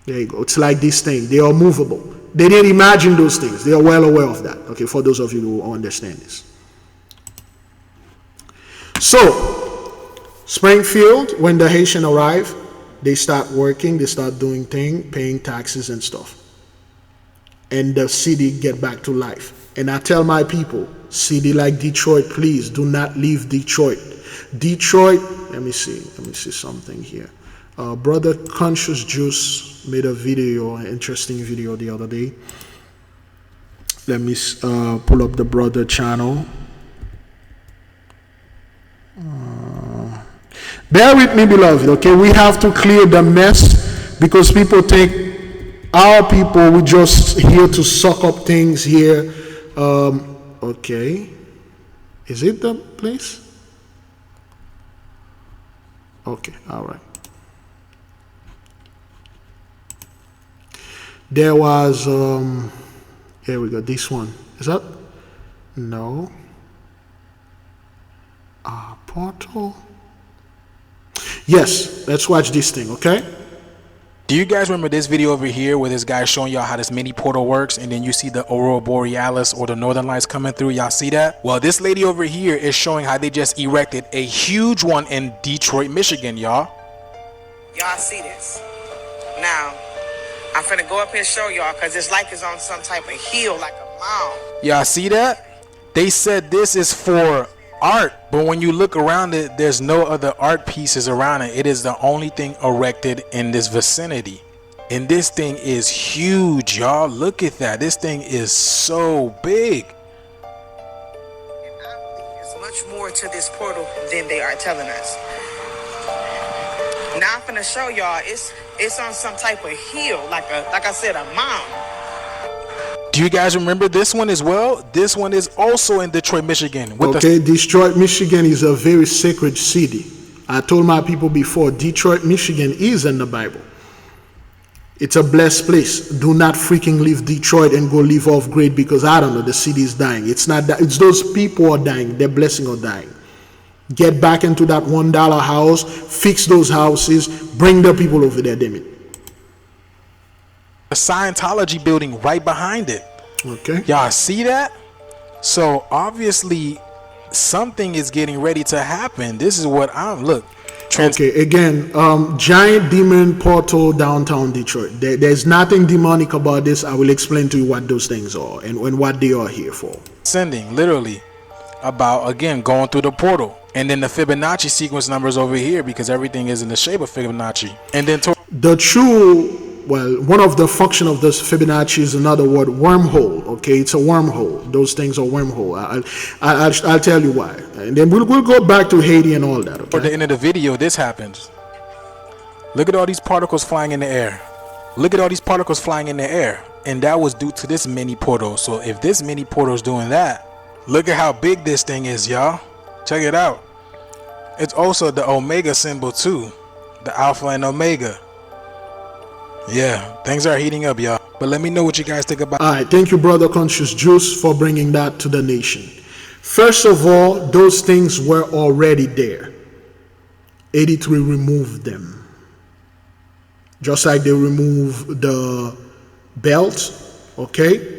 S1: There you go. It's like this thing. They are movable. They didn't imagine those things. They are well aware of that. Okay, for those of you who understand this. So, Springfield, when the Haitian arrive, they start working, they start doing things, paying taxes and stuff. And the city get back to life. And I tell my people, city like Detroit, please do not leave Detroit. Detroit, let me see something here. Brother Conscious Juice made a video, an interesting video the other day. Let me pull up the brother channel. Bear with me, beloved, okay? We have to clear the mess because people think our people, we just here to suck up things here. Okay. Is it the place? Okay, all right. There was, here we go, this one. Is that? No. Portal. Yes, let's watch this thing, okay?
S8: Do you guys remember this video over here where this guy showing y'all how this mini portal works, and then you see the Aurora Borealis or the Northern Lights coming through? Y'all see that? Well, this lady over here is showing how they just erected a huge one in Detroit, Michigan, y'all.
S10: Y'all see this? Now, I'm finna go up here and show y'all because it's like it's on some type of hill, like a mound.
S8: Y'all see that? They said this is for art, but when you look around it, there's no other art pieces around it. It is the only thing erected in this vicinity, and this thing is huge, y'all. Look at that. This thing is so big.
S10: And I believe there's much more to this portal than they are telling us. Now I'm finna show y'all it's on some type of hill, like I said, a mound.
S8: Do you guys remember this one as well? This one is also in Detroit, Michigan.
S1: Okay, Detroit, Michigan is a very sacred city. I told my people before, Detroit, Michigan is in the Bible. It's a blessed place. Do not freaking leave Detroit and go live off grid because I don't know, the city is dying. It's not that, it's those people are dying, their blessing are dying. Get back into that $1 house, fix those houses, bring the people over there, damn it.
S8: The Scientology building right behind it.
S1: Okay.
S8: Y'all see that? So obviously something is getting ready to happen. This is what I'm
S1: okay, again, giant demon portal downtown Detroit. There's nothing demonic about this. I will explain to you what those things are and what they are here for.
S8: Sending literally about, again, going through the portal. And then the Fibonacci sequence numbers over here because everything is in the shape of Fibonacci. And then
S1: the true, well, one of the function of this Fibonacci is another word, wormhole. Okay, it's a wormhole. Those things are wormhole. I'll tell you why. And then we'll go back to Haiti and all that. Okay?
S8: At the end of the video, this happens. Look at all these particles flying in the air. Look at all these particles flying in the air. And that was due to this mini portal. So if this mini portal is doing that, look at how big this thing is, y'all. Check it out. It's also the Omega symbol too. The Alpha and Omega. Yeah, things are heating up, y'all. But let me know what you guys think about.
S1: All right, thank you, Brother Conscious Juice, for bringing that to the nation. First of all, those things were already there. 83 removed them. Just like they removed the belt, okay?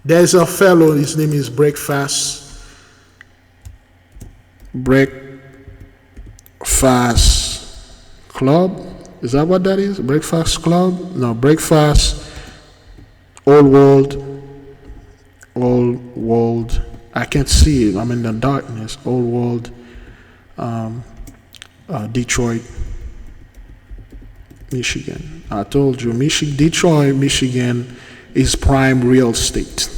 S1: There's a fellow, his name is Breakfast Club. Is that what that is? Breakfast Club? No, Breakfast Old World. I can't see it. I'm in the darkness. Old World. Detroit, Michigan. I told you, Detroit, Michigan is prime real estate.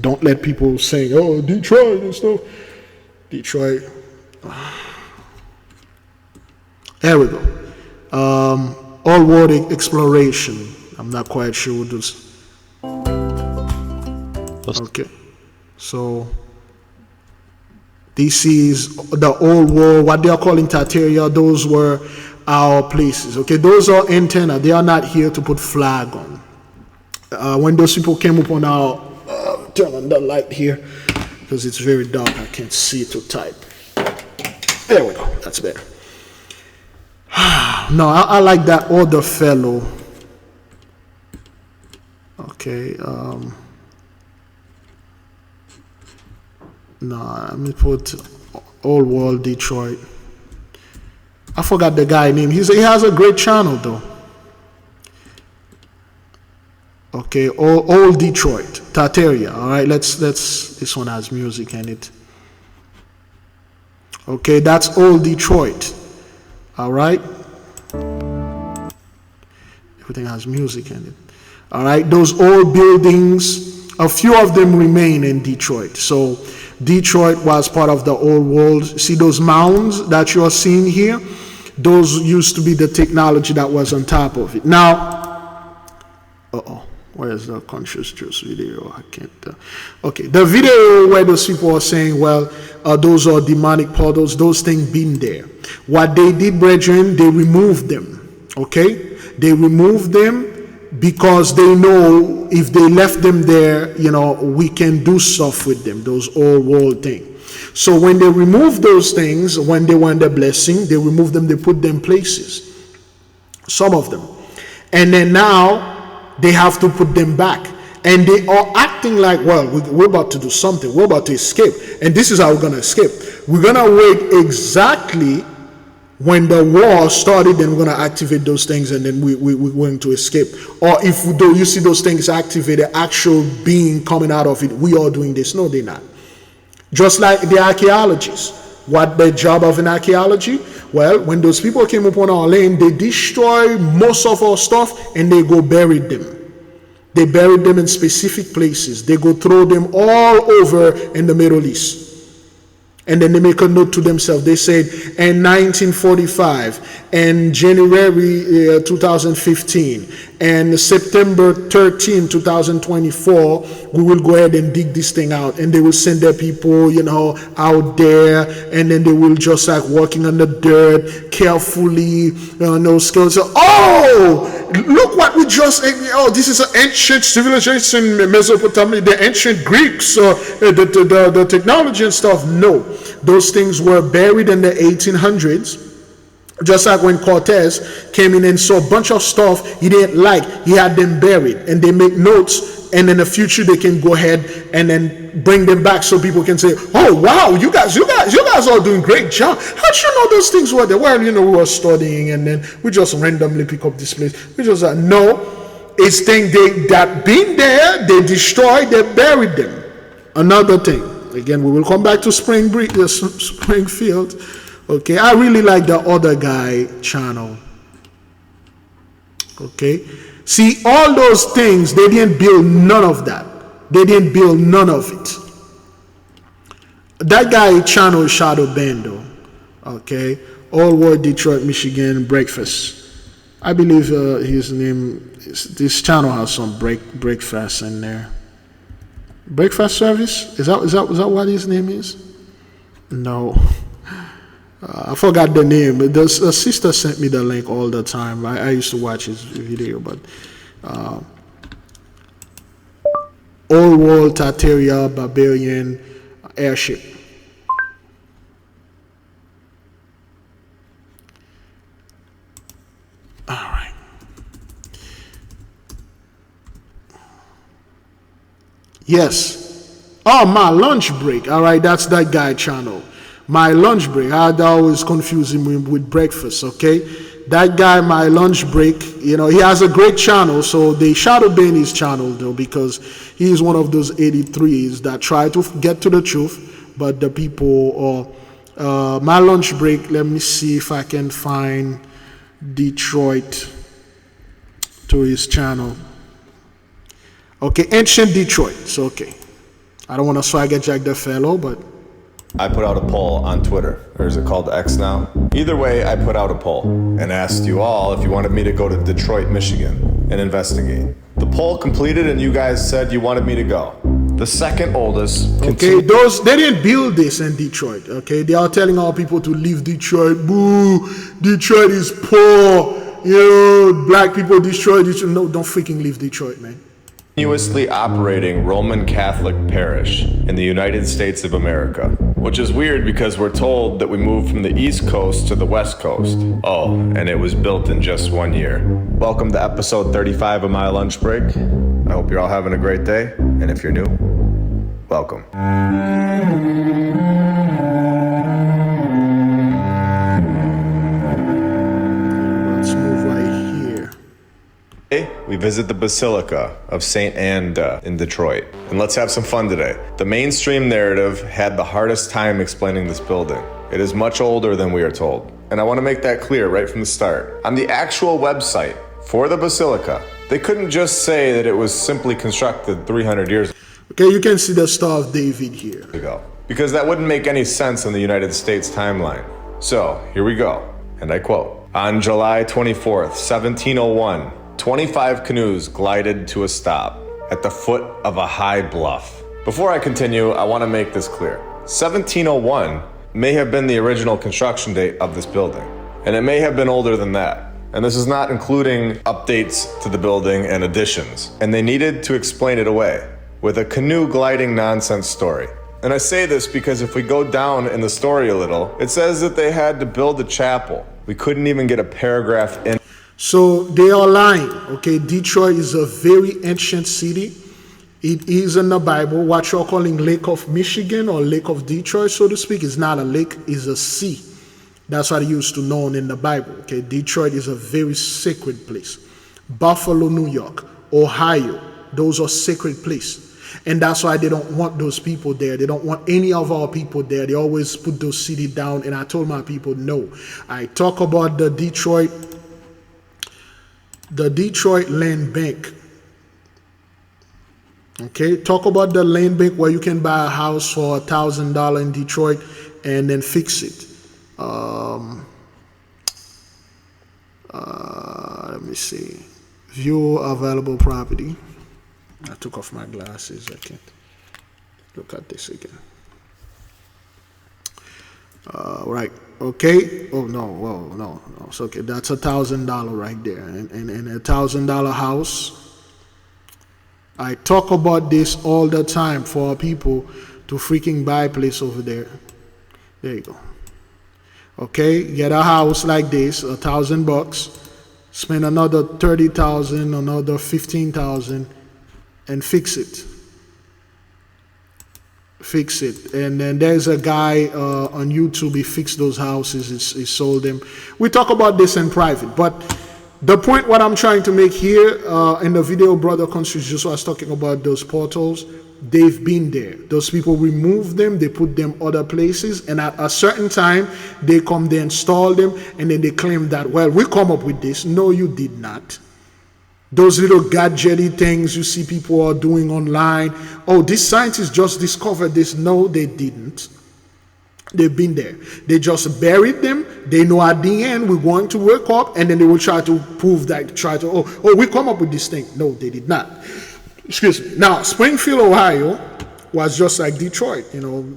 S1: Don't let people say, oh, Detroit and stuff. Detroit. There we go. All world exploration. I'm not quite sure what this. Okay. So this is the old world, what they are calling Tartaria. Those were our places. Okay, those are antenna. They are not here to put flag on. When those people came up on our turn on the light here because it's very dark. I can't see it to type. There we go. That's better. No, I like that other fellow. Okay. No, let me put Old World Detroit. I forgot the guy name. He has a great channel though. Okay, Old Detroit, Tartaria. All right, let's. This one has music in it. Okay, that's Old Detroit. All right. Everything has music in it. All right, those old buildings, a few of them remain in Detroit. So Detroit was part of the old world. See those mounds that you're seeing here? Those used to be the technology that was on top of it. Now, where's the conscious juice video? I can't. Okay, the video where those people are saying, well, those are demonic portals, those things been there. What they did, brethren, they removed them. Okay, they removed them because they know if they left them there, we can do stuff with them, those old world things. So when they remove those things, when they want the blessing, they remove them, they put them places, some of them. And then now they have to put them back. And they are acting like, well, we're about to do something. We're about to escape. And this is how we're going to escape. We're going to wait exactly when the war started, then we're going to activate those things, and then we're going to escape. Or if you see those things activated, actual being coming out of it, we are doing this. No, they're not. Just like the archaeologists. What the job of an archaeology? Well, when those people came upon our land, they destroy most of our stuff and they go bury them. They buried them in specific places. They go throw them all over in the Middle East. And then they make a note to themselves. They said, in 1945, and January 2015, and September 13, 2024, we will go ahead and dig this thing out. And they will send their people, out there. And then they will just like walking on the dirt, carefully, no skills. So, look what we just, this is an ancient civilization in Mesopotamia, the ancient Greeks, the technology and stuff. No, those things were buried in the 1800s. Just like when Cortez came in and saw a bunch of stuff he didn't like, he had them buried, and they make notes, and in the future they can go ahead and then bring them back so people can say, oh wow, you guys are doing great job. How'd you know those things were there? Well, we were studying, and then we just randomly pick up this place. We just no, it's things that been there, they destroyed, they buried them. Another thing, again, we will come back to Springfield. Okay, I really like the other guy channel. Okay, see all those things, they didn't build none of that. They didn't build none of it. That guy channel is Shadow Bando. Okay, Old World Detroit, Michigan Breakfast. I believe his name. This channel has some breakfast in there. Breakfast service? Is that what his name is? No. I forgot the name, but a sister sent me the link all the time. I used to watch his video, but Old World Tartaria Barbarian Airship. All right. Yes. Oh, my lunch break. All right, that's that guy channel. My lunch break, I'd always confuse him with breakfast, okay? That guy, my lunch break, he has a great channel, so they shadow ban his channel, though, because he is one of those 83s that try to get to the truth, but the people, my lunch break, let me see if I can find Detroit to his channel. Okay, Ancient Detroit, so okay. I don't want to swagger jack the fellow, but
S11: I put out a poll on Twitter, or is it called X now? Either way, I put out a poll and asked you all if you wanted me to go to Detroit, Michigan and investigate. The poll completed and you guys said you wanted me to go. The second oldest.
S1: Okay, they didn't build this in Detroit, okay? They are telling all people to leave Detroit. Boo, Detroit is poor. Black people destroy Detroit. No, don't freaking leave Detroit, man.
S11: Continuously operating Roman Catholic parish in the United States of America, which is weird because we're told that we moved from the East Coast to the West Coast. Oh, and it was built in just 1 year. Welcome to episode 35 of My Lunch Break. I hope you're all having a great day, and if you're new, welcome. we visit the Basilica of St. Anne in Detroit. And let's have some fun today. The mainstream narrative had the hardest time explaining this building. It is much older than we are told. And I want to make that clear right from the start. On the actual website for the Basilica, they couldn't just say that it was simply constructed 300 years
S1: Okay, you can see the Star of David here.
S11: ago, because that wouldn't make any sense in the United States timeline. So, here we go, and I quote, "On July 24th, 1701, 25 canoes glided to a stop at the foot of a high bluff." Before I continue, I want to make this clear. 1701 may have been the original construction date of this building, and it may have been older than that. And this is not including updates to the building and additions. And they needed to explain it away with a canoe gliding nonsense story. And I say this because if we go down in the story a little, it says that they had to build a chapel. We couldn't even get a paragraph in.
S1: So they are lying, okay? Detroit is a very ancient city. It is in the Bible, what you're calling Lake of Michigan or Lake of Detroit, so to speak, is not a lake, it's a sea. That's what it used to known in the Bible, okay? Detroit is a very sacred place. Buffalo, New York, Ohio, those are sacred places. And that's why they don't want those people there. They don't want any of our people there. They always put those cities down. And I told my people, no. I talk about the Detroit land bank. Okay, talk about the land bank where you can buy a house for $1,000 in Detroit and then fix it. Let me see. View available property. I took off my glasses. I can't look at this again. Right. Okay. Oh no. Whoa. No. It's okay. That's $1,000 right there, and a $1,000 house. I talk about this all the time for people to freaking buy a place over there. There you go. Okay, get a house like this, $1,000. Spend another $30,000, another $15,000, and fix it. Fix it. And then there's a guy on YouTube. He fixed those houses. He sold them. We talk about this in private, but the point what I'm trying to make here in the video, Brother Constance just was talking about those portals. They've been there. Those people removed them, they put them other places, and at a certain time they come, they install them, and then they claim that, well, we come up with this. No, you did not. Those little gadgety things you see people are doing online. Oh, these scientists just discovered this. No, they didn't. They've been there. They just buried them. They know at the end we're going to wake up, and then they will try to prove that, oh, we come up with this thing. No, they did not. Excuse me. Now, Springfield, Ohio was just like Detroit,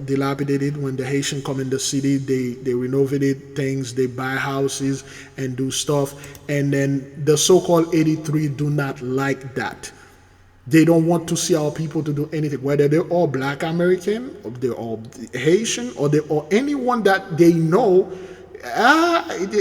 S1: dilapidated. When the Haitians come in the city, they renovated things, they buy houses and do stuff. And then the so-called 83 do not like that. They don't want to see our people to do anything, whether they're all Black American, or they're all Haitian, or they're all anyone that they know,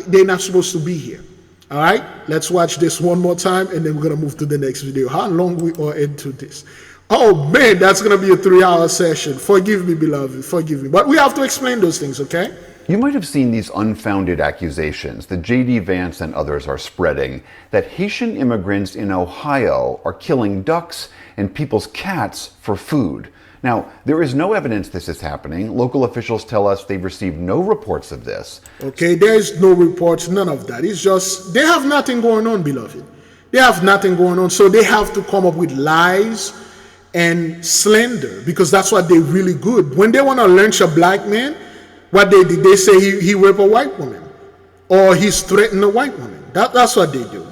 S1: they're not supposed to be here. All right, let's watch this one more time, and then we're going to move to the next video. How long we are into this? Oh, man, that's going to be a 3-hour session. Forgive me, beloved. Forgive me. But we have to explain those things, okay?
S27: You might have seen these unfounded accusations that J.D. Vance and others are spreading that Haitian immigrants in Ohio are killing ducks and people's cats for food. Now, there is no evidence this is happening. Local officials tell us they've received no reports of this.
S1: Okay, there's no reports, none of that. It's just, they have nothing going on, beloved. They have nothing going on, so they have to come up with lies and slander, because that's what they're really good. When they want to lynch a black man, what they did, they say he raped a white woman, or he's threatened a white woman. That's what they do.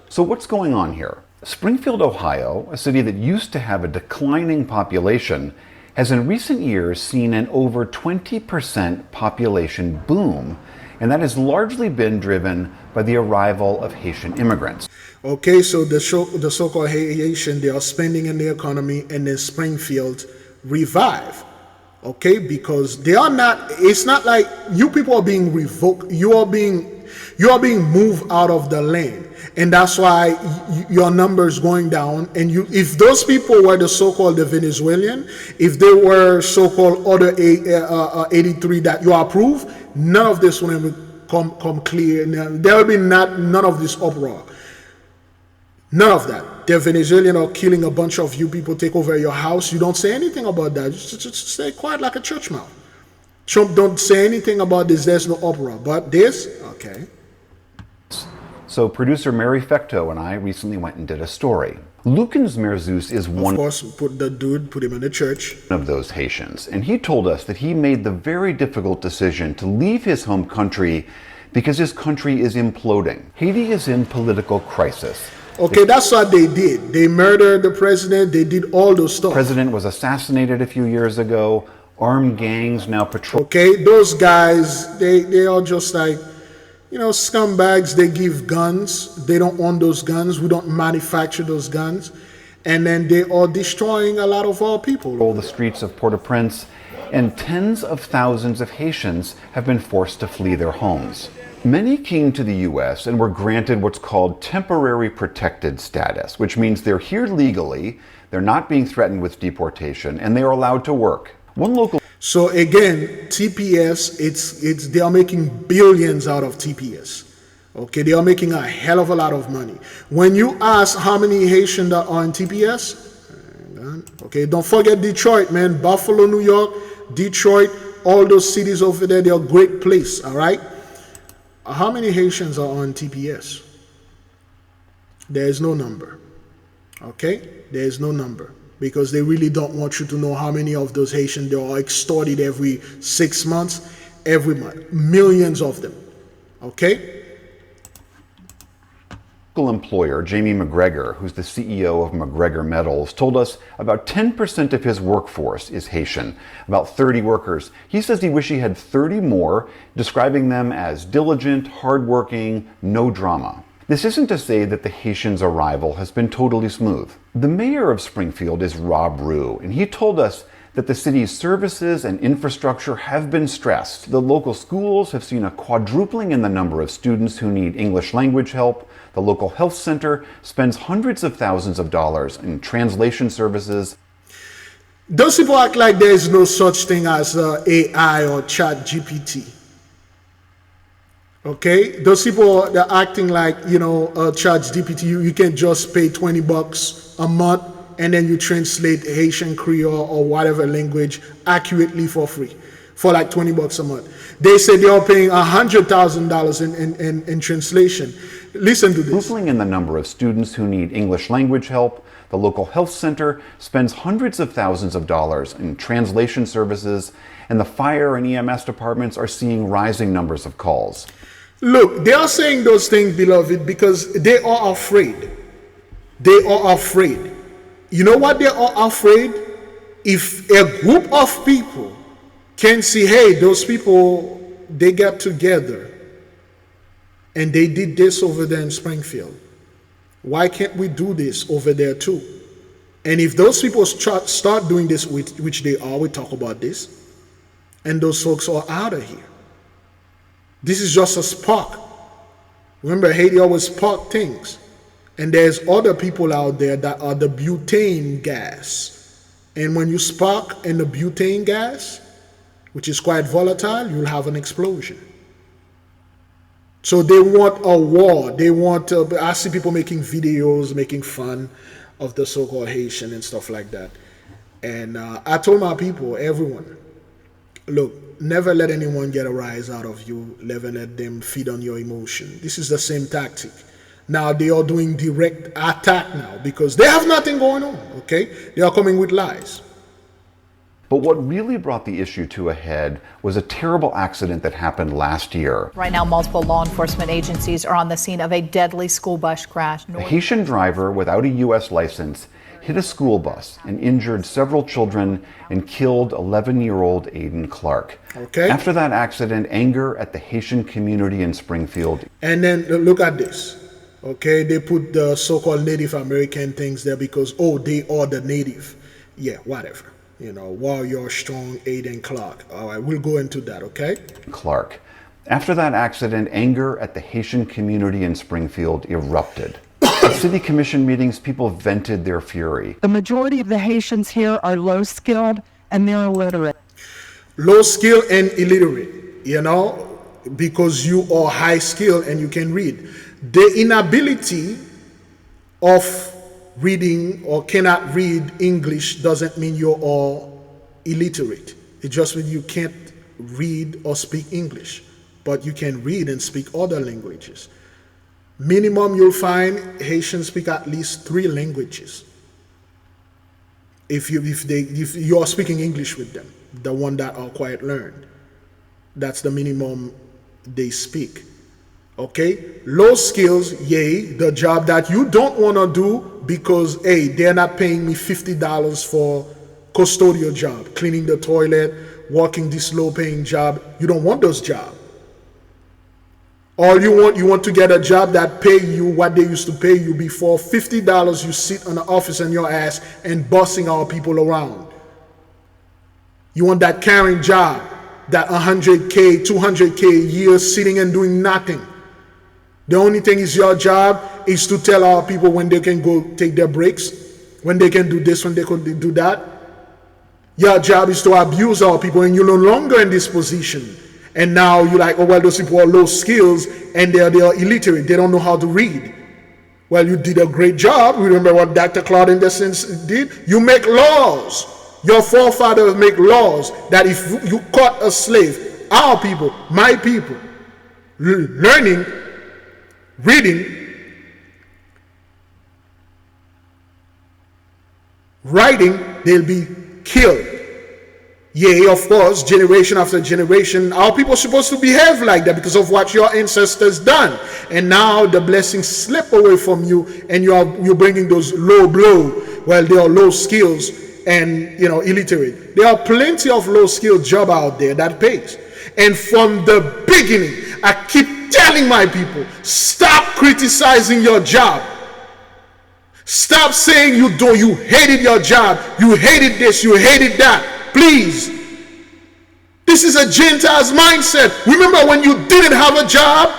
S27: So what's going on here? Springfield, Ohio, a city that used to have a declining population, has in recent years seen an over 20% population boom, and that has largely been driven by the arrival of Haitian immigrants.
S1: Okay, so the so-called Haitian, they are spending in the economy, and then Springfield revive. Okay, because they are not, it's not like you people are being revoked, you are being moved out of the land. And that's why your numbers going down. And if those people were the so-called the Venezuelan, if they were so-called other 83 that you approve, none of this will come clear. There will be none of this uproar. None of that. The Venezuelan are killing a bunch of you people, take over your house. You don't say anything about that. Just stay quiet like a church mouse. Trump don't say anything about this. There's no uproar. But this, okay.
S27: So producer Mary Fecto and I recently went and did a story. Lukens Merzus is one
S1: of course, put him in the church.
S27: Of those Haitians. And he told us that he made the very difficult decision to leave his home country because his country is imploding. Haiti is in political crisis.
S1: Okay, that's what they did. They murdered the president. They did all those stuff.
S27: The president was assassinated a few years ago. Armed gangs now patrol.
S1: Okay, those guys, they are just like, you know, scumbags. They give guns. They don't own those guns. We don't manufacture those guns. And then they are destroying a lot of our people.
S27: All the streets of Port-au-Prince, and tens of thousands of Haitians have been forced to flee their homes. Many came to the U.S. and were granted what's called temporary protected status, which means they're here legally, they're not being threatened with deportation, and they are allowed to work. One local.
S1: So again, TPS, they are making billions out of TPS. Okay, they are making a hell of a lot of money. When you ask how many Haitians that are in TPS, okay, don't forget Detroit, man. Buffalo, New York, Detroit, all those cities over there, they're a great place, all right? How many Haitians are on TPS? There is no number. Okay? There is no number. Because they really don't want you to know how many of those Haitians they are extorted every 6 months, every month. Millions of them. Okay?
S27: Employer Jamie McGregor, who's the CEO of McGregor Metals, told us about 10% of his workforce is Haitian, about 30 workers. He says he wishes he had 30 more, describing them as diligent, hardworking, no drama. This isn't to say that the Haitians' arrival has been totally smooth. The mayor of Springfield is Rob Rue, and he told us that the city's services and infrastructure have been stressed. The local schools have seen a quadrupling in the number of students who need English language help. The local health center spends hundreds of thousands of dollars in translation services.
S1: Those people act like there is no such thing as AI or Chat GPT. Okay? Those people, they're acting like, Chat GPT, you can just pay $20 a month and then you translate Haitian Creole or whatever language accurately for free, for like $20 a month. They say they are paying $100,000 in translation. Listen to this.
S27: Tripling in the number of students who need English language help. The local health center spends hundreds of thousands of dollars in translation services, and the fire and EMS departments are seeing rising numbers of calls.
S1: Look, they are saying those things, beloved, because they are afraid. They are afraid. You know what they are afraid? If a group of people can see, hey, those people, they got together and they did this over there in Springfield. Why can't we do this over there too? And if those people start doing this, which they are, we talk about this, and those folks are out of here. This is just a spark. Remember, Haiti always spark things. And there's other people out there that are the butane gas. And when you spark in the butane gas, which is quite volatile, you'll have an explosion. So they want a war. They want, I see people making videos, making fun of the so-called Haitian and stuff like that. And I told my people, everyone, look, never let anyone get a rise out of you. Never let them feed on your emotion. This is the same tactic. Now they are doing direct attack now because they have nothing going on, okay? They are coming with lies.
S27: But what really brought the issue to a head was a terrible accident that happened last year.
S4: Right now, multiple law enforcement agencies are on the scene of a deadly school bus crash.
S27: A Haitian driver without a U.S. license hit a school bus and injured several children and killed 11-year-old Aiden Clark.
S1: Okay.
S27: After that accident, anger at the Haitian community in Springfield.
S1: And then look at this. Okay, they put the so-called Native American things there because, oh, they are the native. Yeah, whatever. Warrior Strong, Aiden Clark. All right, we'll go into that, okay?
S27: Clark. After that accident, anger at the Haitian community in Springfield erupted. At city commission meetings, people vented their fury.
S6: The majority of the Haitians here are low-skilled and they're illiterate.
S1: Low-skilled and illiterate, because you are high-skilled and you can read. The inability of reading or cannot read English doesn't mean you're all illiterate. It just means you can't read or speak English, but you can read and speak other languages. Minimum, you'll find Haitians speak at least 3 languages. If you are speaking English with them, the one that are quite learned, that's the minimum they speak. Okay, low skills, yay, the job that you don't want to do because, hey, they're not paying me $50 for custodial job, cleaning the toilet, working this low paying job. You don't want those jobs. All you want to get a job that pay you what they used to pay you before. $50, you sit in the office on your ass and bossing our people around. You want that carrying job, that $100K, $200K a year sitting and doing nothing. The only thing is your job is to tell our people when they can go take their breaks, when they can do this, when they can do that. Your job is to abuse our people, and you're no longer in this position. And now you're like, oh, well, those people are low skills and they are illiterate. They don't know how to read. Well, you did a great job. Remember what Dr. Claude Anderson did? You make laws. Your forefathers make laws that if you caught a slave, our people, my people, learning, reading, writing, they'll be killed. Yea, of course, generation after generation, our people are supposed to behave like that because of what your ancestors done. And now the blessings slip away from you, and you're bringing those low blow. Well, they are low skills and illiterate. There are plenty of low skilled job out there that pays. And from the beginning, I keep telling my people, stop criticizing your job. Stop saying you hated your job, you hated this, you hated that. Please. This is a Gentile's mindset. Remember when you didn't have a job?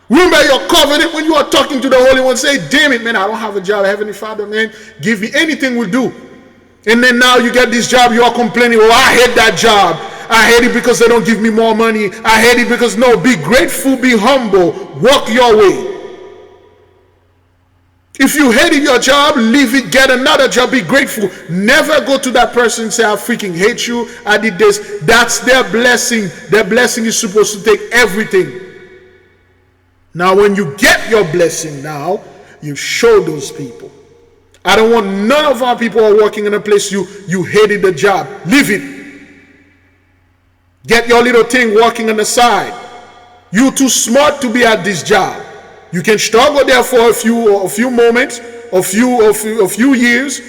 S1: Remember your covenant when you are talking to the Holy One, say, damn it, man, I don't have a job. Heavenly Father, man, give me anything will do. And then now you get this job, you are complaining, oh, I hate that job. I hate it because they don't give me more money. I hate it because, no, be grateful, be humble, walk your way. If you hated your job, leave it, get another job, be grateful. Never go to that person and say, I freaking hate you, I did this. That's their blessing. Their blessing is supposed to take everything. Now, when you get your blessing now, you show those people. I don't want none of our people who are working in a place you hated the job. Leave it. Get your little thing working on the side. You're too smart to be at this job. You can struggle there for a few moments, a few years.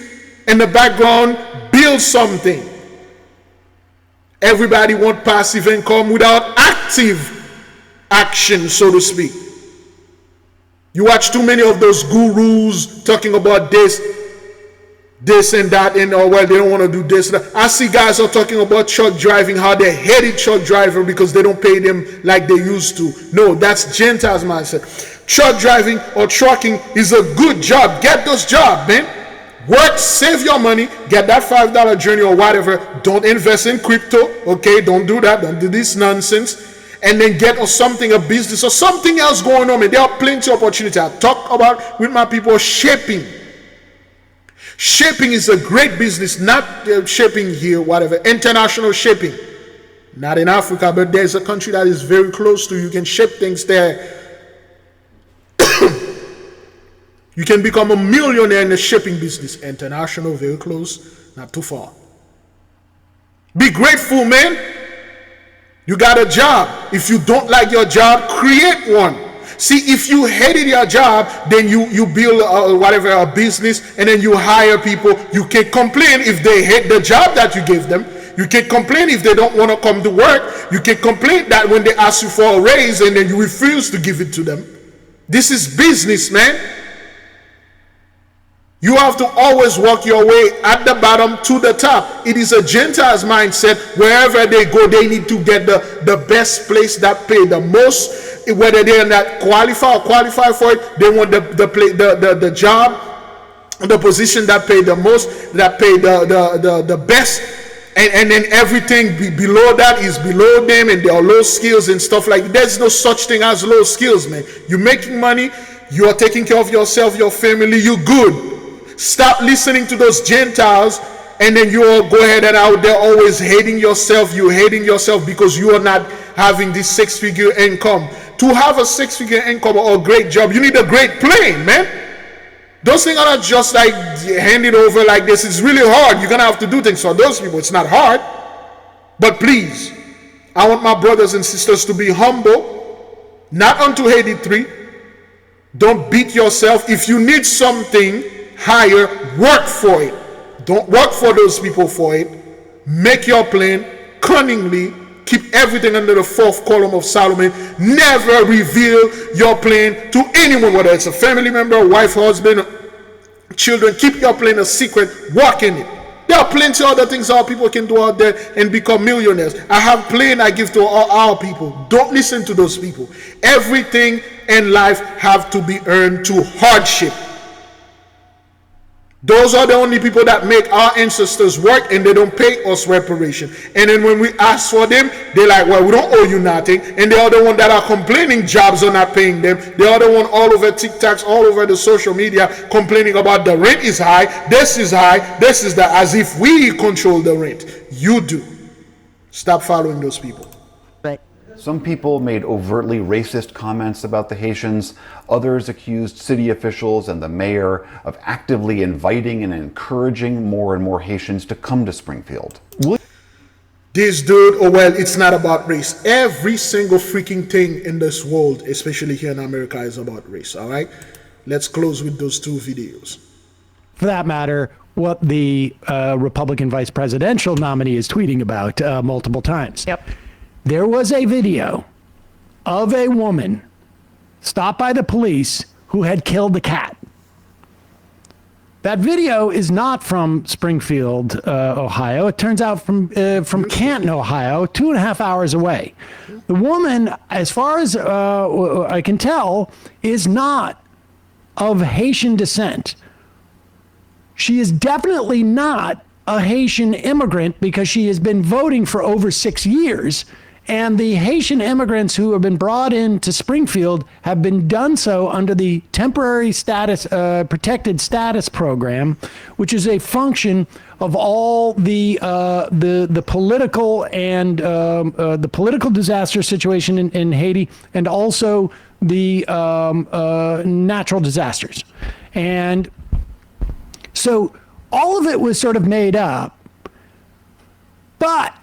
S1: In the background, build something. Everybody wants passive income without active action, so to speak. You watch too many of those gurus talking about this and that, and well, they don't want to do this. I see guys are talking about truck driving, how they hated truck driver because they don't pay them like they used to. No, that's Gentiles mindset. Truck driving or trucking is a good job. Get those jobs, man. Work, save your money, get that $5 journey or whatever. Don't invest in crypto, okay? Don't do that. Don't do this nonsense. And then get something, a business or something else going on. And there are plenty of opportunities. I talk about with my people shipping. Shipping is a great business, not shipping here, whatever. International shipping. Not in Africa, but there's a country that is very close to you. You can ship things there. You can become a millionaire in the shipping business. International, very close, not too far. Be grateful, man. You got a job. If you don't like your job, create one. See, if you hated your job, then you build a business, and then you hire people. You can complain if they hate the job that you gave them. You can complain if they don't want to come to work. You can complain that when they ask you for a raise and then you refuse to give it to them. This is business, man. You have to always work your way at the bottom to the top. It is a Gentile's mindset. Wherever they go, they need to get the best place that pay the most. Whether they're not qualify for it, they want the job, the position that pay the most, that pay the best. And then everything below that is below them, and they are low skills and stuff like that. There's no such thing as low skills, man. You're making money. you are taking care of yourself, your family, you're good. Stop listening to those Gentiles, and then you all go ahead and out there always hating yourself. You're hating yourself because you are not having this 6-figure income. To have a 6-figure income or a great job, you need a great plane, man. Those things are not just like handed over like this. It's really hard. You're going to have to do things for those people. It's not hard. But please, I want my brothers and sisters to be humble, not unto Haiti 3. Don't beat yourself. If you need something higher, work for it. Don't work for those people for it. Make your plan cunningly. Keep everything under the 4th column of Solomon. Never reveal your plan to anyone, whether it's a family member, wife, husband, children. Keep your plan a secret. Work in it. There are plenty of other things our people can do out there and become millionaires. I have plan I give to all our people. Don't listen to those people. Everything in life have to be earned to hardship. Those are the only people that make our ancestors work, and they don't pay us reparation. And then when we ask for them, they're like, well, we don't owe you nothing. And the other one that are complaining jobs are not paying them. The other one all over TikToks, all over the social media, complaining about the rent is high, this is high, this is that, as if we control the rent. You do. Stop following those people.
S27: Some people made overtly racist comments about the Haitians. Others accused city officials and the mayor of actively inviting and encouraging more and more Haitians to come to Springfield.
S1: This dude, oh well, it's not about race. Every single freaking thing in this world, especially here in America, is about race, all right? Let's close with those 2 videos.
S12: For that matter, what the Republican vice presidential nominee is tweeting about multiple times.
S4: Yep.
S12: There was a video of a woman stopped by the police who had killed the cat. That video is not from Springfield, Ohio. It turns out from Canton, Ohio, 2.5 hours away. The woman, as far as I can tell, is not of Haitian descent. She is definitely not a Haitian immigrant because she has been voting for over 6 years. And the Haitian immigrants who have been brought into Springfield have been done so under the temporary status, protected status program, which is a function of all the political and the political disaster situation in Haiti, and also the natural disasters. And so all of it was sort of made up, but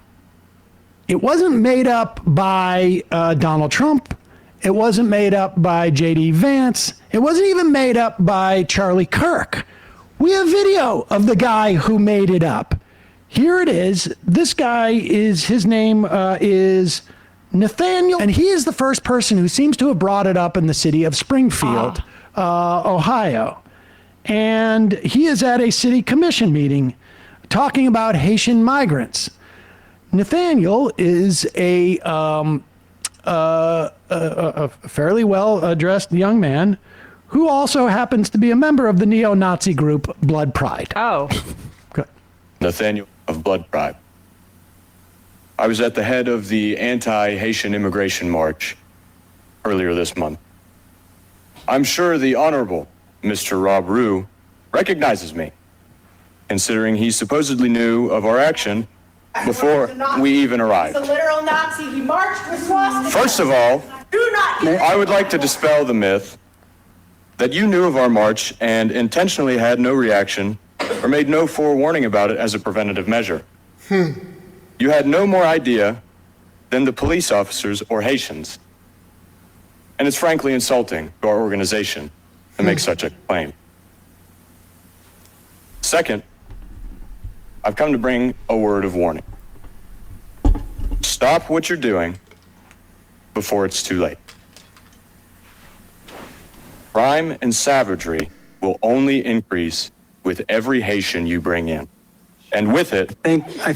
S12: it wasn't made up by Donald Trump. It wasn't made up by J.D. Vance. It wasn't even made up by Charlie Kirk. We have video of the guy who made it up. Here it is. This guy is, his name is Nathaniel, and he is the first person who seems to have brought it up in the city of Springfield, Ohio. And he is at a city commission meeting talking about Haitian migrants. Nathaniel is a fairly well-dressed young man who also happens to be a member of the neo-Nazi group Blood Pride.
S4: Oh.
S12: Good.
S13: Nathaniel of Blood Pride. I was at the head of the anti-Haitian immigration march earlier this month. I'm sure the Honorable Mr. Rob Rue recognizes me, considering he supposedly knew of our action before we even arrived.
S14: He's a literal Nazi. He marched with swastikas.
S13: First of all, I would like to dispel the myth that you knew of our march and intentionally had no reaction or made no forewarning about it as a preventative measure. You had no more idea than the police officers or Haitians. And it's frankly insulting to our organization to make such a claim. Second, I've come to bring a word of warning. Stop what you're doing before it's too late. Crime and savagery will only increase with every Haitian you bring in. And with it,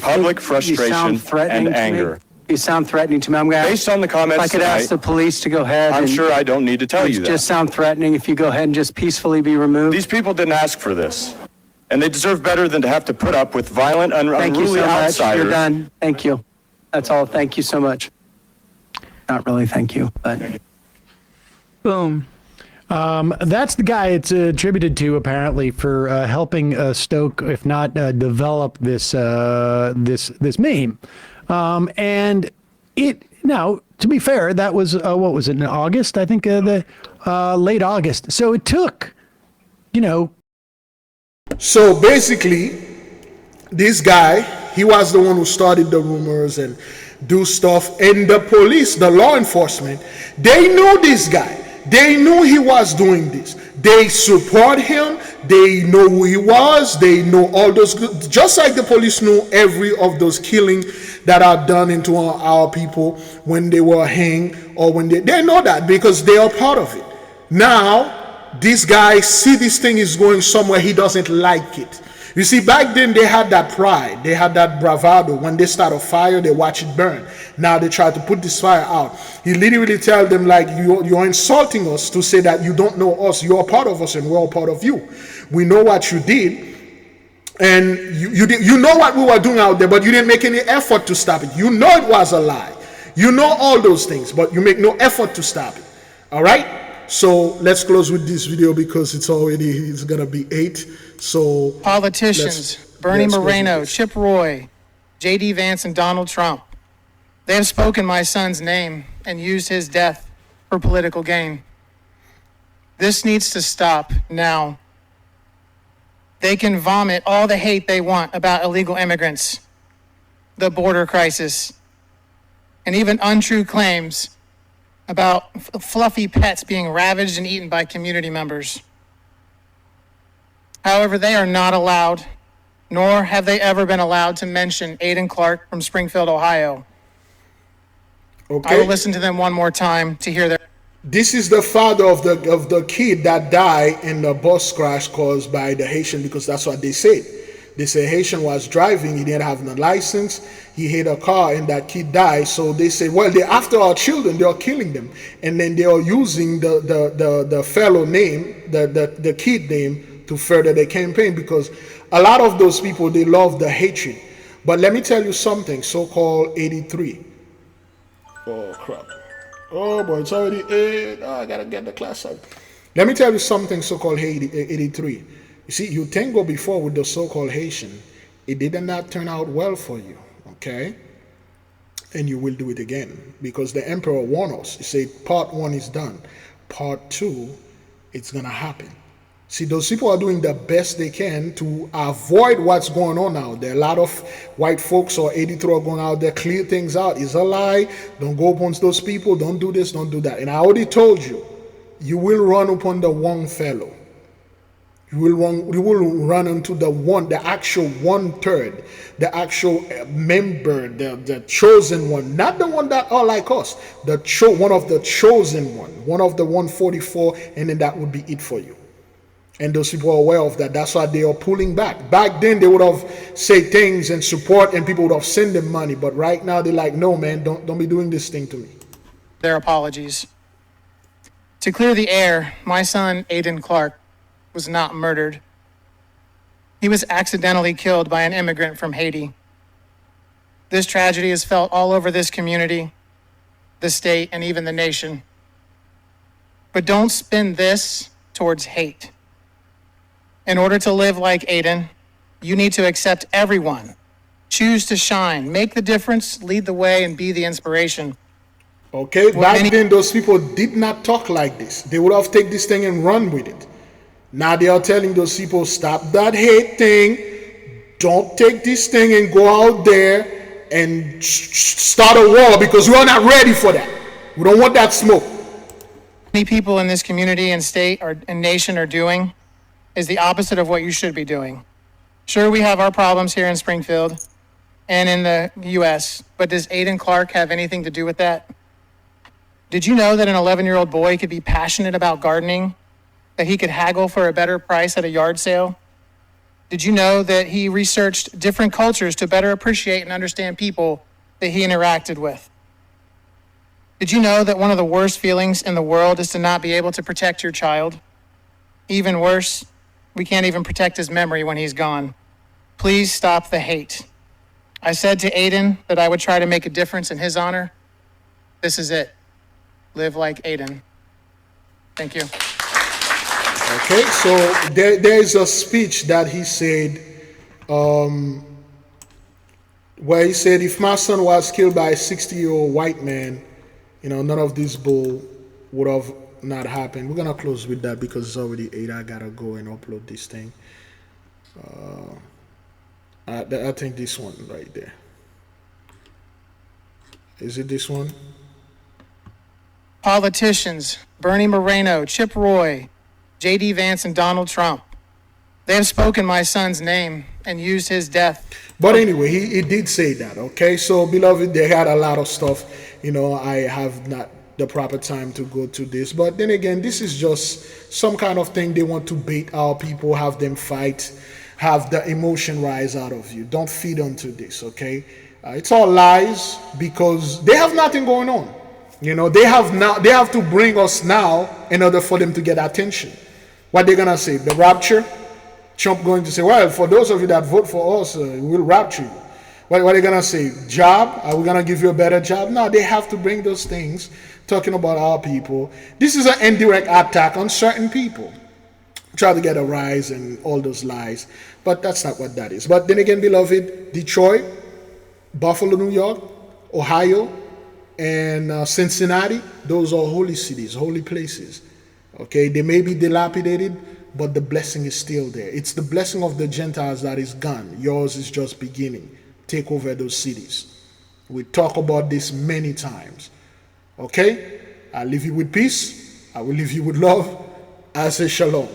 S13: public frustration and anger.
S15: You sound threatening to me. I'm going
S13: based on the comments
S15: if I could
S13: tonight,
S15: ask the police to go ahead.
S13: I'm sure I don't need to tell you that.
S15: Just sound threatening if you go ahead and just peacefully be removed.
S13: These people didn't ask for this. And they deserve better than to have to put up with violent, unruly outsiders.
S15: You're done. Thank you. That's all. Thank you so much. Not really thank you, but...
S12: Boom. That's the guy it's attributed to, apparently, for helping stoke, if not develop this this meme. And it now, to be fair, that was what was it, in August? I think the late August. So it took,
S1: So basically, this guy, he was the one who started the rumors and do stuff. And the police, the law enforcement, they knew this guy. They knew he was doing this. They support him. They know who he was. They know all those, just like the police knew every of those killings that are done into our people when they were hanged or when they know that because they are part of it. Now, this guy see this thing is going somewhere, he doesn't like it. You see, back then they had that pride, they had that bravado. When they start a fire, they watch it burn. Now they try to put this fire out. He literally tell them like, you're insulting us to say that you don't know us. You're a part of us and we're all part of you. We know what you did. And you know what we were doing out there, but you didn't make any effort to stop it. You know it was a lie. You know all those things, but you make no effort to stop it. All right? So let's close with this video because it's gonna be 8. So
S9: politicians, Bernie Moreno, Chip Roy, J.D. Vance, and Donald Trump. They have spoken my son's name and used his death for political gain. This needs to stop now. They can vomit all the hate they want about illegal immigrants, the border crisis, and even untrue claims about fluffy pets being ravaged and eaten by community members. However, they are not allowed, nor have they ever been allowed to mention Aiden Clark from Springfield, Ohio.
S1: Okay.
S9: I will listen to them one more time to hear their...
S1: This is the father of the kid that died in the bus crash caused by the Haitian, because that's what they said. They say Haitian was driving, he didn't have no license, he hit a car and that kid died. So they say, well, they're after our children, they are killing them. And then they are using the fellow name, the kid name to further their campaign, because a lot of those people, they love the hatred. But let me tell you something, so-called 83. Oh, crap. Oh, boy, it's already 8. Oh, I got to get the class up. Let me tell you something, so-called 83. You see, you tango before with the so-called Haitian. It did not turn out well for you, okay? And you will do it again. Because the emperor warned us. He said, part 1 is done. Part 2, it's going to happen. See, those people are doing the best they can to avoid what's going on out there. A lot of white folks or 83 are going out there, clear things out. It's a lie. Don't go against those people. Don't do this, don't do that. And I already told you, you will run upon the one fellow. You will run into the actual 1/3, the actual member, the chosen one, not the one that are like us, one of the chosen one of the 144, and then that would be it for you. And those people are aware of that. That's why they are pulling back. Back then, they would have said things and support, and people would have sent them money. But right now, they're like, no, man, don't be doing this thing to me.
S9: Their apologies. To clear the air, my son, Aiden Clark, was not murdered. He was accidentally killed by an immigrant from Haiti. This tragedy is felt all over this community, the state, and even the nation. But don't spin this towards hate. In order to live like Aiden, you need to accept everyone. Choose to shine, make the difference, lead the way, and be the inspiration.
S1: Okay, back then those people did not talk like this. They would have taken this thing and run with it. Now they are telling those people, stop that hate thing. Don't take this thing and go out there and start a war, because we are not ready for that. We don't want that smoke.
S9: Many people in this community and state and nation are doing is the opposite of what you should be doing. Sure, we have our problems here in Springfield and in the U.S., but does Aiden Clark have anything to do with that? Did you know that an 11-year-old boy could be passionate about gardening, that he could haggle for a better price at a yard sale? Did you know that he researched different cultures to better appreciate and understand people that he interacted with? Did you know that one of the worst feelings in the world is to not be able to protect your child? Even worse, we can't even protect his memory when he's gone. Please stop the hate. I said to Aiden that I would try to make a difference in his honor. This is it. Live like Aiden. Thank you.
S1: Okay, so there is a speech that he said, where he said, if my son was killed by a 60-year-old white man, none of this bull would have not happened. We're gonna close with that because it's already 8. I gotta go and upload this thing. I think this one right there. Is it this one?
S9: Politicians, Bernie Moreno, Chip Roy, J.D. Vance, and Donald Trump. They have spoken my son's name and used his death.
S1: But anyway, he did say that, okay? So, beloved, they had a lot of stuff. I have not the proper time to go to this. But then again, this is just some kind of thing they want to bait our people, have them fight, have the emotion rise out of you. Don't feed onto this, okay? It's all lies because they have nothing going on. They have to bring us now in order for them to get attention. What they're gonna say? The rapture? Trump going to say, well, for those of you that vote for us, we'll rapture you. What are they gonna say? Job? Are we gonna give you a better job? No, they have to bring those things, talking about our people. This is an indirect attack on certain people. Try to get a rise and all those lies. But that's not what that is. But then again, beloved, Detroit, Buffalo, New York, Ohio, and Cincinnati, those are holy cities, holy places. Okay, they may be dilapidated, but the blessing is still there. It's the blessing of the Gentiles that is gone. Yours is just beginning. Take over those cities. We talk about this many times. Okay, I leave you with peace. I will leave you with love. I say shalom.